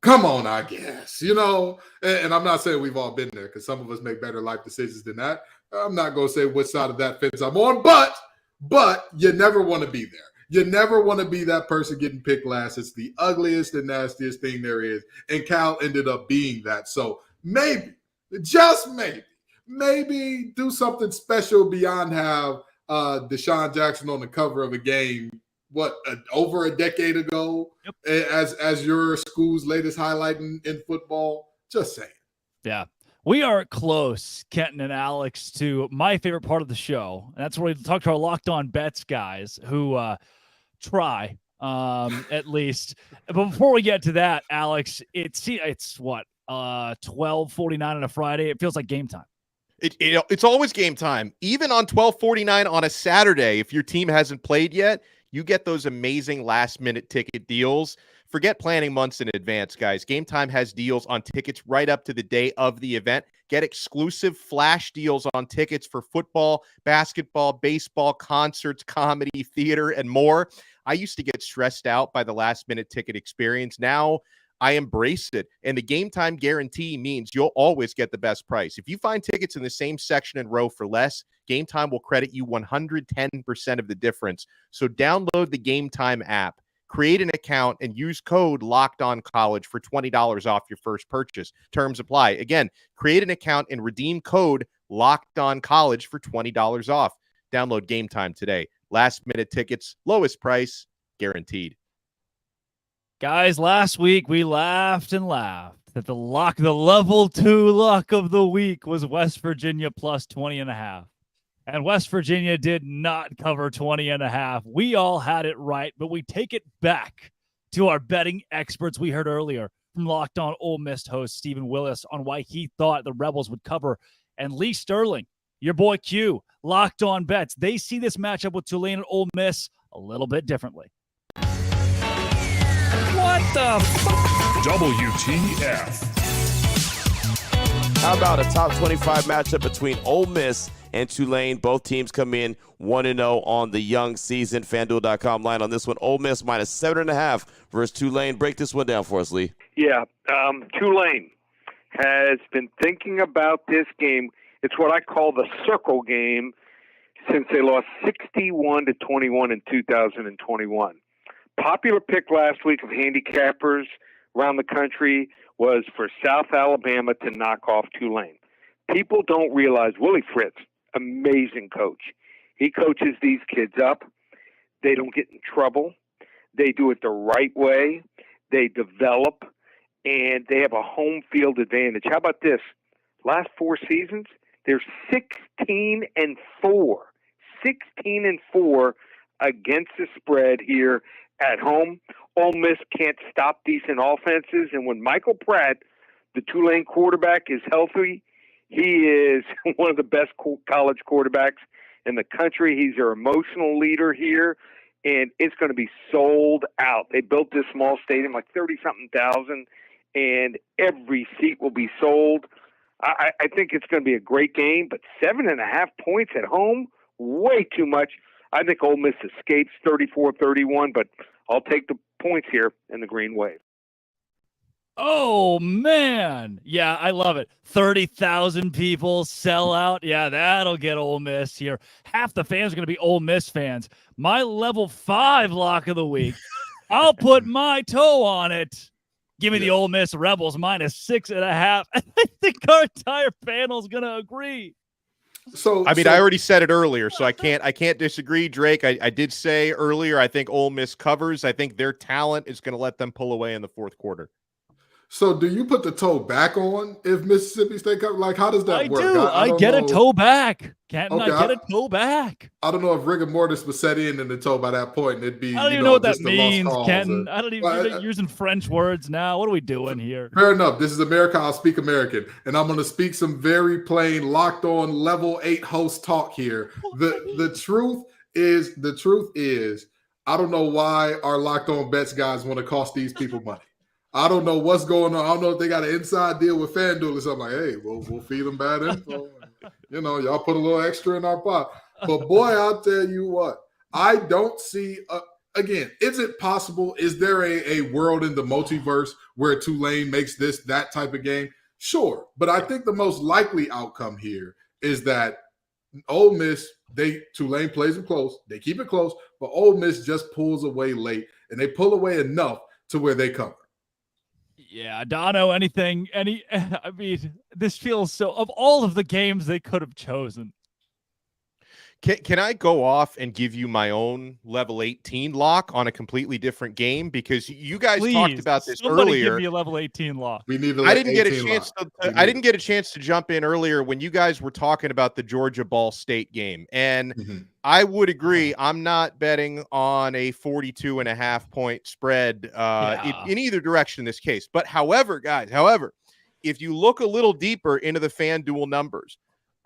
Come on, I guess, you know, and I'm not saying we've all been there because some of us make better life decisions than that. I'm not going to say which side of that fence I'm on, but you never want to be there. You never want to be that person getting picked last. It's the ugliest and nastiest thing there is. And Cal ended up being that. So maybe, just maybe do something special beyond have Deshaun Jackson on the cover of a game, over a decade ago, as your school's latest highlight in football. Just saying. Yeah. We are close, Kenton and Alex, to my favorite part of the show. And that's where we talk to our Locked On Bets guys who try, at least. But before we get to that, Alex, it's what, 12:49 on a Friday? It feels like game time. It's always game time. Even on 12:49 on a Saturday, if your team hasn't played yet, you get those amazing last-minute ticket deals Forget planning months in advance, guys. Game Time has deals on tickets right up to the day of the event. Get exclusive flash deals on tickets for football, basketball, baseball, concerts, comedy, theater, and more. I used to get stressed out by the last-minute ticket experience. Now I embrace it, and the Game Time guarantee means you'll always get the best price. If you find tickets in the same section and row for less, Game Time will credit you 110% of the difference. So download the Game Time app, create an account, and use code LOCKEDONCollege for $20 off your first purchase. Terms apply. Again, create an account and redeem code LOCKEDONCollege for $20 off. Download Game Time today. Last-minute tickets, lowest price, guaranteed. Guys, last week we laughed and laughed that the level 2 lock of the week was West Virginia plus 20.5. And West Virginia did not cover 20.5. We all had it right, but we take it back to our betting experts we heard earlier from Locked On Ole Miss host Stephen Willis on why he thought the Rebels would cover. And Lee Sterling, your boy Q, Locked On Bets, they see this matchup with Tulane and Ole Miss a little bit differently. What the WTF? How about a top 25 matchup between Ole Miss and Tulane? Both teams come in 1-0 on the young season. FanDuel.com line on this one. Ole Miss minus 7.5 versus Tulane. Break this one down for us, Lee. Yeah, Tulane has been thinking about this game. It's what I call the circle game since they lost 61-21 in 2021. Popular pick last week of handicappers around the country was for South Alabama to knock off Tulane. People don't realize Willie Fritz, amazing coach. He coaches these kids up. They don't get in trouble. They do it the right way. They develop, and they have a home field advantage. How about this? Last 4 seasons, they're 16-4. 16-4 against the spread here at home. Ole Miss can't stop decent offenses, and when Michael Pratt, the Tulane quarterback, is healthy, he is one of the best college quarterbacks in the country. He's their emotional leader here, and it's going to be sold out. They built this small stadium, like 30-something thousand, and every seat will be sold. I think it's going to be a great game, but 7.5 points at home, way too much. I think Ole Miss escapes 34-31, but I'll take the points here in the Green Wave. Oh, man. Yeah, I love it. 30,000 people sell out. Yeah, that'll get Ole Miss here. Half the fans are going to be Ole Miss fans. My level 5 lock of the week, I'll put my toe on it. Give me the Ole Miss Rebels minus 6.5. I think our entire panel is going to agree. I already said it earlier, so I can't disagree, Drake. I did say earlier, I think Ole Miss covers. I think their talent is going to let them pull away in the fourth quarter. So do you put the toe back on if Mississippi State cover? Like, how does that work? I get a toe back. Can't I get a toe back? I don't know if rigor mortis was set in the toe by that point. It'd be. I don't even know what that means, Kenton. I don't even you're using French words now. What are we doing here? Fair enough. This is America. I'll speak American, and I'm going to speak some very plain, locked on level 8 host talk here. The truth is, I don't know why our locked on bets guys want to cost these people money. I don't know what's going on. I don't know if they got an inside deal with FanDuel or something. Like, hey, we'll feed them bad info. Y'all put a little extra in our pot. But boy, I'll tell you what, I don't see. Again, is it possible? Is there a world in the multiverse where Tulane makes that type of game? Sure, but I think the most likely outcome here is that Ole Miss, Tulane plays them close. They keep it close, but Ole Miss just pulls away late, and they pull away enough to where they cover. Yeah, Dono, this feels so, of all of the games they could have chosen. Can I go off and give you my own level 18 lock on a completely different game? Because you guys talked about this earlier. Give me a level 18 lock. We need I didn't get a chance to jump in earlier when you guys were talking about the Georgia Ball State game. And I would agree. I'm not betting on a 42.5 point spread in either direction in this case. But however, if you look a little deeper into the FanDuel numbers,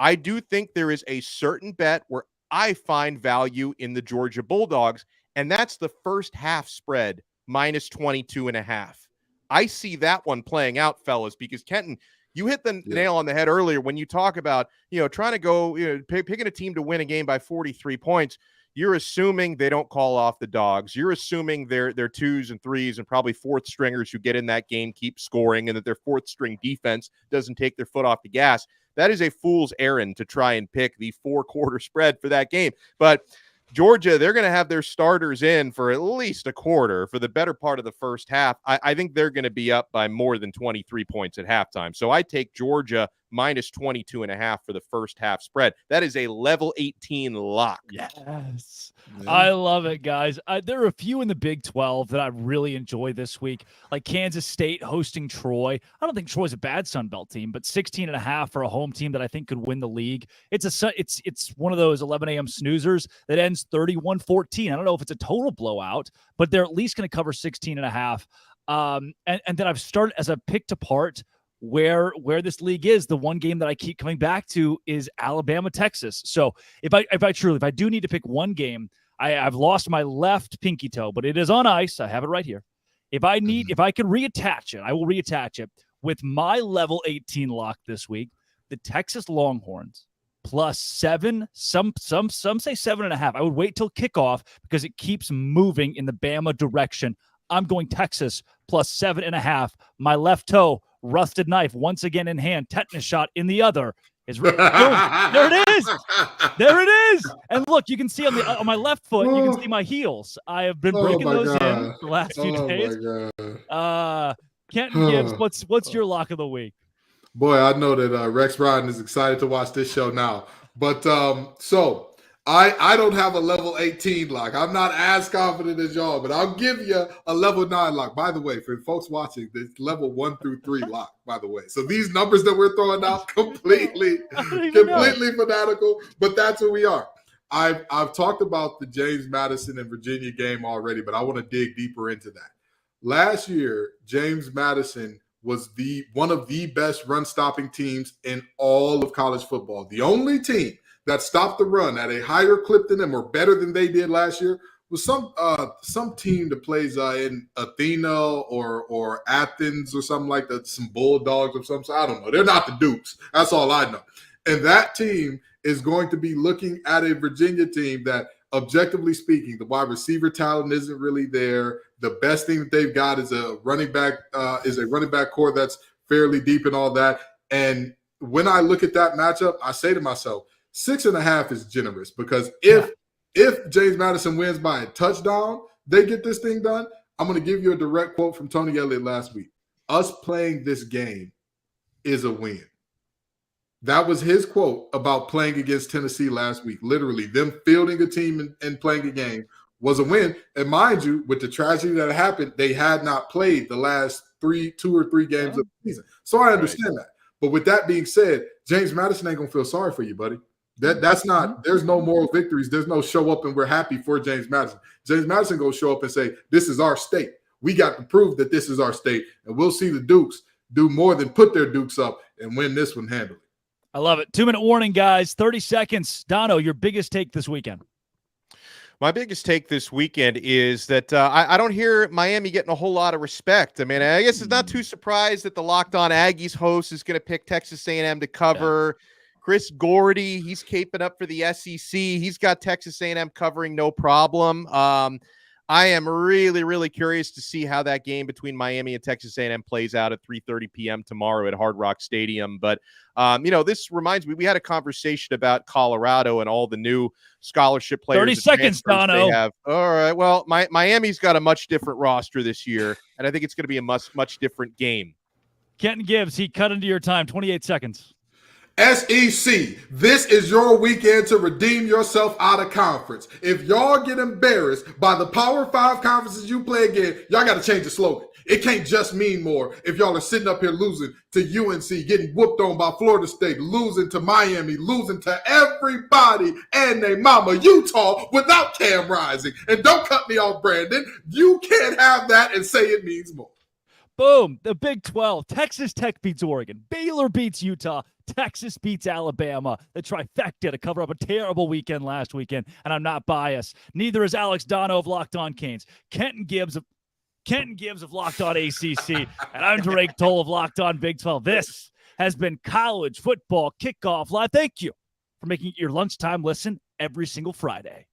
I do think there is a certain bet where I find value in the Georgia Bulldogs, and that's the first half spread minus 22.5. I see that one playing out, fellas, because Kenton, you hit the nail on the head earlier when you talk about, trying to go, picking a team to win a game by 43 points. You're assuming they don't call off the dogs. You're assuming their twos and threes and probably fourth stringers who get in that game keep scoring, and that their fourth string defense doesn't take their foot off the gas. That is a fool's errand to try and pick the 4-quarter spread for that game. But Georgia, they're going to have their starters in for at least a quarter for the better part of the first half. I think they're going to be up by more than 23 points at halftime. So I take Georgia minus 22.5 for the first half spread. That is a level 18 lock. Yes. I love it, guys. There are a few in the Big 12 that I really enjoy this week, like Kansas State hosting Troy. I don't think Troy's a bad Sunbelt team, but 16.5 for a home team that I think could win the league. It's one of those 11 a.m. snoozers that ends 31-14. I don't know if it's a total blowout, but they're at least going to cover 16.5. And then I've started as I've picked apart where this league is. The one game that I keep coming back to is Alabama, Texas. So if I do need to pick one game, I've lost my left pinky toe, but it is on ice. I have it right here. If I could reattach it, I will reattach it with my level 18 lock this week. The Texas Longhorns plus 7. Some say 7.5. I would wait till kickoff because it keeps moving in the Bama direction. I'm going Texas plus 7.5. My left toe, rusted knife once again in hand, tetanus shot in the other. There it is. There it is. And look, you can see on my left foot, you can see my heels. I have been breaking those in the last few days. Kenton Gibbs, what's your lock of the week? Boy, I know that Rex Ryan is excited to watch this show now. But so I don't have a level 18 lock. I'm not as confident as y'all, but I'll give you a level 9 lock. By the way, for folks watching, it's level 1 through 3 lock, by the way. So these numbers that we're throwing out, completely fanatical, but that's who we are. I've talked about the James Madison and Virginia game already, but I want to dig deeper into that. Last year, James Madison was one of the best run-stopping teams in all of college football. The only team that stopped the run at a higher clip than them or better than they did last year was some team that plays in Athena or Athens or something like that, some Bulldogs or something. I don't know. They're not the Dukes. That's all I know. And that team is going to be looking at a Virginia team that, objectively speaking, the wide receiver talent isn't really there. The best thing that they've got is a running back core that's fairly deep and all that. And when I look at that matchup, I say to myself, 6.5 is generous, because if James Madison wins by a touchdown, they get this thing done. I'm going to give you a direct quote from Tony Elliott last week. Us playing this game is a win. That was his quote about playing against Tennessee last week. Literally, them fielding a team and playing a game was a win. And mind you, with the tragedy that happened, they had not played the last 2 or 3 games of the season. So I understand that. But with that being said, James Madison ain't going to feel sorry for you, buddy. That's not, there's no moral victories. There's no show up and we're happy for James Madison. James Madison going to show up and say, this is our state. We got to prove that this is our state. And we'll see the Dukes do more than put their Dukes up and win this one handily. I love it. 2-minute warning, guys. 30 seconds. Dono, your biggest take this weekend. My biggest take this weekend is that I don't hear Miami getting a whole lot of respect. I mean, I guess it's not too surprised that the Locked On Aggies host is going to pick Texas A&M to cover. Yeah. Chris Gordy, he's caping up for the SEC. He's got Texas A&M covering no problem. I am really, really curious to see how that game between Miami and Texas A&M plays out at 3:30 p.m. tomorrow at Hard Rock Stadium. But, this reminds me, we had a conversation about Colorado and all the new scholarship players. 30 seconds, Dono. All right. Well, Miami's got a much different roster this year, and I think it's going to be a much different game. Kenton Gibbs, he cut into your time. 28 seconds. SEC, this is your weekend to redeem yourself out of conference. If y'all get embarrassed by the Power 5 conferences you play again, y'all got to change the slogan. It can't just mean more if y'all are sitting up here losing to UNC, getting whooped on by Florida State, losing to Miami, losing to everybody and their mama, Utah, without Cam Rising. And don't cut me off, Brandon. You can't have that and say it means more. Boom. The Big 12. Texas Tech beats Oregon. Baylor beats Utah. Texas beats Alabama. The trifecta to cover up a terrible weekend last weekend, and I'm not biased. Neither is Alex Dono of Locked On Canes. Kenton Gibbs Kenton Gibbs of Locked On ACC, and I'm Drake Toll of Locked On Big 12. This has been College Football Kickoff Live. Thank you for making it your lunchtime listen every single Friday.